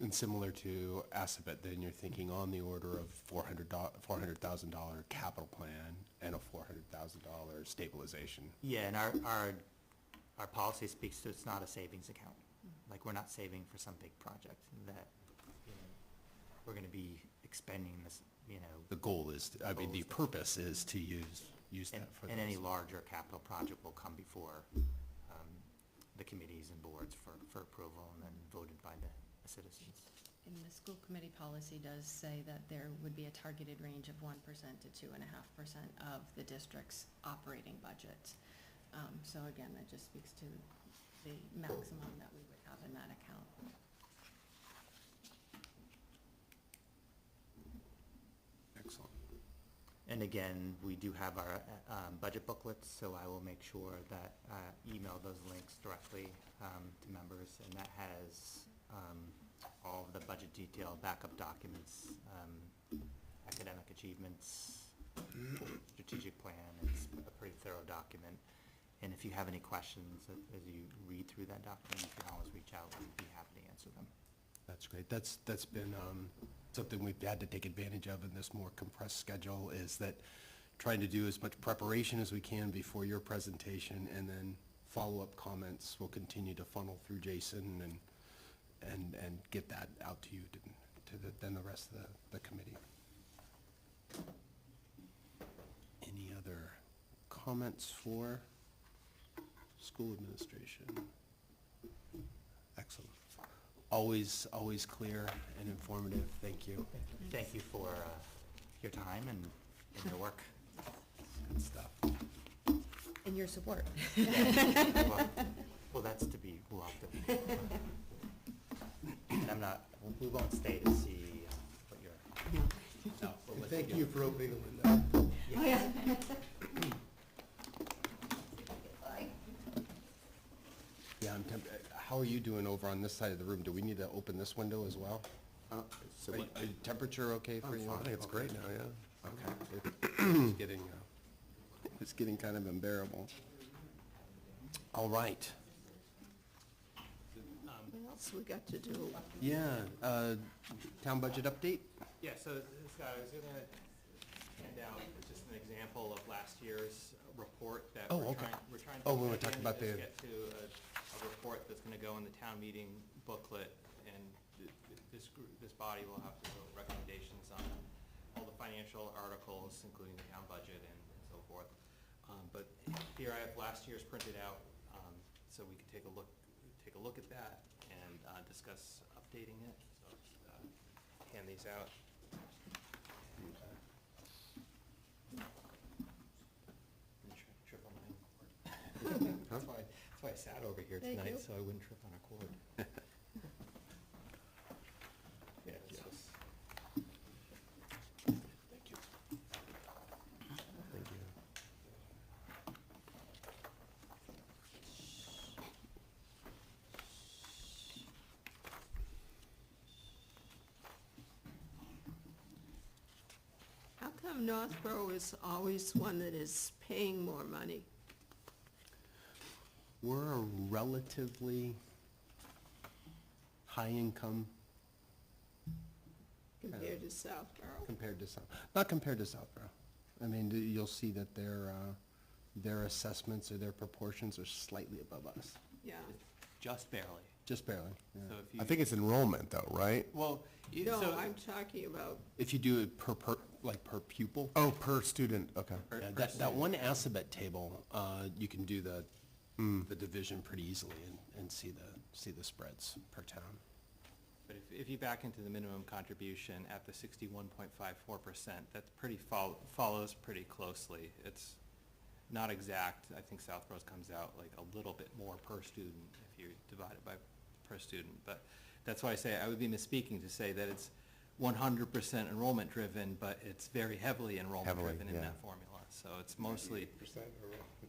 And similar to Assabet, then you're thinking on the order of $400,000 capital plan and a $400,000 stabilization. Yeah, and our policy speaks to it's not a savings account. Like, we're not saving for some big project that, we're gonna be expending this, The goal is, the purpose is to use and, that for and any those. larger capital project will come before the committees and boards for approval and then voted by the citizens. And the school committee policy does say that there would be a targeted range of 1% to 2.5% of the district's operating budget. So again, that just speaks to the maximum that we would have in that account. Excellent. And again, we do have our budget booklets, so I will make sure that email those links directly to members, and that has all of the budget detail, backup documents, academic achievements, strategic plan. It's a pretty thorough document. And if you have any questions as you read through that document, you can always reach out. We'd be happy to answer them. That's great. That's been something we've had to take advantage of in this more compressed schedule, is that trying to do as much preparation as we can before your presentation, and then follow-up comments will continue to funnel through Jason and get that out to you, then the rest of the committee. Any other comments for school administration? Excellent. Always clear and informative. Thank you. Thank you for your time and your work. Good stuff. And your support. Well, that's to be, we'll have to. And we won't stay to see what you're. No, we'll let thank go. you for opening the window. Yeah, how are you doing over on this side of the room? Do we need to open this window as well? So Are temperature okay for you? I think it's great now, yeah. Okay. It's getting kind of unbearable. All right. What else we got to do? Yeah, town budget update? Yeah, so Scott, I was gonna hand out just an example of last year's report that Oh, we're okay. trying to. Oh, when we're at the talking end, about just the- get to a report that's gonna go in the town meeting booklet, and this body will have to vote recommendations on all the financial articles, including the town budget and so forth. But here I have last year's printed out, so we can take a look at that and discuss updating it. So hand these out. Trip on my own cord. That's why I sat over here Thank tonight, you. so I wouldn't trip on a cord. Yeah, it's just. Thank you. Thank you. How come Northborough is always one that is paying more money? We're a relatively high-income Compared to Southborough? compared to not compared to Southborough. I mean, you'll see that their assessments or their proportions are slightly above us, Yeah. Just barely. just barely. yeah. So if you. I think it's enrollment though, right? Well, No, so. I'm talking about, If you do it like per pupil, Oh, per student, okay. yeah, that one Assabet table, you can do the division pretty easily and see the spreads per town. But if you back into the minimum contribution at the 61.54%, that's follows pretty closely. It's not exact. I think Southborough's comes out like a little bit more per student if you divide it by per student. But that's why I say, I would be misspeaking to say that it's 100% enrollment driven, but it's very heavily enrollment Heavily, driven in yeah. that formula. So it's mostly, Percent or?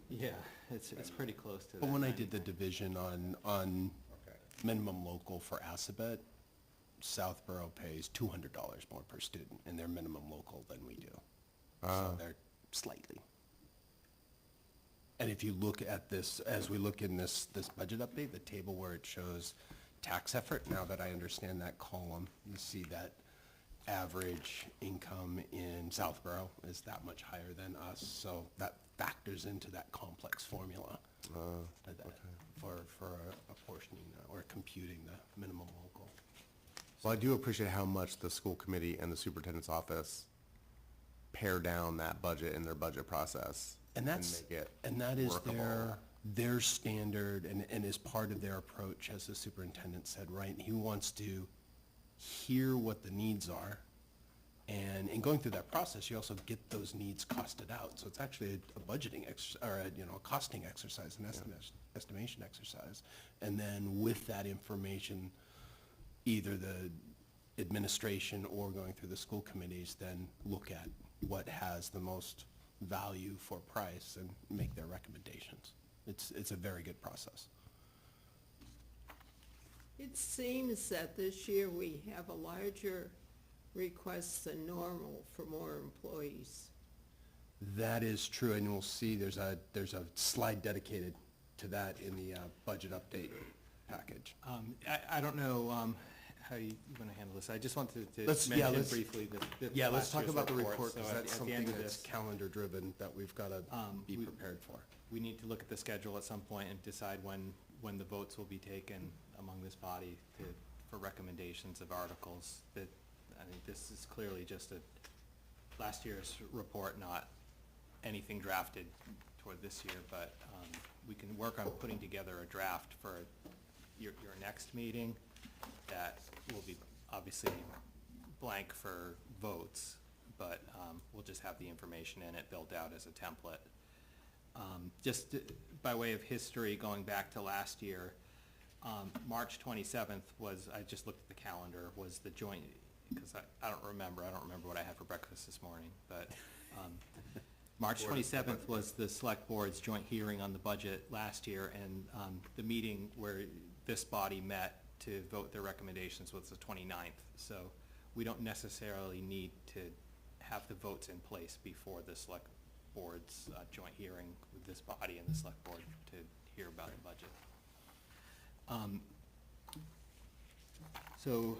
yeah, it's pretty close to that. But when I 90. did the division on minimum local for Assabet, Southborough pays $200 more per student in their minimum local than we do. So they're slightly. And if you look at this, as we look in this budget update, the table where it shows tax effort, now that I understand that column, you see that average income in Southborough is that much higher than us, so that factors into that complex formula for apportioning or computing the minimum local. Well, I do appreciate how much the school committee and the superintendent's office pare down that budget in their budget process. And that's, make it and that is workable. their standard and is part of their approach, as the superintendent said, right? He wants to hear what the needs are, and in going through that process, you also get those needs costed out. So it's actually a budgeting or a costing exercise, an estimation exercise. And then with that information, either the administration or going through the school committees then look at what has the most value for price and make their recommendations. It's a very good process. it seems that this year we have a larger request than normal for more employees. That is true, and we'll see there's a slide dedicated to that in the budget update package. I don't know how you want to handle this. I just wanted to Let's mention briefly the Yeah, let's last talk year's about the report, So because at that's the something end of that's this, calendar-driven that we've got to be we- prepared for. we need to look at the schedule at some point and decide when the votes will be taken among this body for recommendations of articles. That, I think this is clearly just last year's report, not anything drafted toward this year, but we can work on putting together a draft for your next meeting that will be obviously blank for votes, but we'll just have the information in it built out as a template. Just by way of history, going back to last year, March 27th was, I just looked at the calendar, was the joint, because I don't remember what I had for breakfast this morning, but March 27th was the select board's joint hearing on the budget last year, and the meeting where this body met to vote their recommendations was the 29th. So we don't necessarily need to have the votes in place before the select board's joint hearing with this body and the select board to hear about the budget. So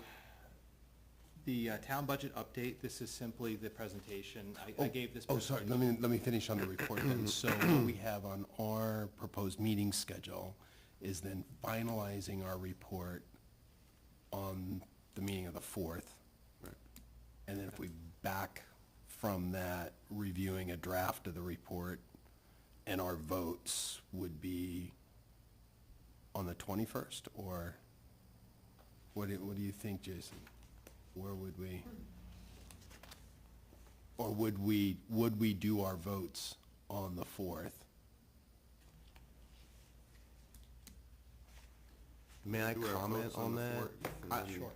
The town budget update, this is simply the presentation. I gave this. Oh, sorry, let me finish on the report then. So what we have on our proposed meeting schedule is then finalizing our report on the meeting of the 4th. And then if we back from that, reviewing a draft of the report, and our votes would be on the 21st, or what do you think, Jason? Where would we? Or would we do our votes on the 4th? May I Do our comment votes on the that? 4th, and then- Sure.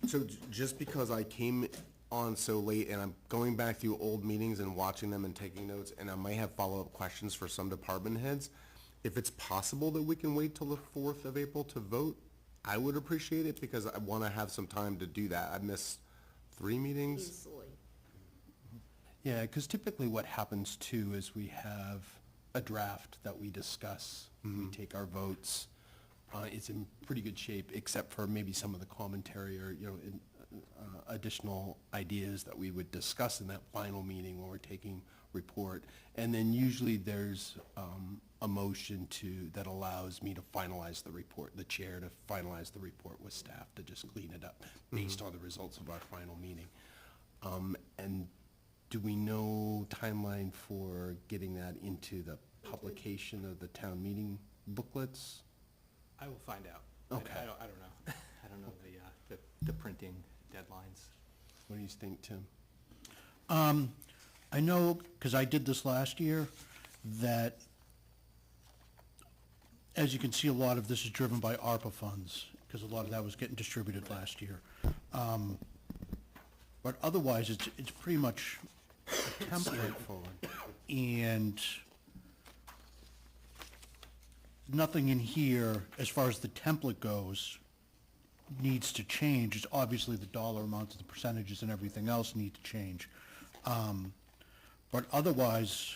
So just because I came on so late and I'm going back through old meetings and watching them and taking notes, and I might have follow-up questions for some department heads, if it's possible that we can wait till the 4th of April to vote, I would appreciate it, because I want to have some time to do that. I missed 3 meetings. Easily. Yeah, because typically what happens too is we have a draft that we discuss, we take our votes. It's in pretty good shape, except for maybe some of the commentary or, additional ideas that we would discuss in that final meeting when we're taking report. And then usually there's a motion that allows me to finalize the report, the chair to finalize the report with staff to just clean it up based on the results of our final meeting. And do we know timeline for getting that into the publication of the town meeting booklets? I will find out. Okay. I don't know. I don't know the printing deadlines. What do you think, Tim? I know, because I did this last year, that, as you can see, a lot of this is driven by ARPA funds, because a lot of that was getting distributed last year. But otherwise, it's pretty much a template, and nothing in here, as far as the template goes, needs to change. It's obviously the dollar amounts, the percentages, and everything else need to change. But otherwise,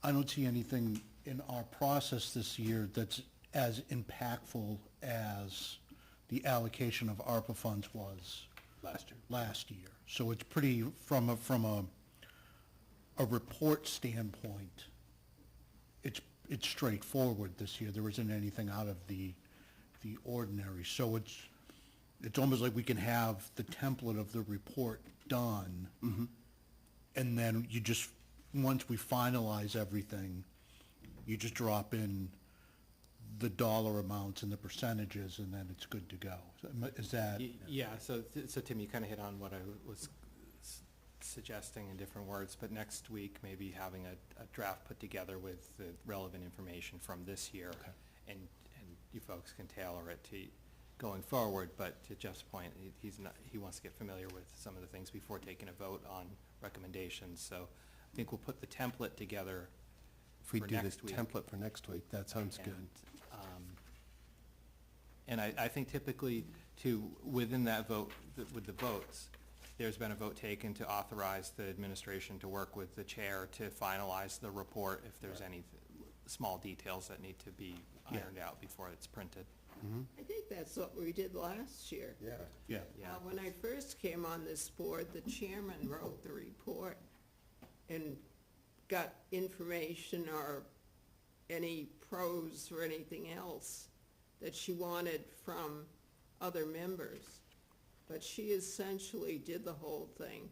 I don't see anything in our process this year that's as impactful as the allocation of ARPA funds was last year. So it's pretty, from a report standpoint, it's straightforward this year. There isn't anything out of the ordinary. So it's almost like we can have the template of the report done. And then you just, once we finalize everything, you just drop in the dollar amounts and the percentages, and then it's good to go. Is that? Yeah, so Tim, you kind of hit on what I was suggesting in different words, but next week, maybe having a draft put together with the relevant information from this year. Okay. And you folks can tailor it to going forward, but to Jeff's point, he wants to get familiar with some of the things before taking a vote on recommendations. So I think we'll put the template together If we for do the next week. template for next week, that sounds good. And I think typically within that vote, with the votes, there's been a vote taken to authorize the administration to work with the chair to finalize the report if there's any small details that need to be ironed out before it's printed. I think that's what we did last year. Yeah. Yeah. Yeah. When I first came on this board, the chairman wrote the report and got information or any prose or anything else that she wanted from other members. But she essentially did the whole thing.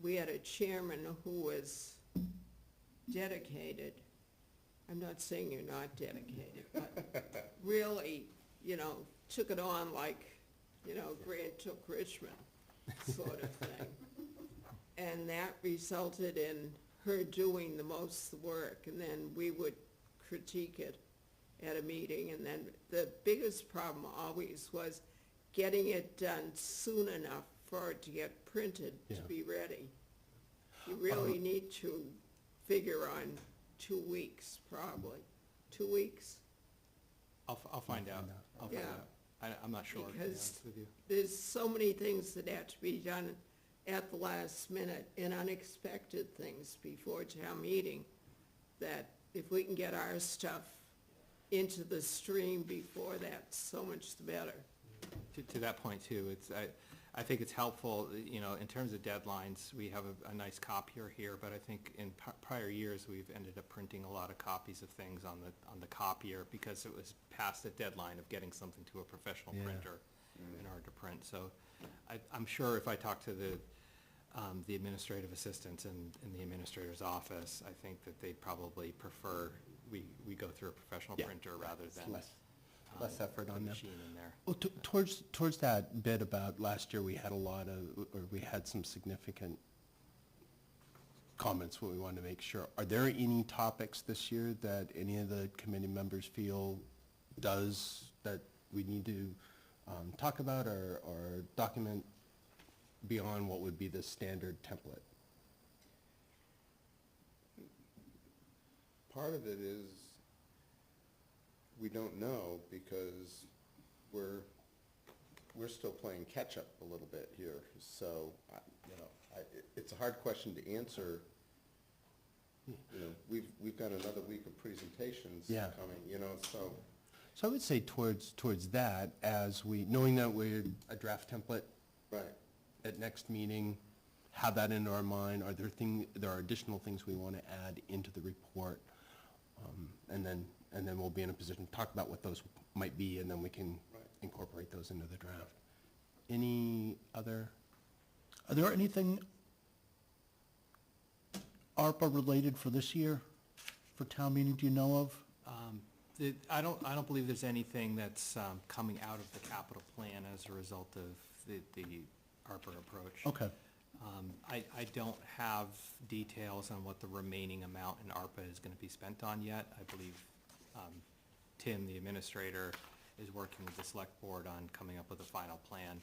We had a chairman who was dedicated. I'm not saying you're not dedicated, but really, took it on like, Grant took Richmond, sort of thing. And that resulted in her doing the most of the work, and then we would critique it at a meeting. And then the biggest problem always was getting it done soon enough for it to get printed to Yeah. be ready. You really need to figure on 2 weeks, probably. 2 weeks? I'll find out. I'll find Yeah. out. I'm not sure, to be Because honest with you. there's so many things that have to be done at the last minute and unexpected things before town meeting, that if we can get our stuff into the stream before that, so much the better. To that point too, I think it's helpful, you know, in terms of deadlines, we have a nice copier here, but I think in prior years, we've ended up printing a lot of copies of things on the copier because it was past the deadline of getting something to a professional Yeah. printer in order to print. So I'm sure if I talk to the administrative assistants in the administrator's office, I think that they'd probably prefer we go through a professional Yeah. printer rather than Less effort a on them. machine in there. Well, towards that bit about last year, we had we had some significant comments what we wanted to make sure. Are there any topics this year that any of the committee members feel that we need to talk about or document beyond what would be the standard template? Part of it is, we don't know because we're still playing catch-up a little bit here. So, it's a hard question to answer. You know, we've got another week of presentations Yeah. coming, you know, so. So I would say towards that, knowing that we're a draft template Right. at next meeting, have that in our mind. There are additional things we want to add into the report? And then we'll be in a position to talk about what those might be, and then we can Right. incorporate those into the draft. Any other? Are there anything ARPA-related for this year, for town meeting, do you know of? I don't believe there's anything that's coming out of the capital plan as a result of the ARPA approach. Okay. I don't have details on what the remaining amount in ARPA is going to be spent on yet. I believe Tim, the administrator, is working with the select board on coming up with a final plan.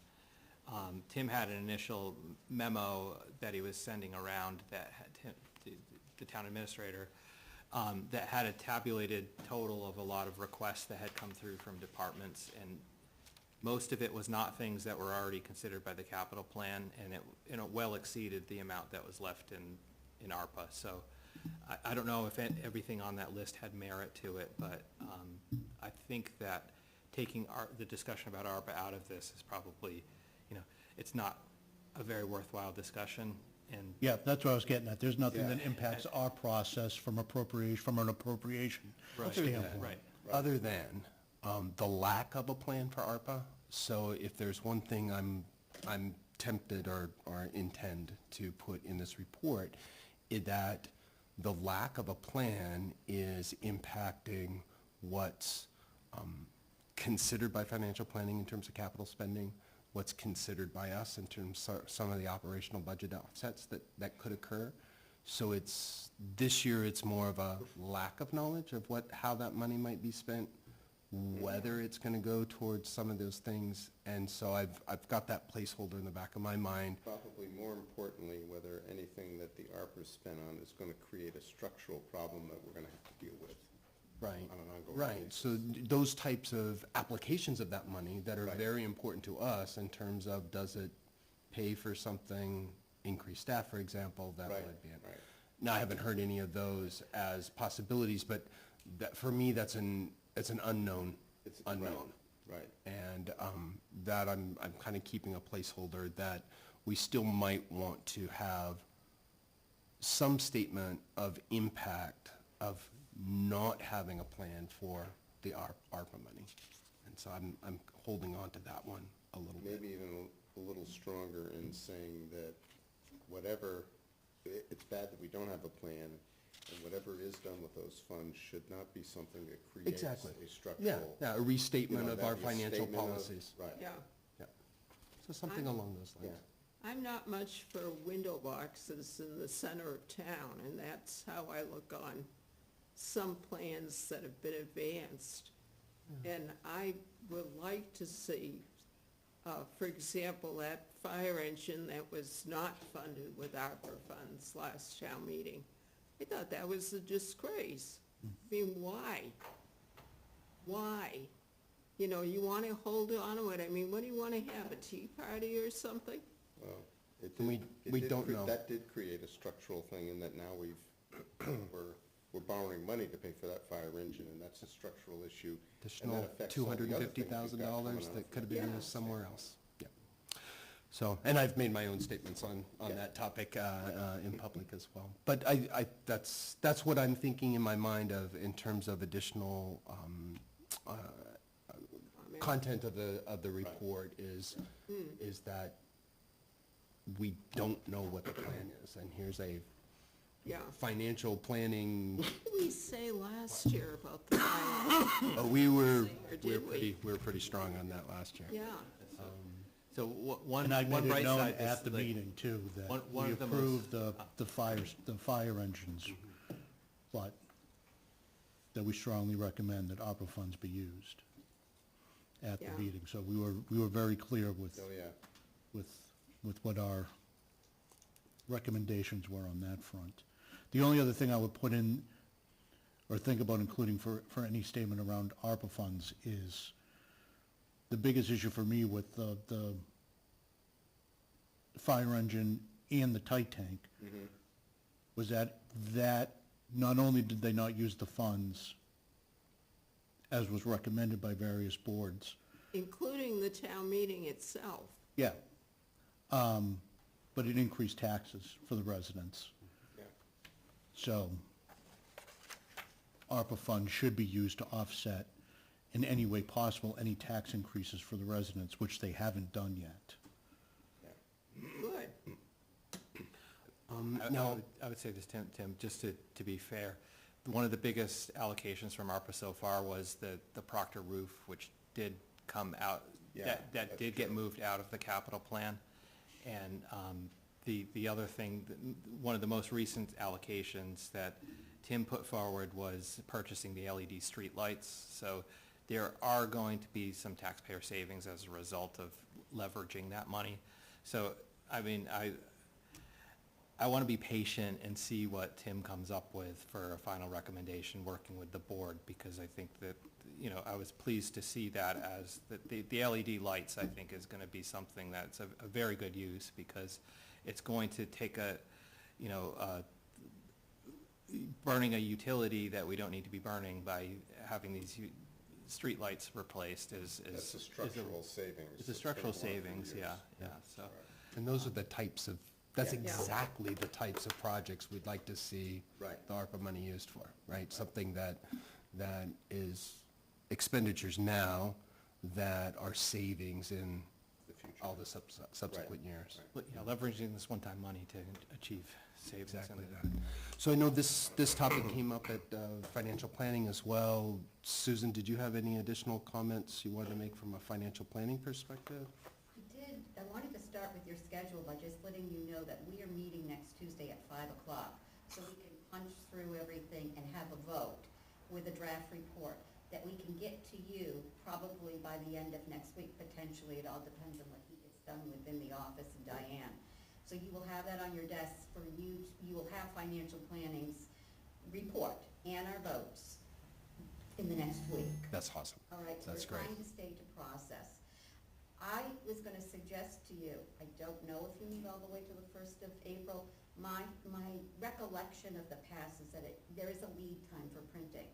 Tim had an initial memo that he was sending around that had the town administrator that had a tabulated total of a lot of requests that had come through from departments, and most of it was not things that were already considered by the capital plan, and it well exceeded the amount that was left in ARPA. So I don't know if everything on that list had merit to it, but I think that taking the discussion about ARPA out of this is probably, it's not a very worthwhile discussion, and Yeah, that's what I was getting at. There's nothing Yeah. that impacts our process from an appropriation Right. standpoint. Right. Other than the lack of a plan for ARPA. So if there's one thing I'm tempted or intend to put in this report, is that the lack of a plan is impacting what's considered by financial planning in terms of capital spending, what's considered by us in terms of some of the operational budget offsets that could occur. So this year it's more of a lack of knowledge of how that money might be spent, whether it's going to go towards some of those things. And so I've got that placeholder in the back of my mind. Probably more importantly, whether anything that the ARPA is spent on is going to create a structural problem that we're going to have to deal with. Right, On an ongoing right. basis. So those types of applications of that money that are Right. very important to us in terms of, does it pay for something, increased staff, for example, that Right, would be it. right. Now, I haven't heard any of those as possibilities, but for me, it's an unknown. It's Unknown. Right. And that I'm kind of keeping a placeholder that we still might want to have some statement of impact of not having a plan for the ARPA money. And so I'm holding on to that one a little bit. Maybe even a little stronger in saying that it's bad that we don't have a plan, and whatever is done with those funds should not be something that creates Exactly. a structural. Yeah, a restatement You know, of that'd our be a financial statement of- policies. Right. Yeah. Yeah. So something along those lines. Yeah. I'm not much for window boxes in the center of town, and that's how I look on some plans that have been advanced. And I would like to see, for example, that fire engine that was not funded with ARPA funds last town meeting. I thought that was a disgrace. I mean, why? Why? You want to hold on to it. I mean, what do you want to have, a tea party or something? Well, it And did. we don't know. That did create a structural thing in that now we're borrowing money to pay for that fire engine, and that's a structural issue. and that Additional affects all the other things we've got coming $250,000 out that from could have that. been Yeah. used somewhere else. Yeah. So, and I've made my own statements on that topic in public as well. But that's what I'm thinking in my mind of, in terms of additional content of the report is that we don't know what the plan is, and here's a Yeah. financial planning. What did we say last year about the bylaw? We were did we? pretty strong on that last year. Yeah, So one And I one made it bright known side is at the like- meeting too, that one we of the approved most- the fire engines, but that we strongly recommend that ARPA funds be used at the Yeah. meeting. So we were very clear with, Oh, yeah. with what our recommendations were on that front. The only other thing I would put in, or think about including for any statement around ARPA funds is, the biggest issue for me with the fire engine and the tight tank was that not only did they not use the funds as was recommended by various boards, including the town meeting itself. yeah, but it increased taxes for the residents. Yeah. So ARPA funds should be used to offset in any way possible any tax increases for the residents, which they haven't done yet. Good. I would say this, Tim, just to be fair, one of the biggest allocations from ARPA so far was the Proctor roof, which did come out, Yeah, that that's did get true. moved out of the capital plan. And the other thing, one of the most recent allocations that Tim put forward was purchasing the LED streetlights. So there are going to be some taxpayer savings as a result of leveraging that money. So, I mean, I want to be patient and see what Tim comes up with for a final recommendation, working with the board, because I think that, you know, I was pleased to see that as, the LED lights, I think, is going to be something that's a very good use, because it's going to take burning a utility that we don't need to be burning by having these street lights replaced is. That's a structural savings. It's a that's structural gonna go on for savings, years. yeah, so. And those are the types of, that's Yeah. exactly the types of projects we'd like to see Right. the ARPA money used for, right? Something that is expenditures now that are savings in The future. all the subsequent years. Right. Yeah, leveraging this one-time money to achieve savings. Exactly and- that. So I know this topic came up at financial planning as well. Susan, did you have any additional comments you wanted to make from a financial planning perspective? I wanted to start with your schedule by just letting you know that we are meeting next Tuesday at 5 o'clock, so we can punch through everything and have a vote with a draft report that we can get to you probably by the end of next week, potentially. It all depends on what he gets done within the office and Diane. So you will have that on your desk for you. You will have financial planning's report and our votes in the next week. That's awesome. All right, so That's we're great. trying to stay to process. I was gonna suggest to you, I don't know if you meet all the way to the 1st of April. My recollection of the past is that there is a lead time for printing.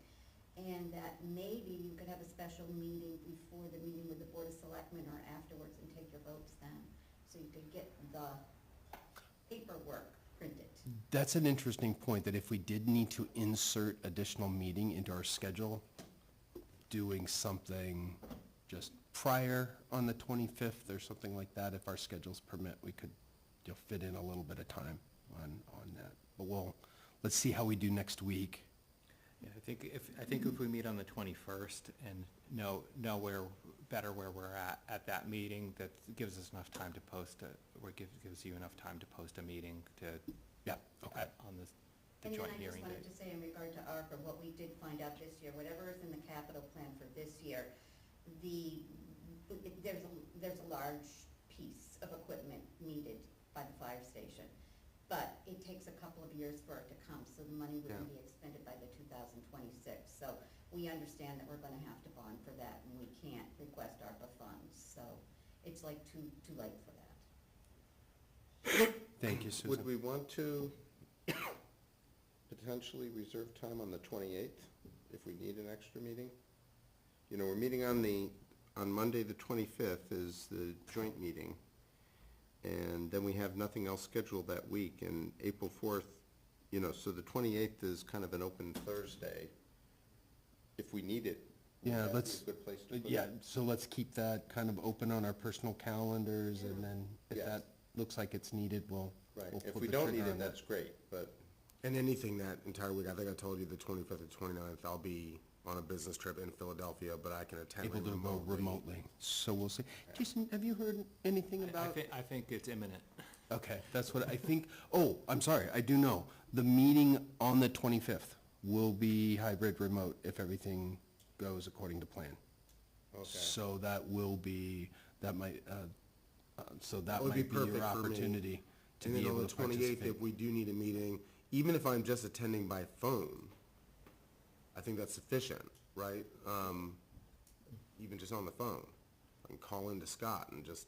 And that maybe you could have a special meeting before the meeting with the Board of Selectmen or afterwards and take your votes then. So you could get the paperwork printed. That's an interesting point, that if we did need to insert additional meeting into our schedule, doing something just prior on the 25th or something like that, if our schedules permit, we could fit in a little bit of time on that. But let's see how we do next week. Yeah, I think if we meet on the 21st and know where we're at that meeting, that gives us enough time to post gives you enough time to post a meeting to, Yeah, okay. on the And then joint I just hearing wanted date. to say in regard to ARPA, what we did find out this year, whatever is in the capital plan for this year, there's a large piece of equipment needed by the fire station. But it takes a couple of years for it to come, so the money wouldn't be expended by the 2026. So we understand that we're gonna have to bond for that, and we can't request ARPA funds. So it's like too late for that. Thank you, Susan. Would we want to potentially reserve time on the 28th if we need an extra meeting? You know, we're meeting on Monday, the 25th is the joint meeting. And then we have nothing else scheduled that week, and April 4th, you know, so the 28th is kind of an open Thursday. If we need it, would Yeah, that be let's, a good place to put it? yeah, so let's keep that kind of open on our personal calendars, and then if Yeah. that looks like it's needed, we'll Right, we'll if pull we the don't trigger need it, on that. that's great, but, And anything that entire week, I think I told you the 25th and 29th, I'll be on a business trip in Philadelphia, but I can attend Able to go remotely. remotely, so we'll see. Jason, have you heard anything about? I think it's imminent. Okay, that's what I think. Oh, I'm sorry, I do know. The meeting on the 25th will be hybrid remote if everything goes according to plan. okay. So that will be, that might, so that Would be might be your perfect for me. opportunity to And be then on able the to 28th, participate. if we do need a meeting, even if I'm just attending by phone, I think that's sufficient, right? Even just on the phone. I can call into Scott and just,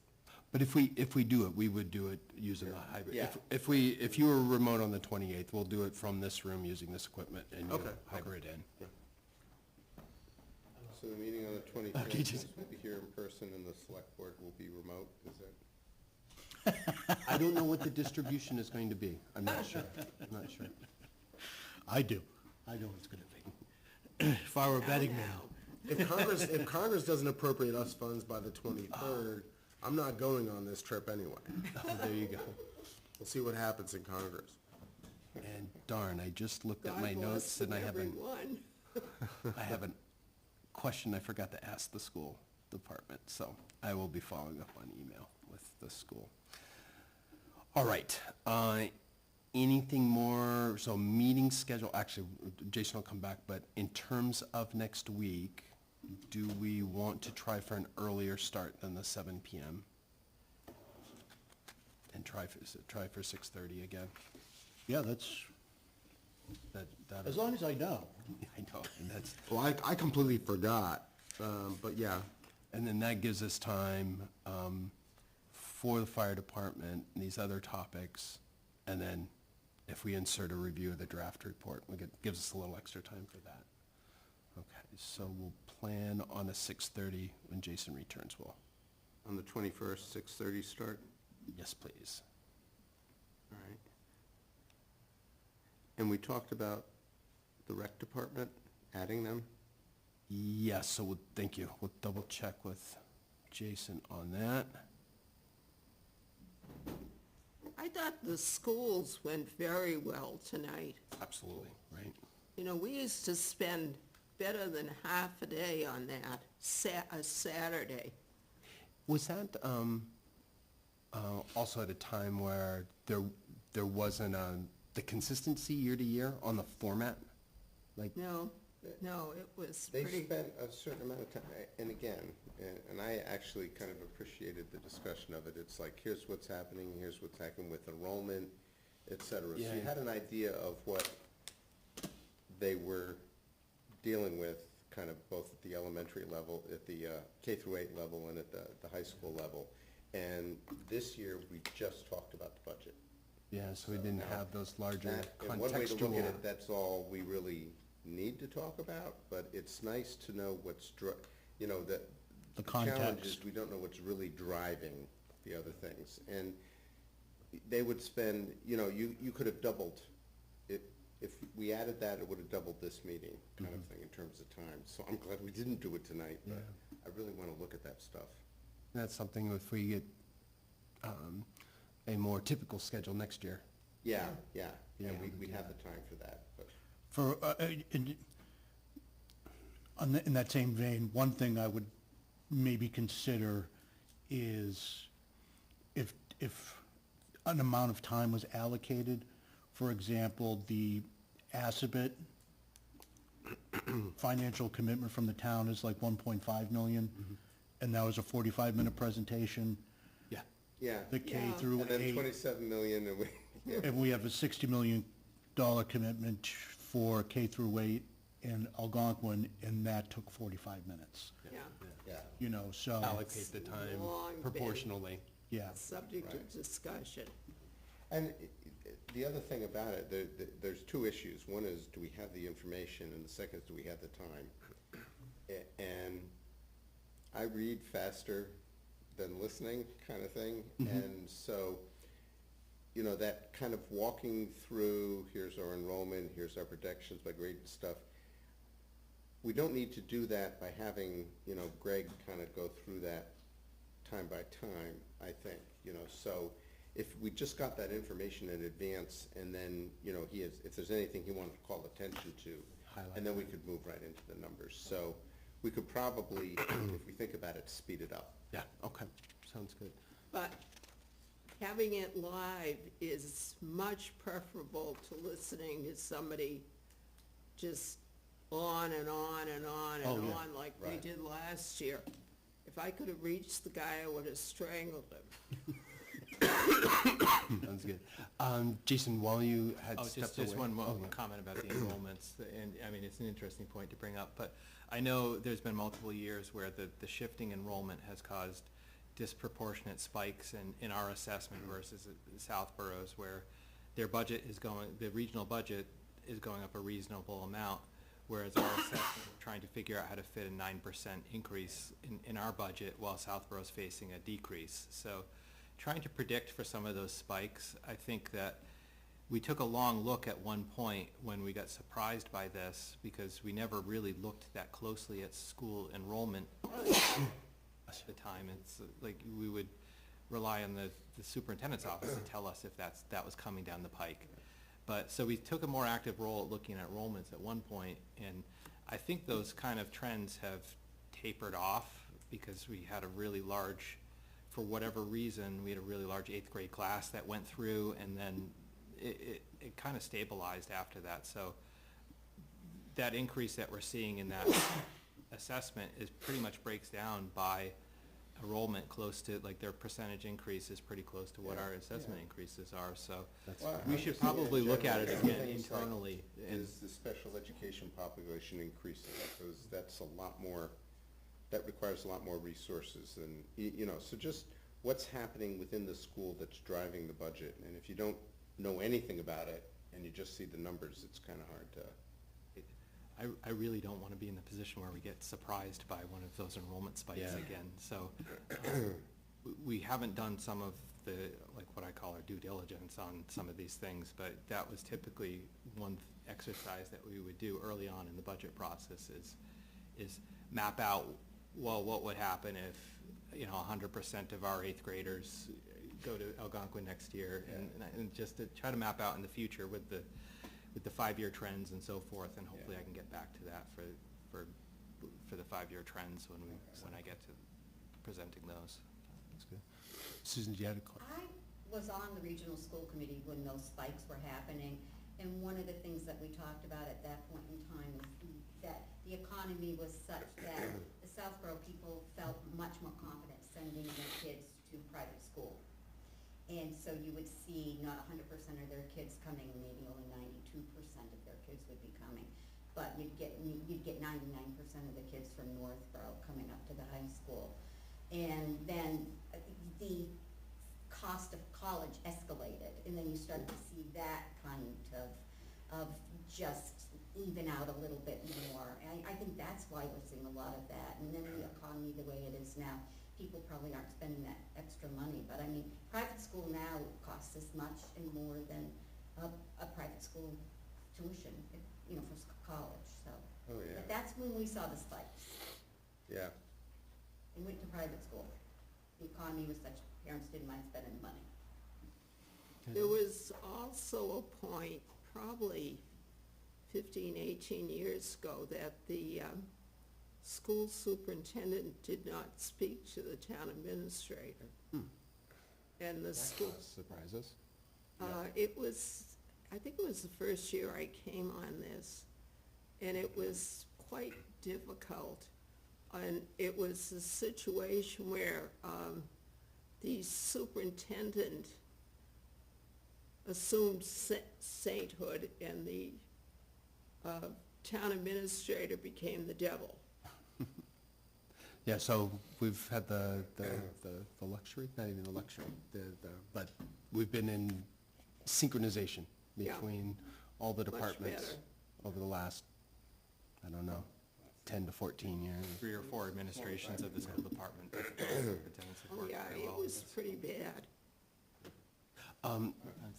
But if we do it, we would do it using a hybrid. Yeah. If you were remote on the 28th, we'll do it from this room using this equipment and you'll Okay, okay. hybrid in. So the meeting on the Okay, 25th just- will be here in person, and the select board will be remote, is that? I don't know what the distribution is going to be. I'm not sure. I'm not sure. I do. I know what it's gonna be. If I were a betting man. if Congress doesn't appropriate us funds by the 23rd, I'm not going on this trip anyway. Oh, there you go. We'll see what happens in Congress. And darn, I just looked at God my bless notes and I have everyone. a question I forgot to ask the school department, so I will be following up on email with the school. All right, anything more, so meeting schedule, actually, Jason will come back, but in terms of next week, do we want to try for an earlier start than the 7 PM? And try for 6:30 again? Yeah, that's, That as long as I know. I know, and that's, Well, I completely forgot, but yeah, and then that gives us time for the fire department and these other topics. And then if we insert a review of the draft report, gives us a little extra time for that. Okay, so we'll plan on a 6:30 when Jason returns, Will. On the 21st, 6:30 start? Yes, please. All right. And we talked about the rec department, adding them? Yes, so thank you. We'll double check with Jason on that. I thought the schools went very well tonight. Absolutely, right? You know, we used to spend better than half a day on that, a Saturday. Was that also at a time where there wasn't the consistency year to year on the format? Like, No, it was They pretty, spent a certain amount of time, and again, and I actually kind of appreciated the discussion of it. It's like, here's what's happening, here's what's happening with enrollment, et cetera. So you Yeah. had an idea of what they were dealing with, kind of both at the elementary level, at the K through 8 level, and at the high school level. And this year, we just talked about the budget. yeah, so we didn't have those larger And one way to look at contextual. it, that's all we really need to talk about, but it's nice to know what's, you know, that. The challenge is context. we don't know what's really driving the other things. And they would spend, you know, you could have doubled, if we added that, it would have doubled this meeting, kind of thing, in terms of time. So I'm glad we didn't do it tonight, but I really want to look at that stuff. That's something if we get a more typical schedule next year. Yeah, Yeah, we'd have the time for that, but. For, in that same vein, one thing I would maybe consider is if an amount of time was allocated, for example, the Assabet financial commitment from the town is like 1.5 million, and that was a 45-minute presentation. Yeah. Yeah. The K Yeah. through And then 8. 27 million, and we, yeah. And we have a $60 million commitment for K through 8 in Algonquin, and that took 45 minutes. yeah, Yeah. You know, so, Allocate the time Long been. proportionally. yeah. subject of Right. discussion. And the other thing about it, there's two issues. One is, do we have the information, and the second is, do we have the time? And I read faster than listening kind of thing. And so, you know, that kind of walking through, here's our enrollment, here's our projections by grade and stuff. We don't need to do that by having, you know, Greg kind of go through that time by time, I think, you know. So if we just got that information in advance, and then, you know, if there's anything he wanted to call attention to, and then we could move right into the numbers. So we could probably, if we think about it, speed it up. Yeah, okay, sounds good. But having it live is much preferable to listening to somebody just on and on and on and on like we Right. did last year. If I could have reached the guy, I would have strangled him. Sounds good. Jason, while you had Oh, stepped just away. one more Oh, yeah. comment about the enrollments, and, I mean, it's an interesting point to bring up, but I know there's been multiple years where the shifting enrollment has caused disproportionate spikes in our assessment versus Southborough's, where their budget is going, the regional budget is going up a reasonable amount, whereas our assessment, we're trying to figure out how to fit a 9% increase in our budget while Southborough's facing a decrease. So trying to predict for some of those spikes, I think that we took a long look at one point when we got surprised by this, because we never really looked that closely at school enrollment at the time. It's like we would rely on the superintendent's office to tell us if that was coming down the pike. But, so we took a more active role at looking at enrollments at one point, and I think those kind of trends have tapered off because we had a really large, for whatever reason, we had a really large 8th grade class that went through, and then it kind of stabilized after that. So that increase that we're seeing in that assessment is pretty much breaks down by enrollment close to, like, their percentage increase is pretty close to what our assessment increases are, so Well, we I'm should just thinking probably in look at it general, again things like, internally. And Is the special education population increasing? Because that's a lot more, that requires a lot more resources and, you know, so just what's happening within the school that's driving the budget? And if you don't know anything about it and you just see the numbers, it's kind of hard to. I really don't want to be in the position where we get surprised by one of those enrollment spikes Yeah. again. So we haven't done some of the, like, what I call our due diligence on some of these things, but that was typically one exercise that we would do early on in the budget process is map out, well, what would happen if, you know, 100% of our 8th graders go to Algonquin next year, and just to try to map out in the future with the 5-year trends and so forth, and hopefully I can get back to that for the 5-year trends when I get to presenting those. That's good. Susan, do you have a comment? I was on the regional school committee when those spikes were happening, and one of the things that we talked about at that point in time was that the economy was such that the Southborough people felt much more confident sending their kids to private school. And so you would see not 100% of their kids coming, maybe only 92% of their kids would be coming. But you'd get 99% of the kids from Northborough coming up to the high school. And then the cost of college escalated, and then you started to see that kind of just even out a little bit more. I think that's why we're seeing a lot of that. And then the economy the way it is now, people probably aren't spending that extra money. But I mean, private school now costs as much and more than a private school tuition, you know, for college, so. Oh, yeah. But that's when we saw the spikes. Yeah. They went to private school. The economy was such, parents didn't mind spending the money. There was also a point, probably 15, 18 years ago, that the school superintendent did not speak to the town administrator. And the school, Surprises. it was, I think it was the first year I came on this, and it was quite difficult. And it was a situation where the superintendent assumed sainthood, and the town administrator became the devil. Yeah, so we've had the luxury, not even the luxury, but we've been in synchronization Yeah. between all the Much departments better. over the last, I don't know, 10 to 14 years. 3 or 4 administrations of the school department. Superintendent Oh, support yeah, very it well with was this. pretty bad.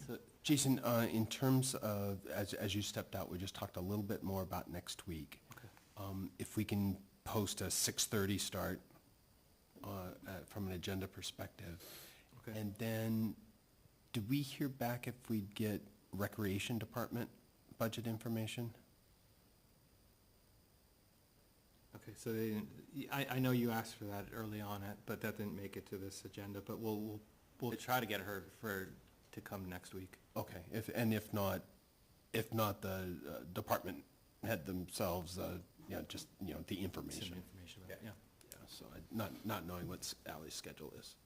So- Jason, in terms of, as you stepped out, we just talked a little bit more about next week. If we can post a 6:30 start from an agenda perspective. Okay. And then, did we hear back if we'd get Recreation Department budget information? Okay, so they didn't, I know you asked for that early on, but that didn't make it to this agenda, but we'll try to get her to come next week. Okay, if not, the department head themselves, just, the information. Some information about it, yeah. Yeah, so not knowing what Ally's schedule is.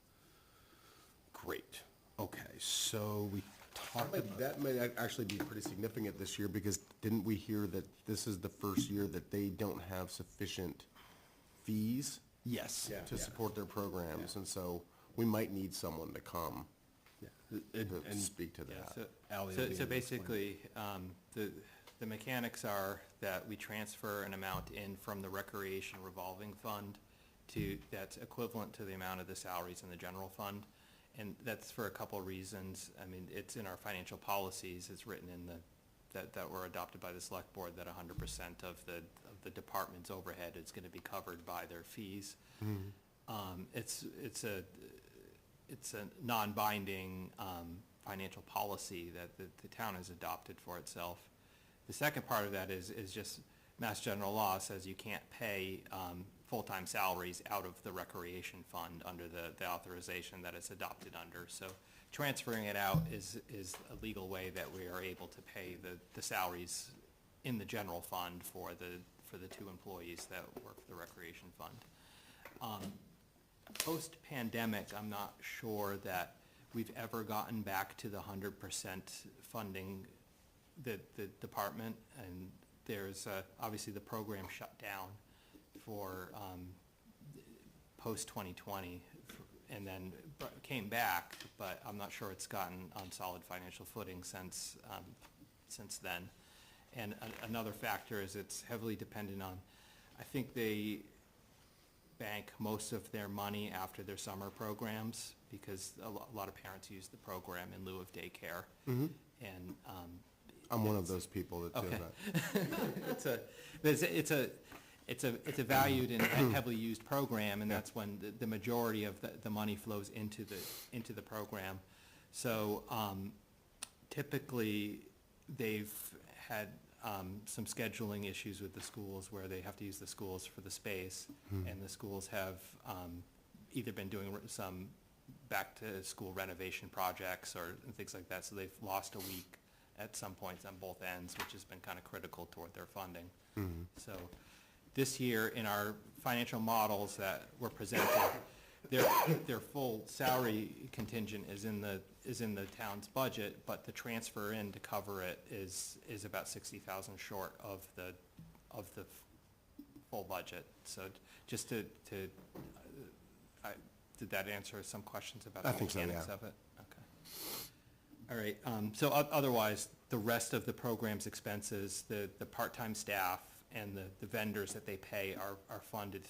Great. Okay, so we talked about. That might actually be pretty significant this year, because didn't we hear that this is the first year that they don't have sufficient fees Yes. to support their programs, and so we might need someone to come to speak to Yeah, that. Ally will be so able to basically, the mechanics are that we transfer an amount in from the recreation revolving fund that's equivalent to the amount of the salaries in the general fund. And that's for a couple reasons. I mean, it's in our financial policies, it's written in that were adopted by the select board, that 100% of the department's overhead is gonna be covered by their fees. It's a non-binding financial policy that the town has adopted for itself. The second part of that is just Mass General Law says you can't pay full-time salaries out of the recreation fund under the authorization that it's adopted under. So transferring it out is a legal way that we are able to pay the salaries in the general fund for the 2 employees that work for the recreation fund. Post-pandemic, I'm not sure that we've ever gotten back to the 100% funding the department, and there's obviously the program shut down for post-2020, and then came back, but I'm not sure it's gotten on solid financial footing since then. And another factor is it's heavily dependent on, I think they bank most of their money after their summer programs, because a lot of parents use the program in lieu of daycare. And I'm one of those people that do Okay. that. It's a valued and heavily used program, and that's when the majority of the money flows into the program. So typically, they've had some scheduling issues with the schools where they have to use the schools for the space, and the schools have either been doing some back-to-school renovation projects or things like that, so they've lost a week at some points on both ends, which has been kind of critical toward their funding. So this year, in our financial models that were presented, their full salary contingent is in the town's budget, but the transfer in to cover it is about 60,000 short of the full budget. So just did that answer some questions about I the think so, mechanics yeah. of it? Okay. All right, so otherwise, the rest of the program's expenses, the part-time staff and the vendors that they pay are funded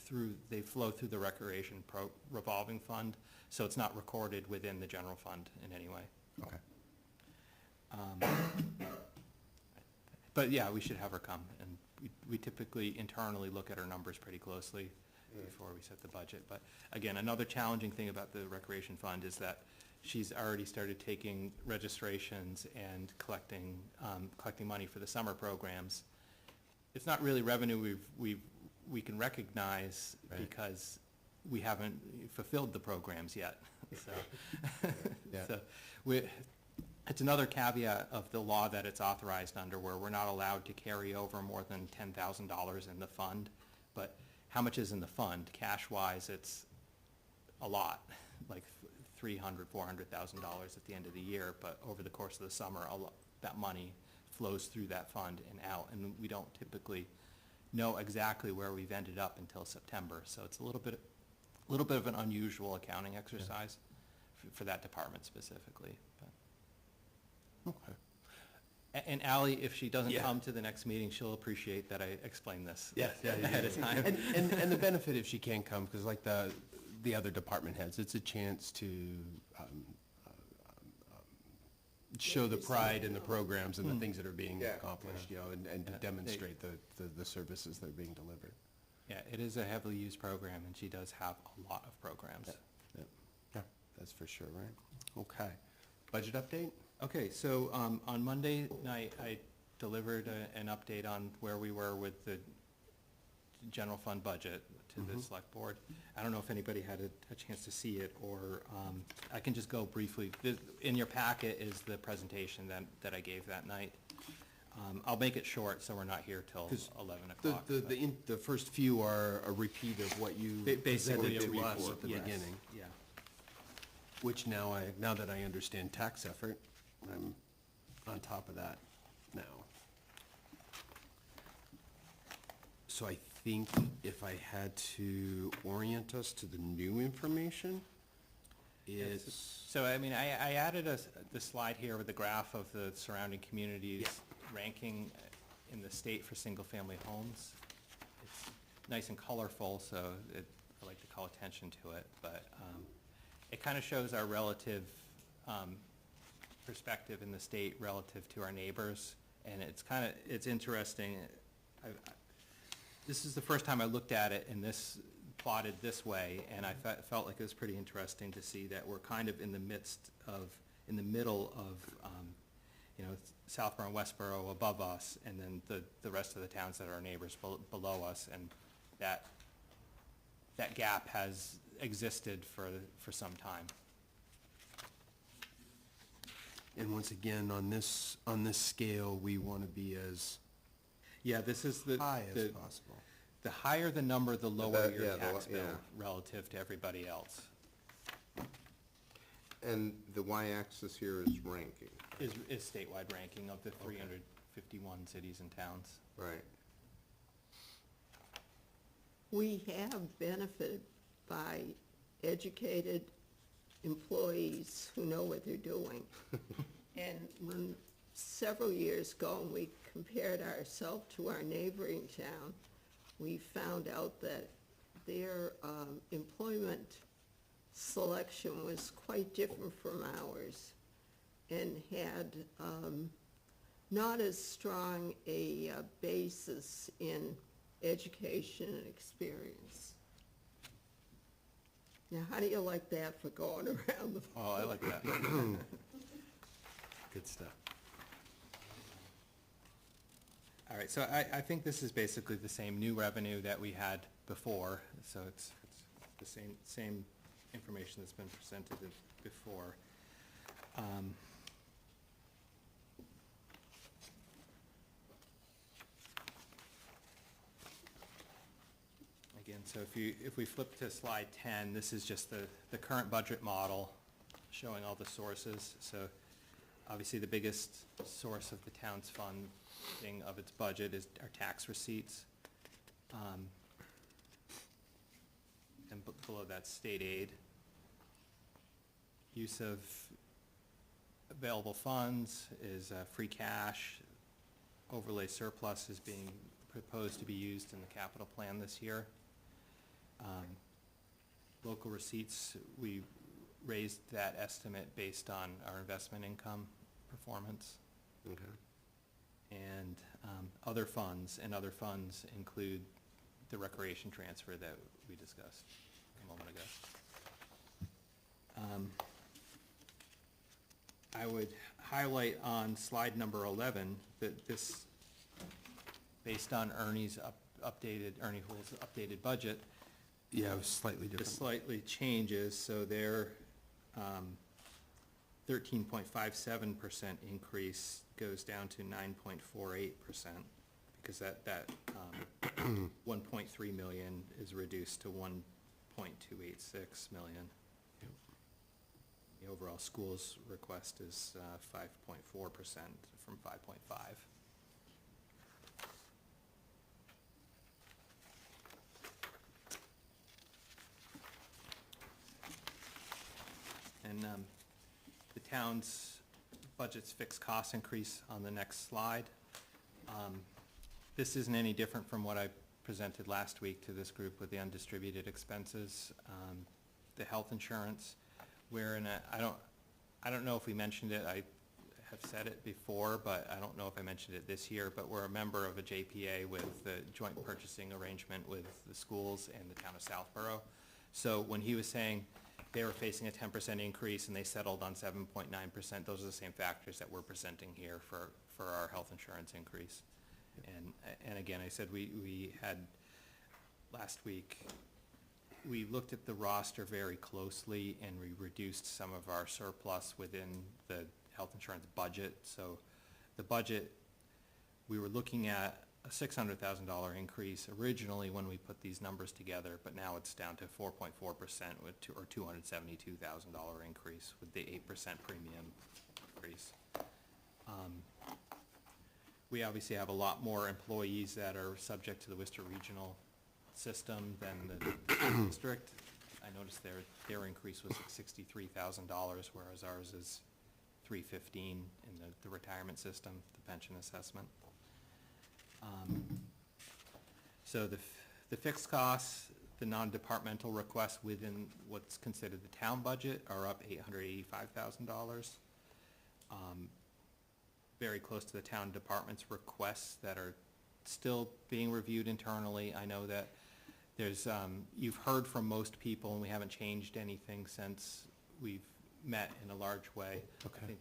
they flow through the recreation revolving fund, so it's not recorded within the general fund in any way. Okay. But yeah, we should have her come, and we typically internally look at our numbers pretty closely before we set the budget. But again, another challenging thing about the recreation fund is that she's already started taking registrations and collecting money for the summer programs. It's not really revenue we can recognize because we haven't fulfilled the programs yet. So, Yeah. so it's another caveat of the law that it's authorized under, where we're not allowed to carry over more than $10,000 in the fund. But how much is in the fund? Cash-wise, it's a lot, like $300,000, $400,000 at the end of the year. But over the course of the summer, that money flows through that fund and out, and we don't typically know exactly where we've ended up until September. So it's a little bit of an unusual accounting exercise for that department specifically. But. Okay. And Ally, if she doesn't Yeah. come to the next meeting, she'll appreciate that I explained this Yeah, yeah, yeah, ahead of yeah. time. And the benefit if she can come, because like the other department heads, it's a chance to show the pride in the programs and the things that are being Yeah, accomplished, you know, and to Yeah, demonstrate the services that are being delivered. Yeah, it is a heavily used program, and she does have a lot of programs. Yeah, yeah, that's for sure, right? Okay. Budget update? Okay, so on Monday night, I delivered an update on where we were with the general fund budget to the select board. I don't know if anybody had a chance to see it, or I can just go briefly. In your packet is the presentation that I gave that night. I'll make it short, so we're not here till 'Cause 11 o'clock. The first few are a repeat of what you Basically presented a to us report, at the yes, beginning, yeah. which now that I understand tax effort, I'm on top of that now. So I think if I had to orient us to the new information, it's, So, I mean, I added the slide here with the graph of the surrounding communities ranking in the state for single-family homes. It's nice and colorful, so I like to call attention to it, but it kind of shows our relative perspective in the state relative to our neighbors, and it's interesting. This is the first time I looked at it in this, plotted this way, and I felt like it was pretty interesting to see that we're kind of in the middle of, you know, Southborough and Westborough above us, and then the rest of the towns that are our neighbors below us, and that gap has existed for some time. and once again, on this scale, we want to be as Yeah, this is the. high as the- possible. The higher the number, the lower your yeah, tax bill yeah. relative to everybody else. And the y-axis here is ranking, Is statewide ranking of the 351 cities and towns. right? We have benefited by educated employees who know what they're doing. And when, several years ago, when we compared ourselves to our neighboring town, we found out that their employment selection was quite different from ours and had not as strong a basis in education and experience. Now, how do you like that for going around the? Oh, I like that. Good stuff. All right, so I think this is basically the same new revenue that we had before, so it's the same information that's been presented before. Again, so if we flip to slide 10, this is just the current budget model showing all the sources. So obviously the biggest source of the town's funding of its budget is our tax receipts. And below that, state aid. Use of available funds is free cash. Overlay surplus is being proposed to be used in the capital plan this year. Local receipts, we raised that estimate based on our investment income performance. Okay. And other funds include the recreation transfer that we discussed a moment ago. I would highlight on slide number 11 that this, based on Ernie Hall's updated budget, Yeah, it was slightly it different. slightly changes, so their 13.57% increase goes down to 9.48%, because that 1.3 million is reduced to 1.286 million. The overall school's request is 5.4% from 5.5. And the town's budget's fixed cost increase on the next slide. This isn't any different from what I presented last week to this group with the undistributed expenses. The health insurance, I don't know if we mentioned it, I have said it before, but I don't know if I mentioned it this year, but we're a member of a JPA with the joint purchasing arrangement with the schools and the town of Southborough. So when he was saying they were facing a 10% increase and they settled on 7.9%, those are the same factors that we're presenting here for our health insurance increase. And again, I said we had, last week, we looked at the roster very closely and we reduced some of our surplus within the health insurance budget. So the budget, we were looking at a $600,000 increase originally when we put these numbers together, but now it's down to 4.4% with or $272,000 increase with the 8% premium increase. We obviously have a lot more employees that are subject to the Worcester Regional system than the district. I noticed their increase was $63,000, whereas ours is $315 in the retirement system, the pension assessment. So the fixed costs, the non-departmental requests within what's considered the town budget are up $885,000. Very close to the town department's requests that are still being reviewed internally. I know that there's, you've heard from most people, and we haven't changed anything since we've met in a large way. Okay.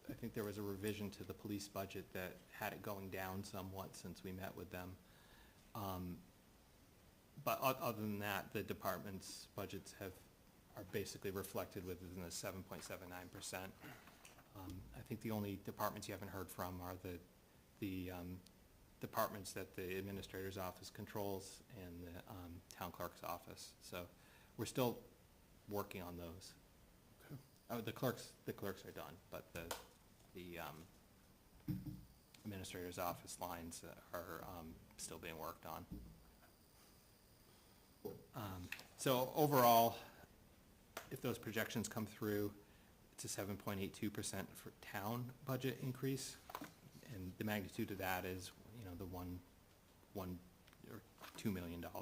I think there was a revision to the police budget that had it going down somewhat since we met with them. But other than that, the department's budgets are basically reflected within the 7.79%. I think the only departments you haven't heard from are the departments that the administrator's office controls and the town clerk's office. So we're still working on those. Okay. Oh, the clerks are done, but the administrator's office lines are still being worked on. So overall, if those projections come through, it's a 7.82% for town budget increase, and the magnitude of that is, the $1 or $2 million. And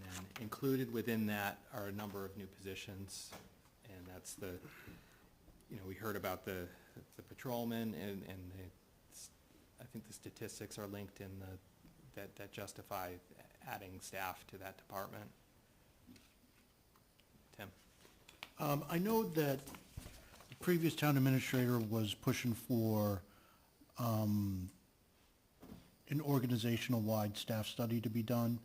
then included within that are a number of new positions, and that's we heard about the patrolman, and I think the statistics are linked in that justify adding staff to that department. Tim? I know that the previous town administrator was pushing for an organizational-wide staff study to be done,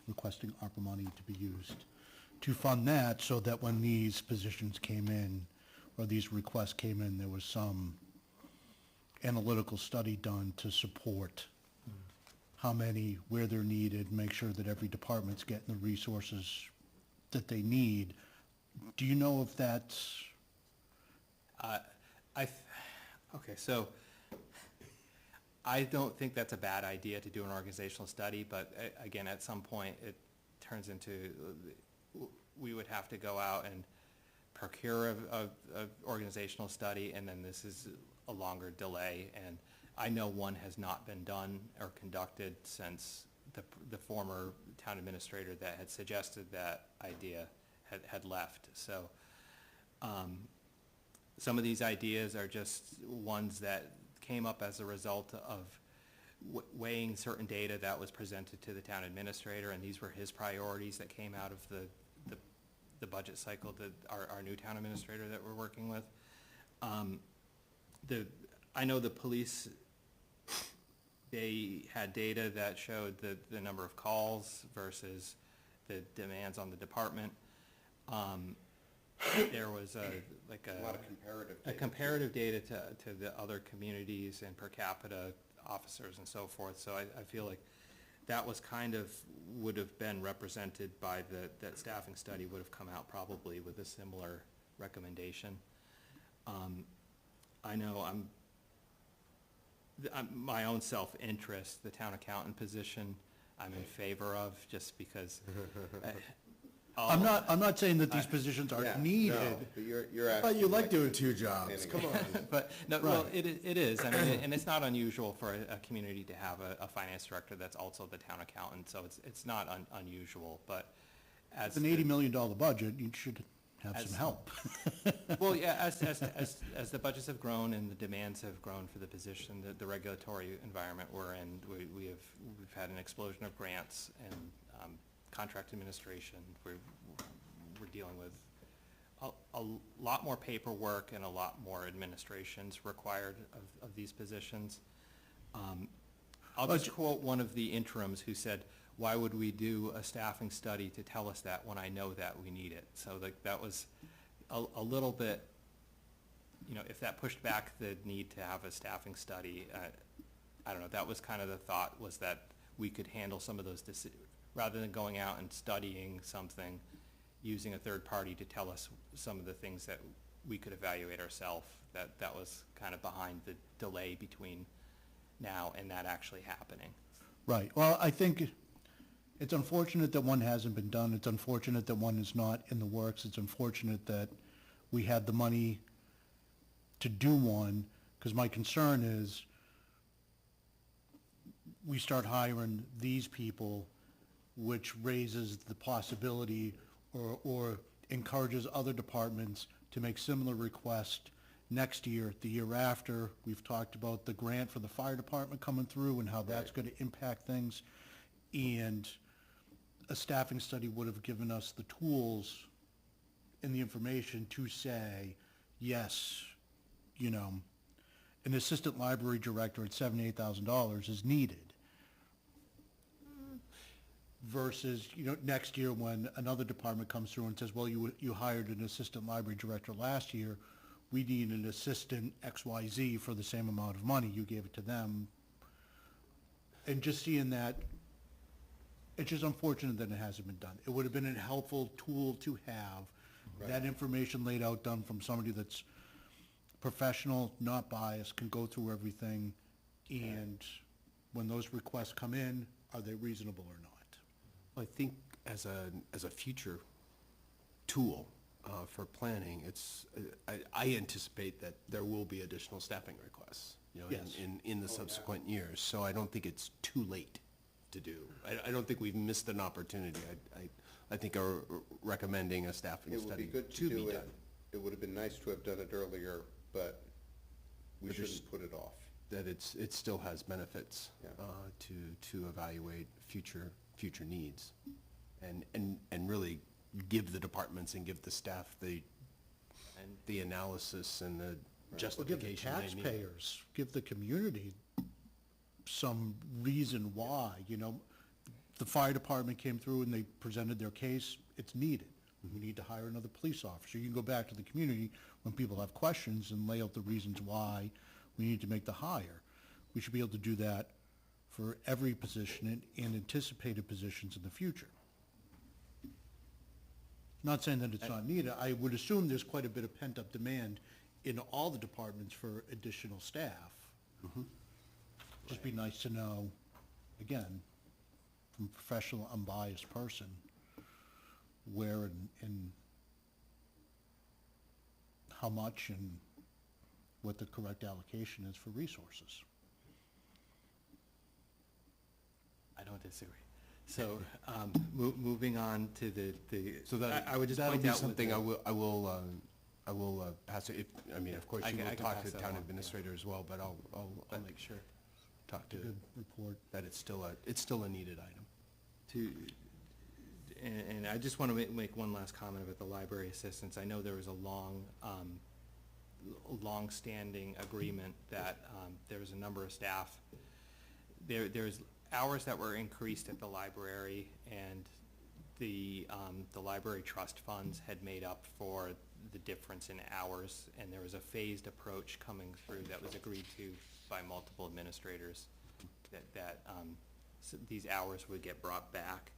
requesting ARPA money to be used to fund that, so that when these positions came in, or these requests came in, there was some analytical study done to support how many, where they're needed, make sure that every department's getting the resources that they need. Do you know if that's? Okay, so I don't think that's a bad idea to do an organizational study, but again, at some point, it turns into, we would have to go out and procure a organizational study, and then this is a longer delay, and I know one has not been done or conducted since the former town administrator that had suggested that idea had left. So some of these ideas are just ones that came up as a result of weighing certain data that was presented to the town administrator, and these were his priorities that came out of the budget cycle that our new town administrator that we're working with. I know the police, they had data that showed the number of calls versus the demands on the department. There was a lot of comparative data. comparative data to the other communities and per capita officers and so forth. So I feel like that was would have been represented by that staffing study would have come out probably with a similar recommendation. I know my own self-interest, the town accountant position, I'm in favor of, just because I'm not saying that these positions Yeah, aren't no, needed. but you're asking. But you like like- doing two jobs, come on. But, no, well, Right. it is, I mean, and it's not unusual for a community to have a finance director that's also the town accountant, so it's not unusual, but as. It's an the- $80 million budget, you should have some As- help. Well, yeah, as the budgets have grown and the demands have grown for the position, the regulatory environment we're in, we've had an explosion of grants and contract administration. We're dealing with a lot more paperwork and a lot more administrations required of these positions. I'll just quote one of the interims who said, "Why would we do a staffing study to tell us that when I know that we need it?" So like, that was a little bit, you know, if that pushed back the need to have a staffing study, I don't know, that was kind of the thought, was that we could handle some of those rather than going out and studying something, using a third party to tell us some of the things that we could evaluate ourselves, that was kind of behind the delay between now and that actually happening. Right, well, I think it's unfortunate that one hasn't been done, it's unfortunate that one is not in the works, it's unfortunate that we had the money to do one, because my concern is we start hiring these people, which raises the possibility or encourages other departments to make similar requests next year, the year after. We've talked about the grant for the fire department coming through and how that's going to impact things. And a staffing study would have given us the tools and the information to say, yes, you know, an assistant library director at $78,000 is needed. Versus, you know, next year when another department comes through and says, well, you hired an assistant library director last year, we need an assistant XYZ for the same amount of money, you gave it to them. And just seeing that, it's just unfortunate that it hasn't been done. It would have been a helpful tool to have, that information laid out, done from somebody that's professional, not biased, can go through everything, and when those requests come in, are they reasonable or not? I think as a future tool for planning, I anticipate that there will be additional staffing requests, you know, Yes. in the subsequent years. So I don't think it's too late to do. I don't think we've missed an opportunity. I think are recommending a staffing It would study be good to to be do it. done. It would have been nice to have done it earlier, but we But there's- shouldn't put it off. That it still has benefits Yeah. to evaluate future needs, and really give the departments and give the staff the analysis and the Well, give the justification they need. taxpayers, give the community some reason why, you know. The fire department came through and they presented their case, it's needed. We need to hire another police officer. You can go back to the community when people have questions and lay out the reasons why we need to make the hire. We should be able to do that for every position and anticipated positions in the future. Not saying that it's not needed. I would assume there's quite a bit of pent-up demand in all the departments for additional staff. Just be nice to know, again, from a professional, unbiased person, where and how much and what the correct allocation is for resources. I don't disagree. So, moving on to the. So that, I would just that'll point be out with something the- I will pass it, I mean, of course, I you can- will I can talk pass to the that town along, yeah. administrator as well, but I'll make sure, talk to, Good report. that it's still a needed item. And I just want to make one last comment about the library assistants. I know there was a long-standing agreement that there was a number of staff. There's hours that were increased at the library, and the library trust funds had made up for the difference in hours, and there was a phased approach coming through that was agreed to by multiple administrators, that these hours would get brought back.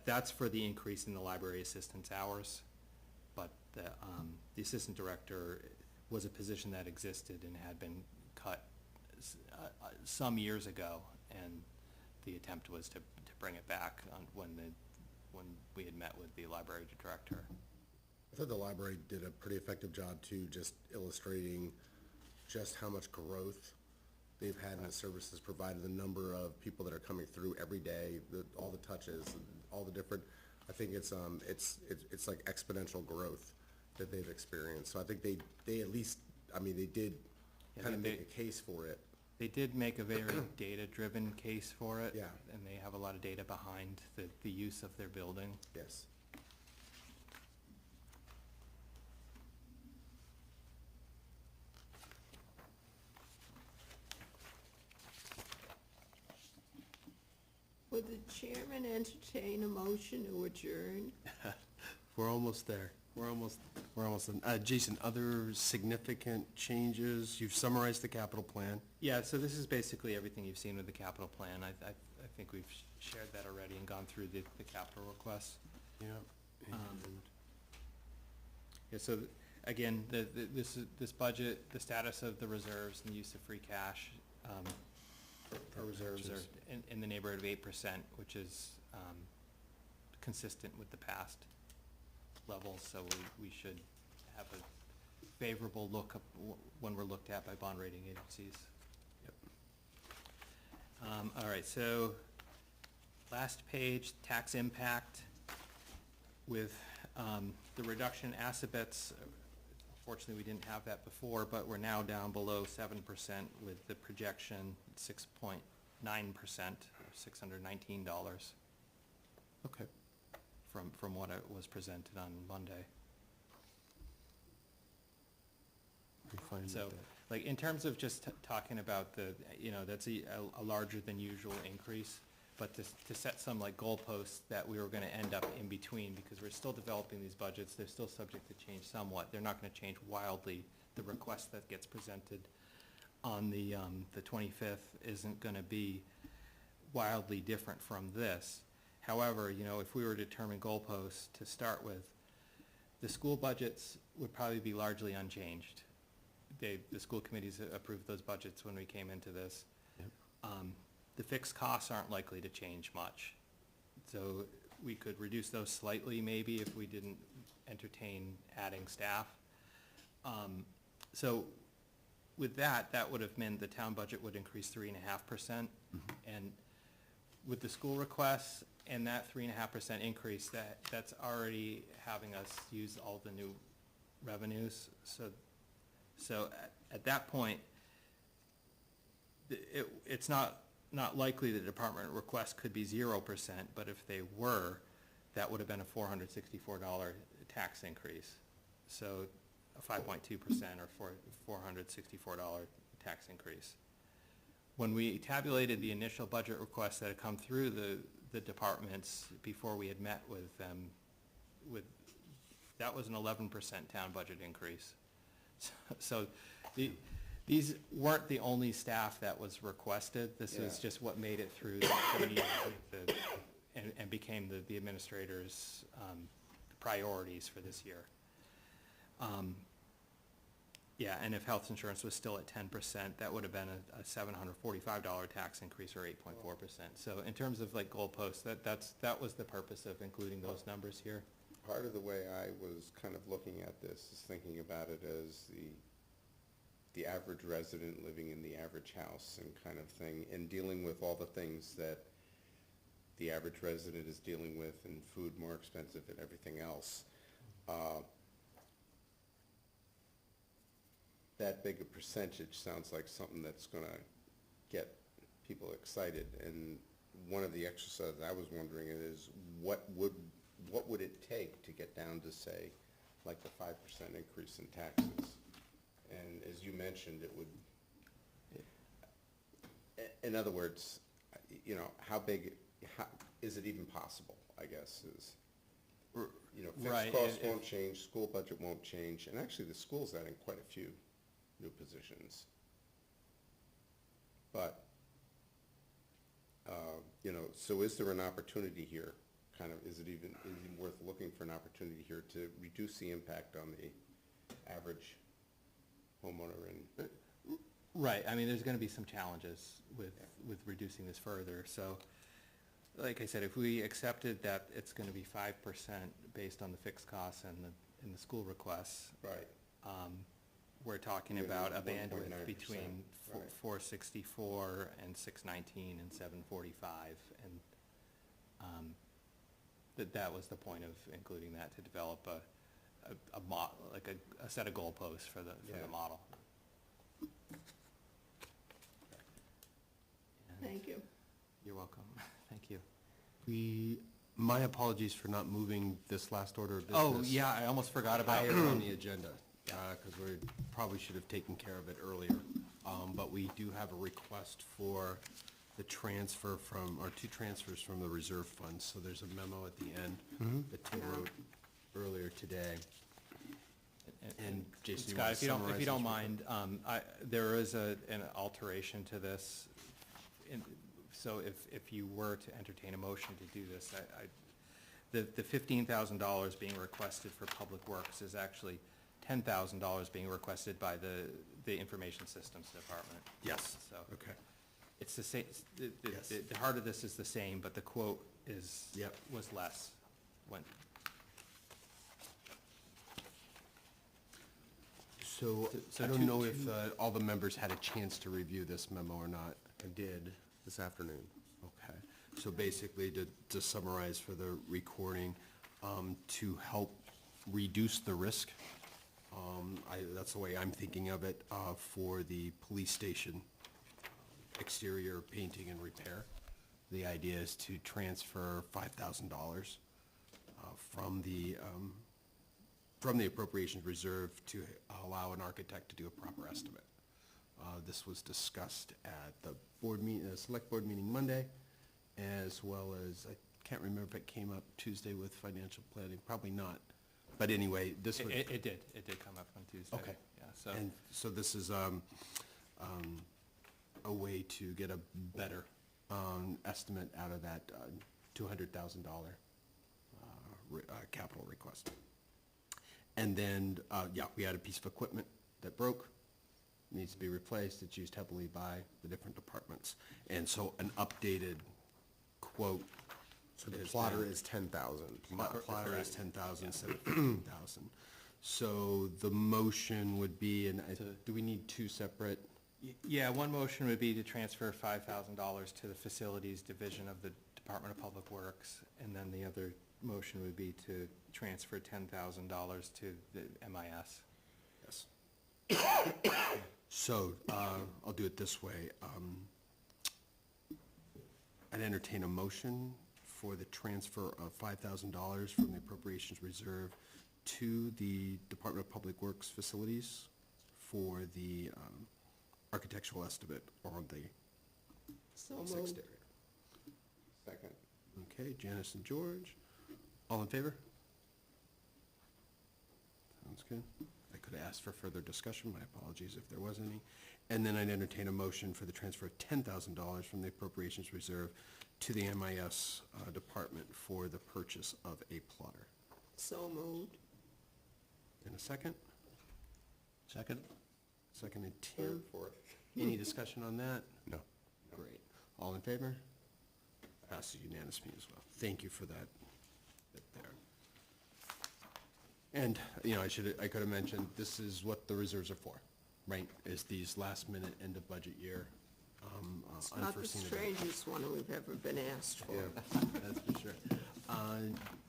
That's for the increase in the library assistant's hours, but the assistant director was a position that existed and had been cut some years ago, and the attempt was to bring it back when when we had met with the library director. I thought the library did a pretty effective job too, just illustrating just how much growth they've had in the services provided, the number of people that are coming through every day, all the touches, all the different, I think it's like exponential growth that they've experienced. So I think they at least, I mean, they did Yeah, kind of they- make a case for it. They did make a very data-driven case for it. Yeah. And they have a lot of data behind the use of their building. Yes. Would the chairman entertain a motion to adjourn? We're almost there. We're almost Jason, other significant changes? You've summarized the capital plan. Yeah, so this is basically everything you've seen with the capital plan. I think we've shared that already and gone through the capital requests. Yeah. Yeah, so, again, this budget, the status of the reserves and the use of free cash, our reserves are in the neighborhood of 8%, which is consistent with the past levels, so we should have a favorable look when we're looked at by bond rating agencies. Yep. All right, so last page, tax impact with the reduction in asset bets. Unfortunately, we didn't have that before, but we're now down below 7% with the projection 6.9%, or $619 Okay. from what it was presented on Monday. I'm fine with So, that. like, in terms of just talking about that's a larger than usual increase, but to set some like goalposts that we were gonna end up in between, because we're still developing these budgets, they're still subject to change somewhat. They're not gonna change wildly. The request that gets presented on the 25th isn't gonna be wildly different from this. However, if we were to determine goalposts to start with, the school budgets would probably be largely unchanged. The school committees approved those budgets when we came into this. The fixed costs aren't likely to change much. So we could reduce those slightly maybe if we didn't entertain adding staff. So with that would have meant the town budget would increase 3.5%. And with the school requests and that 3.5% increase, that's already having us use all the new revenues. So at that point, it's not likely the department request could be 0%, but if they were, that would have been a $464 tax increase. So a 5.2% or $464 tax increase. When we tabulated the initial budget requests that had come through the departments before we had met with them, that was an 11% town budget increase. So these weren't the only staff that was requested. This is just what made it through the committee and became the administrator's priorities for this year. Yeah, and if health insurance was still at 10%, that would have been a $745 tax increase, or 8.4%. So in terms of like goalposts, that was the purpose of including those numbers here. Part of the way I was kind of looking at this is thinking about it as the average resident living in the average house and kind of thing, and dealing with all the things that the average resident is dealing with, and food more expensive and everything else. That big a percentage sounds like something that's gonna get people excited, and one of the exercises I was wondering is what would it take to get down to, say, like the 5% increase in taxes? And as you mentioned, it would, in other words, how big, is it even possible, I guess, is, Right, fixed costs and won't change, school budget won't change, and actually the school's adding quite a few new positions. But, so is there an opportunity here, kind of, is it even worth looking for an opportunity here to reduce the impact on the average homeowner and? Right, I mean, there's gonna be some challenges with reducing this further, so like I said, if we accepted that it's gonna be 5% based on the fixed costs and the school requests, Right. we're talking Yeah, about a 1.9%, bandwidth between right. 464 and 619 and 745, and that was the point of including that, to develop a set of goalposts for the Yeah. model. And Thank you. You're welcome. Thank you. My apologies for not moving this last order of business. Oh, yeah, I almost forgot about Higher on the agenda, because we probably should have taken care of it earlier. But we do have a request for the transfer or two transfers from the reserve fund. So there's a memo at the end that Tim wrote earlier today. And Jason, you Scott, want if to you don't, summarize if you don't this real mind, there is an alteration to this. So if you were to entertain a motion to do this, the $15,000 being requested for Public Works is actually $10,000 being requested by the Information Systems Department. Yes. So Okay. it's the same, Yes. the heart of this is the same, but the quote Yep. was less when. So So I don't two- know if all the members had a chance to review this memo or not. I did this afternoon. Okay, so basically, to summarize for the recording, to help reduce the risk, that's the way I'm thinking of it, for the police station exterior painting and repair. The idea is to transfer $5,000 from the appropriations reserve to allow an architect to do a proper estimate. This was discussed at the select board meeting Monday, as well as, I can't remember if it came up Tuesday with financial planning, probably not. But anyway, this would. It did come up on Tuesday. Okay. Yeah, so. And so this is a way to get a better estimate out of that $200,000 capital request. And then, we had a piece of equipment that broke, needs to be replaced. It's used heavily by the different departments. And so an updated quote. So the plotter is 10,000. Plotter is 10,000 instead of 15,000. So the motion would be, do we need two separate? Yeah, one motion would be to transfer $5,000 to the Facilities Division of the Department of Public Works, and then the other motion would be to transfer $10,000 to the MIS. Yes. So, I'll do it this way. I'd entertain a motion for the transfer of $5,000 from the appropriations reserve to the Department of Public Works facilities for the architectural estimate on the So moved. exterior. Second. Okay, Janice and George, all in favor? Sounds good. I could have asked for further discussion, my apologies if there was any. And then I'd entertain a motion for the transfer of $10,000 from the appropriations reserve to the MIS department for the purchase of a plotter. So moved. In a second? Second? Seconded Third, Tim. fourth. Any discussion on that? No. Great. All in favor? Passes unanimously as well. Thank you for that bit there. And, I could have mentioned, this is what the reserves are for, right? Is these last minute end of budget year, It's not the unforeseen events. strangest one we've ever been asked for. That's for sure.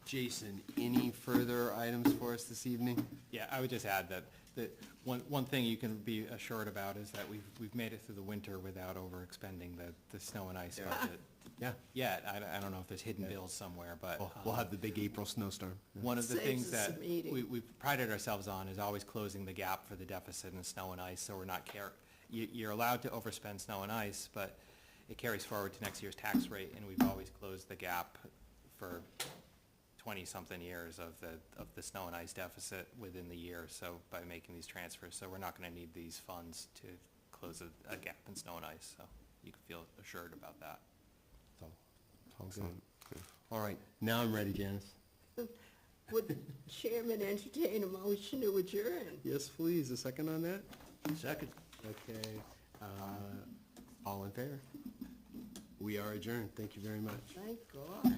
Jason, any further items for us this evening? Yeah, I would just add that one thing you can be assured about is that we've made it through the winter without overexpending the snow and ice budget. Yeah. Yet, I don't know if there's hidden bills somewhere, but. We'll have the big April snowstorm. One of the Saves things us a that meeting. we've prided ourselves on is always closing the gap for the deficit in snow and ice, so we're not you're allowed to overspend snow and ice, but it carries forward to next year's tax rate, and we've always closed the gap for 20-something years of the snow and ice deficit within the year, so by making these transfers, so we're not gonna need these funds to close a gap in snow and ice, so you can feel assured about that. All good. All right, now I'm ready, Janice. Would the chairman entertain a motion to adjourn? Yes, please, a second on that? Second. Okay, all in favor? We are adjourned. Thank you very much. Thank God.